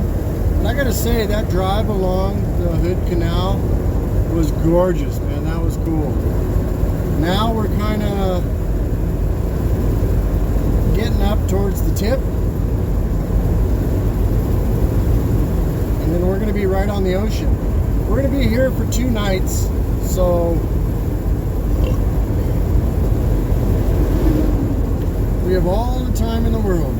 But I gotta say, that drive along the Hood Canal was gorgeous, man. That was cool. Now we're kind of getting up towards the tip. And then we're gonna be right on the ocean. We're gonna be here for 2 nights, so we have all the time in the world.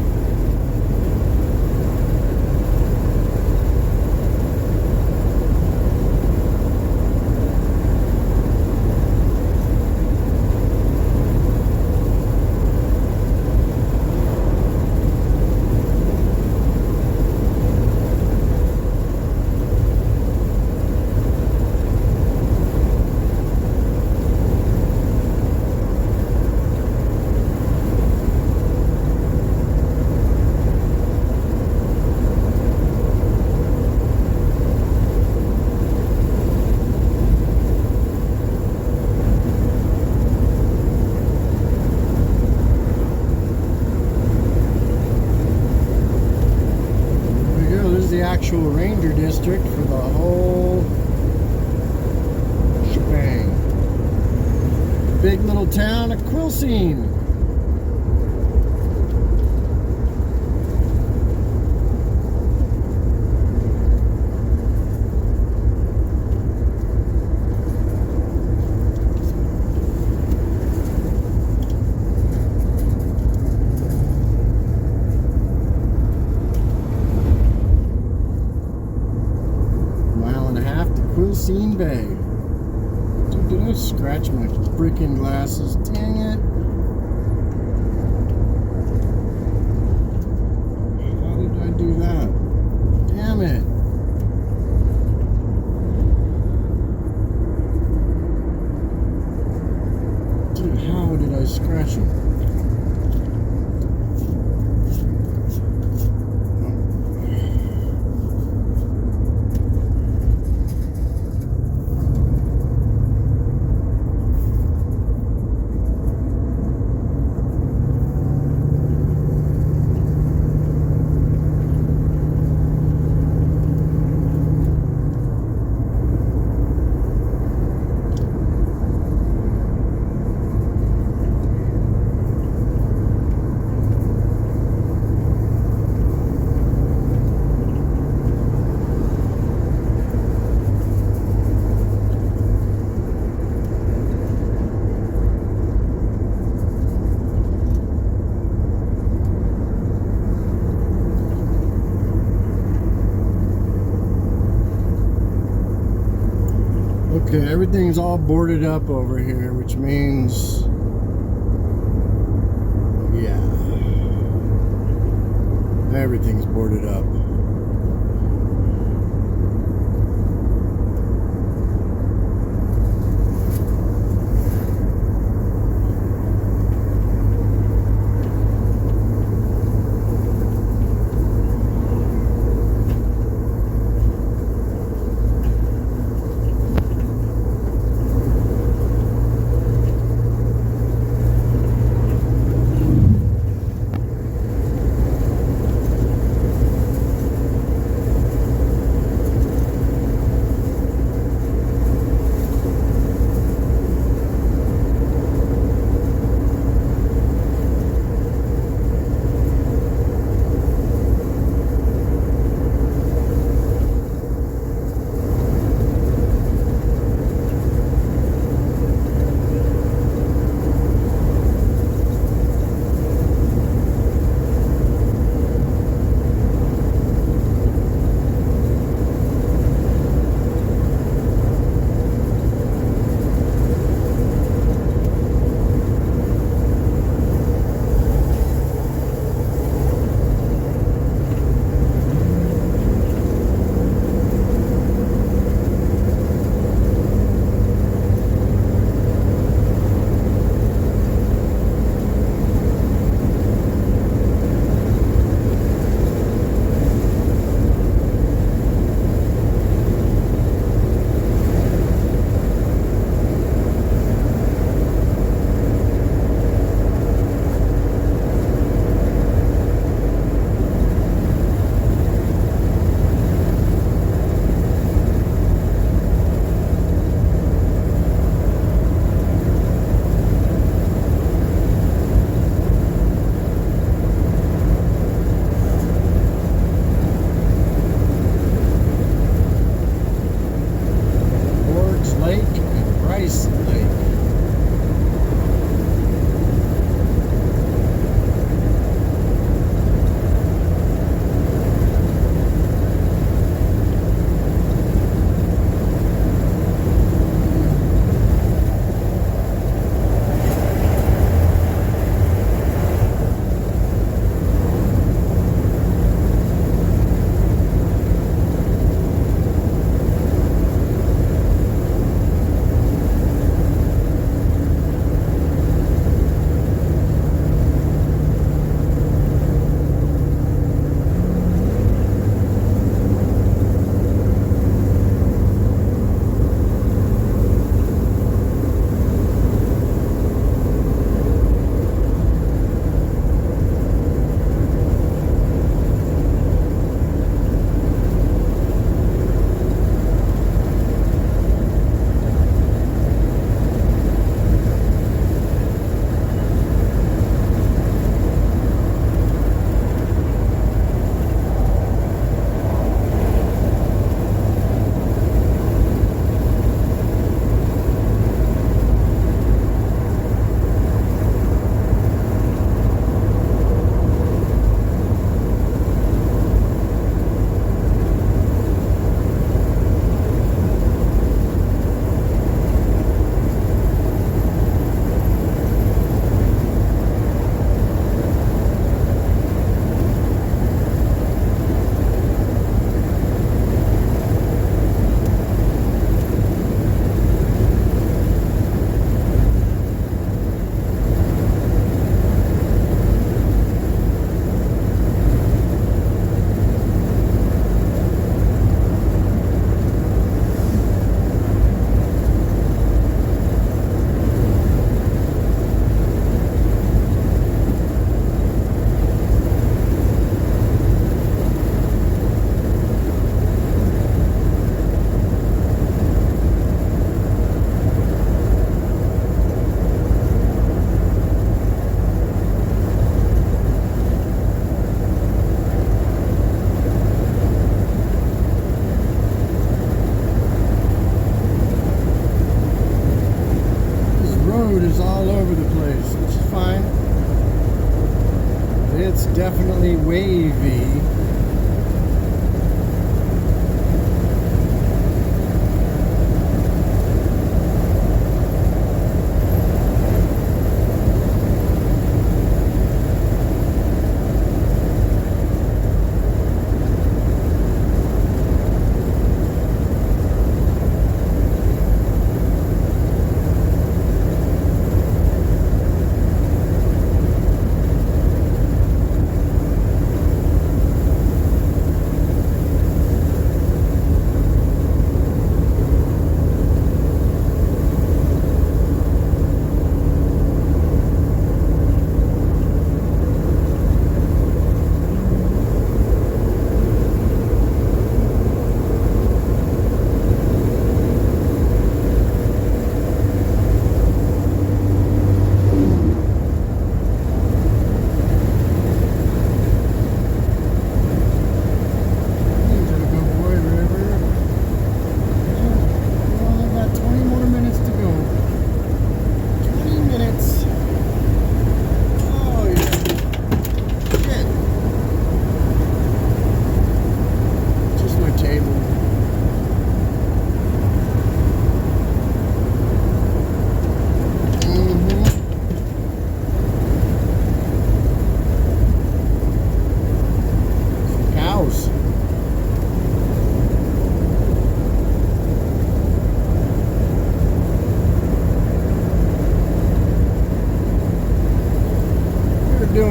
The actual ranger district for the whole shebang. Big little town of Quilcene. Quilcene Bay. Dude, did I scratch my freaking glasses? Dang it. How did I do that? Damn it. Dude, how did I scratch them? Okay, everything's all boarded up over here, which means, yeah, everything's boarded up.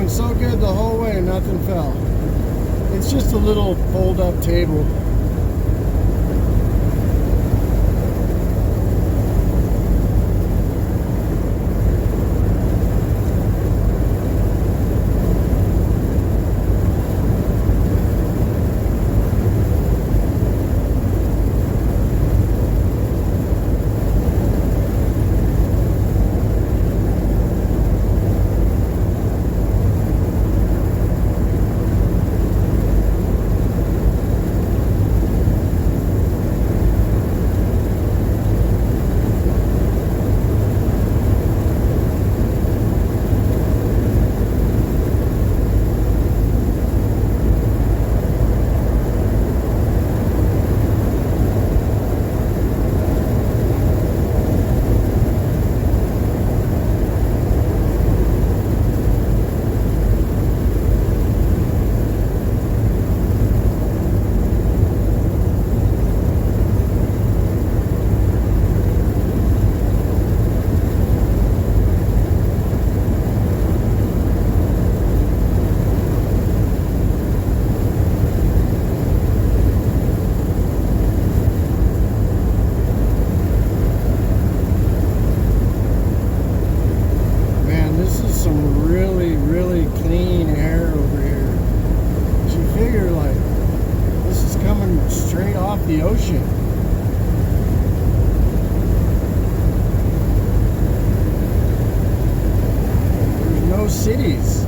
doing so good the whole way, nothing fell. It's just a little fold-up table. The ocean. There's no cities.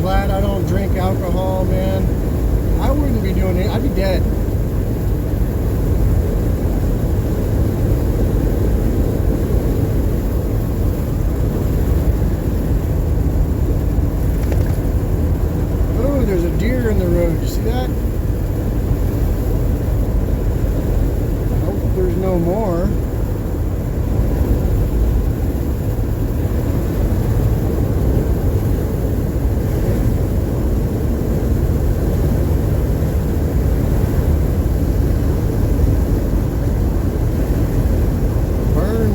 Glad I don't drink alcohol, man. I wouldn't be doing it. I'd be dead. Oh, there's a deer in the road. You see that? I hope there's no more.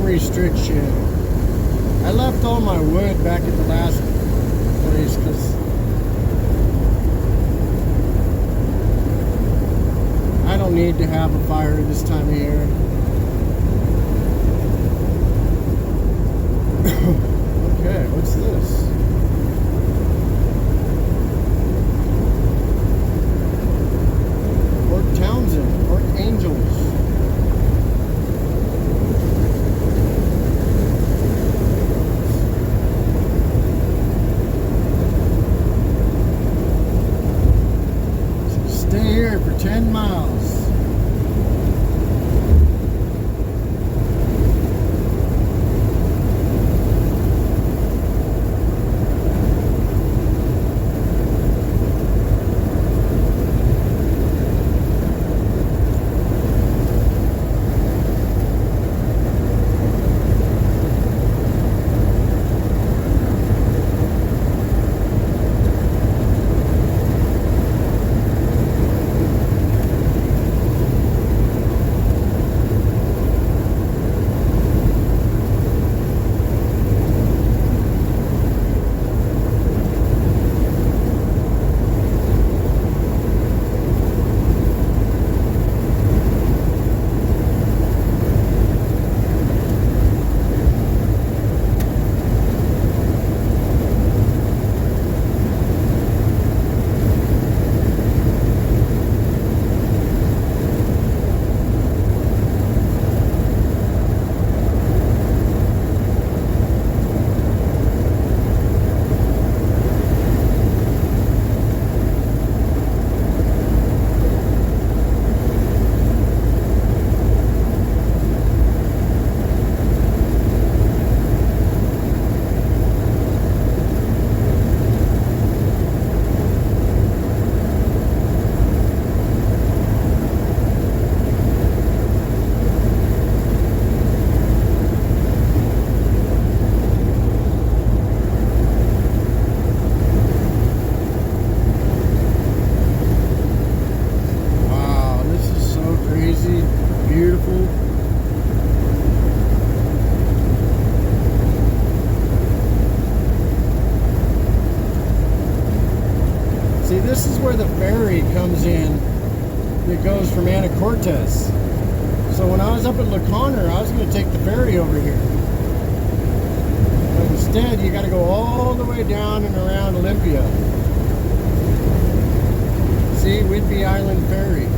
Restriction. I left all my wood back at the last place because I don't need to have a fire this time of year. Okay, what's this? Port Townsend, Port Angels. Stay here for 10 miles. where the ferry comes in that goes from Anacortes. So when I was up at La Conner, I was going to take the ferry over here. But instead, you got to go all the way down and around Olympia. See, Whidbey Island Ferry.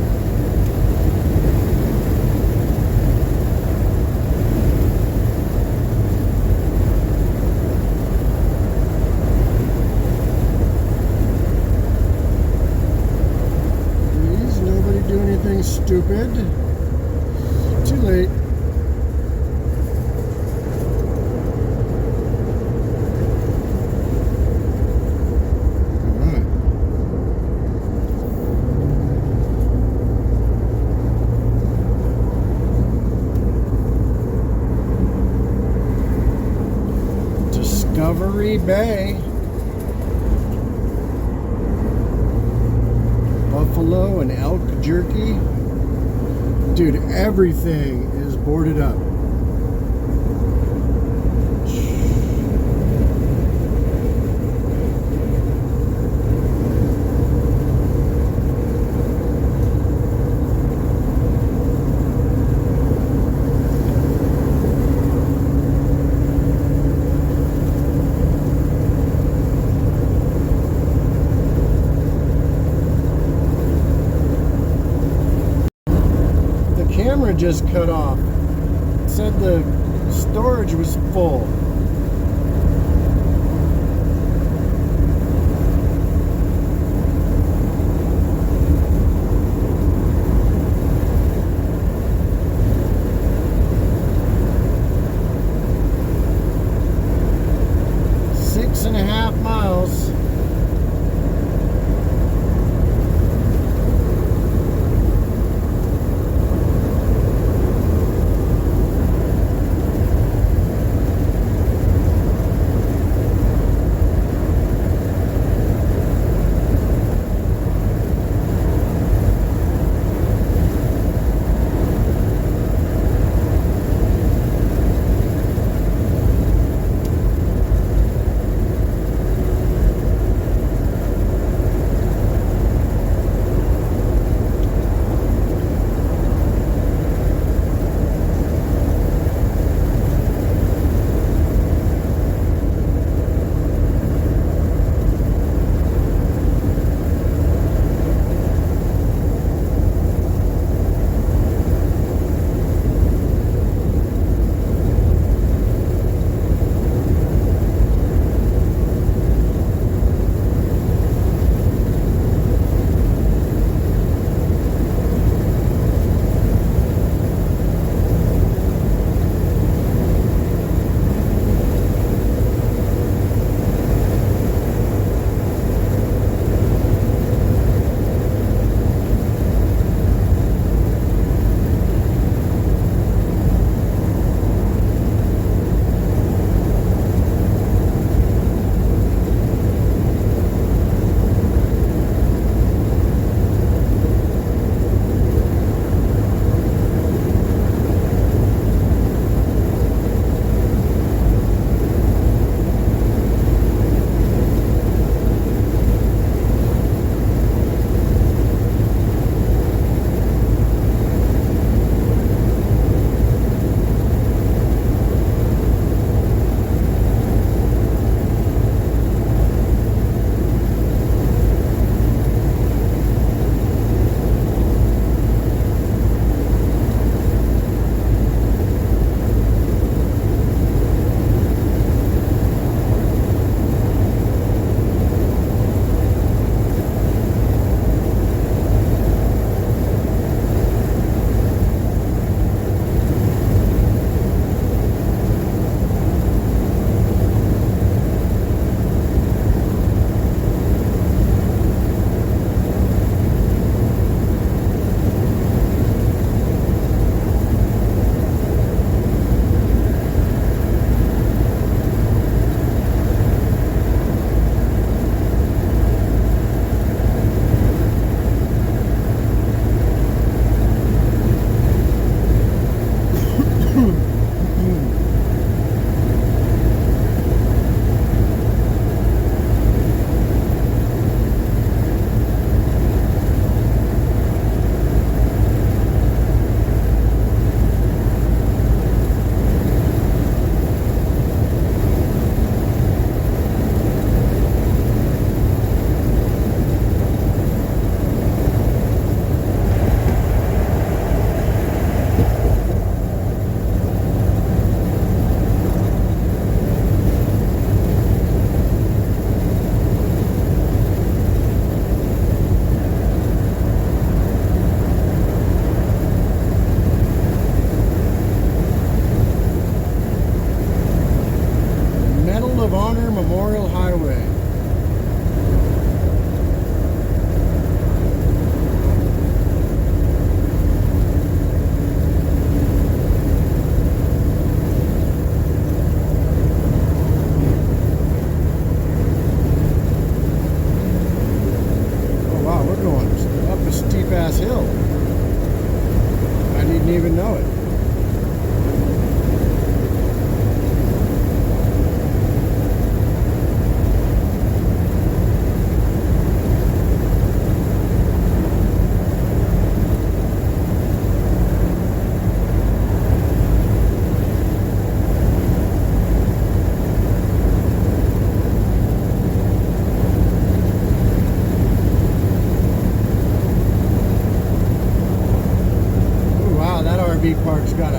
Please, nobody do anything stupid. Too late. Discovery Bay. Buffalo and elk jerky. Dude, everything is boarded up. Camera just cut off. It said the storage was full. Six and a half miles.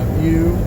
that view.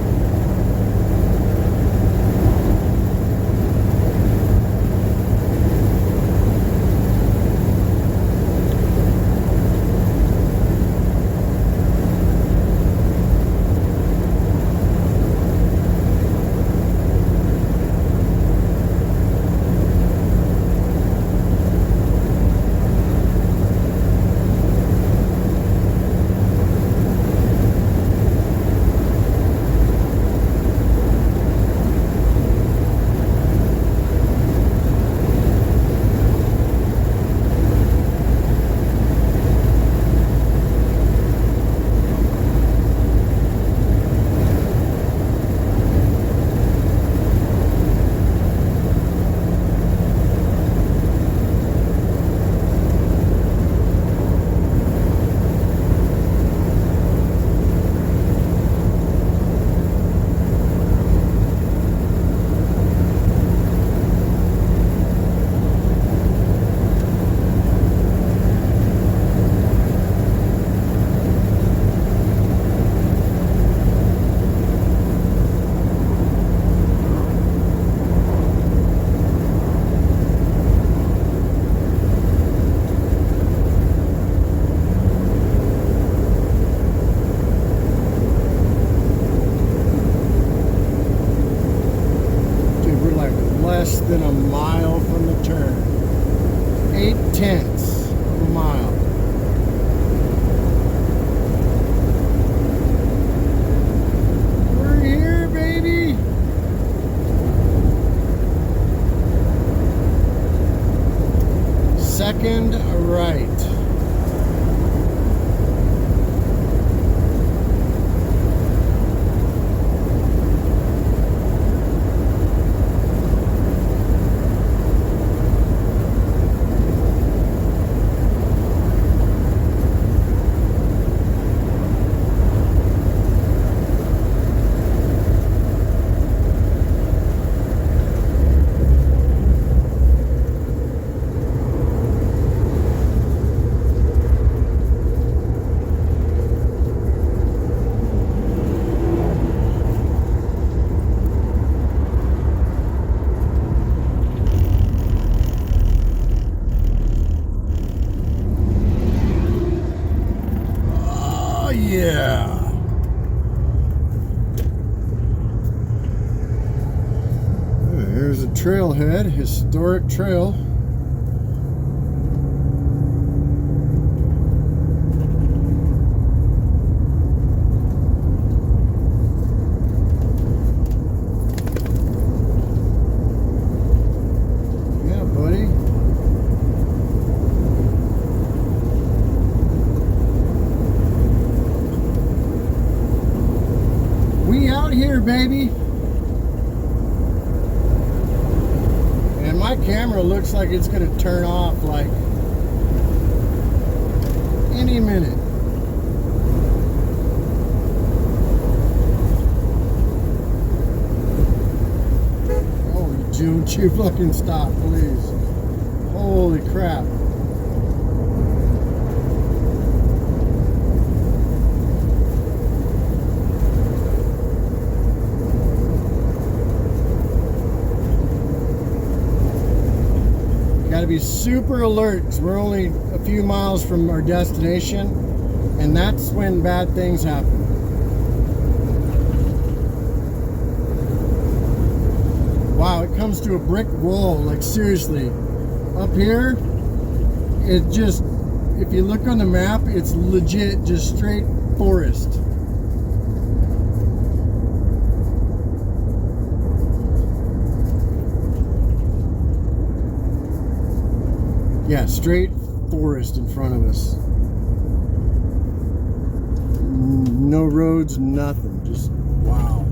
Less than a mile from the turn. 0.8 of a mile. We're here, baby. Second right. Yeah. Here's a trailhead, historic trail. Yeah, buddy. We out here, baby. And my camera looks like it's gonna turn off like any minute. Oh, June, you fucking stop, please. Holy crap. Got to be super alert because we're only a few miles from our destination, and that's when bad things happen. Wow, it comes to a brick wall, like seriously. Up here, it just, if you look on the map, it's legit just straight forest. Yeah, straight forest in front of us. No roads, nothing. Just wow.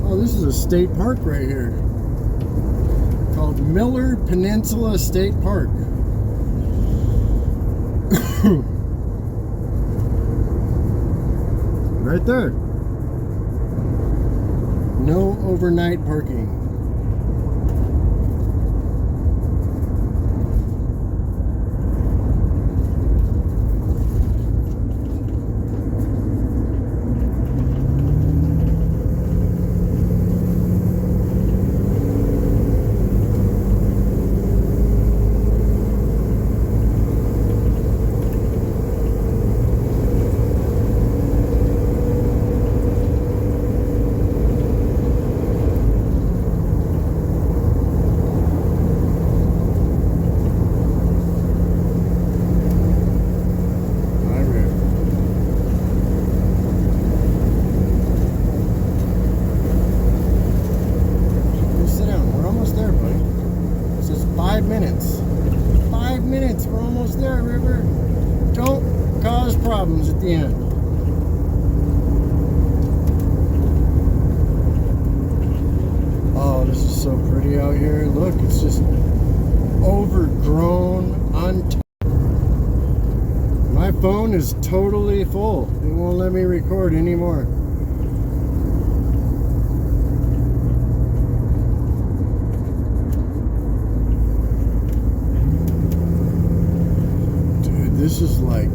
Oh, this is a state park right here called Miller Peninsula State Park. Right there. No overnight parking. 5 minutes. 5 minutes. We're almost there, River. Don't cause problems at the end. Oh, this is so pretty out here. Look, it's just overgrown, untouched. My phone is totally full. It won't let me record anymore. Dude, this is like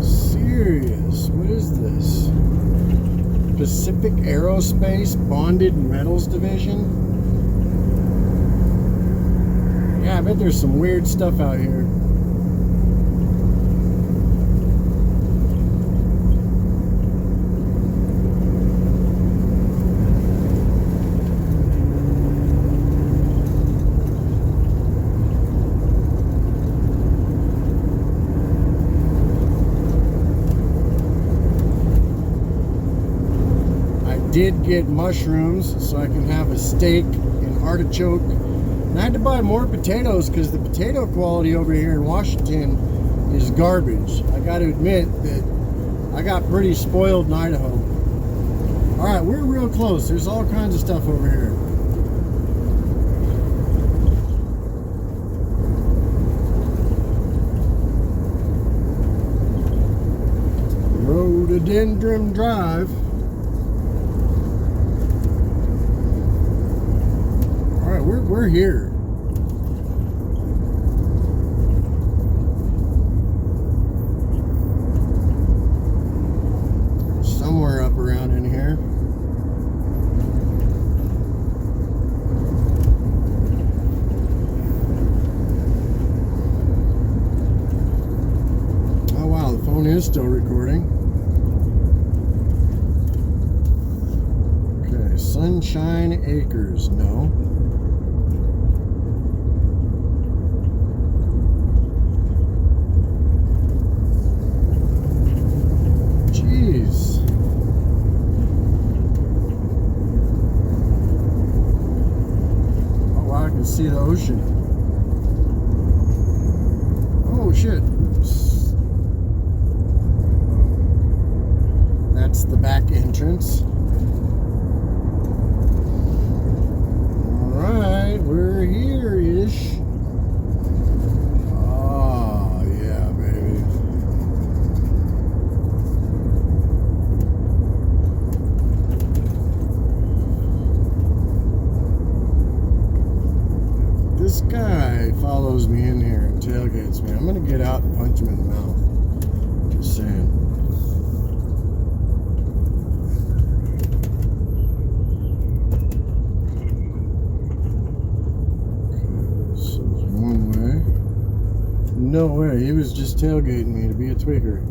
serious. What is this? Pacific Aerospace Bonded Metals Division? Yeah, I bet there's some weird stuff out here. Did get mushrooms so I can have a steak and artichoke. And I had to buy more potatoes because the potato quality over here in Washington is garbage. I got to admit that I got pretty spoiled in Idaho. All right, we're real close. There's all kinds of stuff over here. Rhododendron Drive. We're here. Somewhere up around in here. Oh wow, the phone is still recording. Okay, Sunshine Acres, no. See the ocean. Oh shit. That's the back entrance. Alright, we're here-ish. Oh yeah, baby. This guy follows me in here and tailgates me. I'm gonna get out and punch him in the mouth. Just saying. Okay, so there's one way. No way, he was just tailgating me to be a tweaker.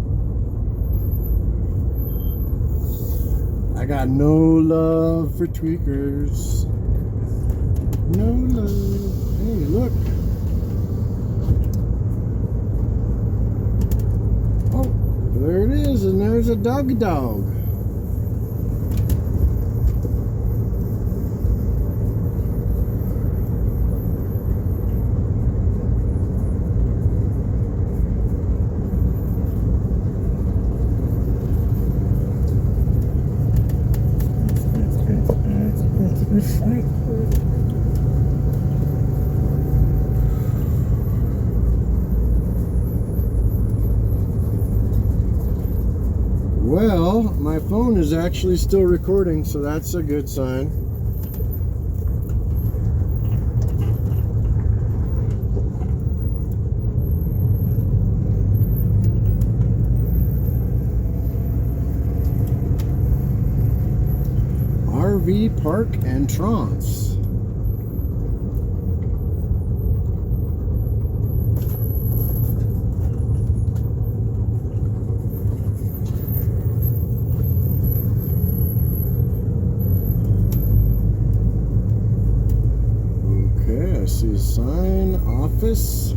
I got no love for tweakers. No love. Hey, look. Oh, there it is, and there's a doggy dog. Well, my phone is actually still recording, so that's a good sign. RV Park and Trance. I see a sign, office.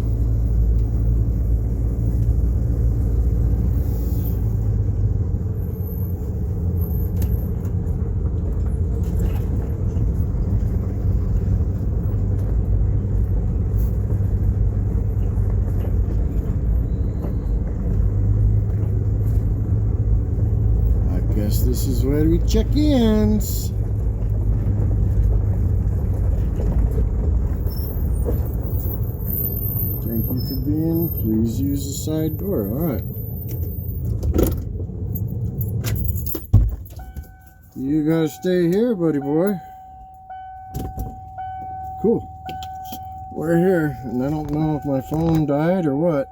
Guess this is where we check ins. Thank you for being. Please use the side door. Alright. You gotta stay here, buddy boy. Cool. We're here, and I don't know if my phone died or what.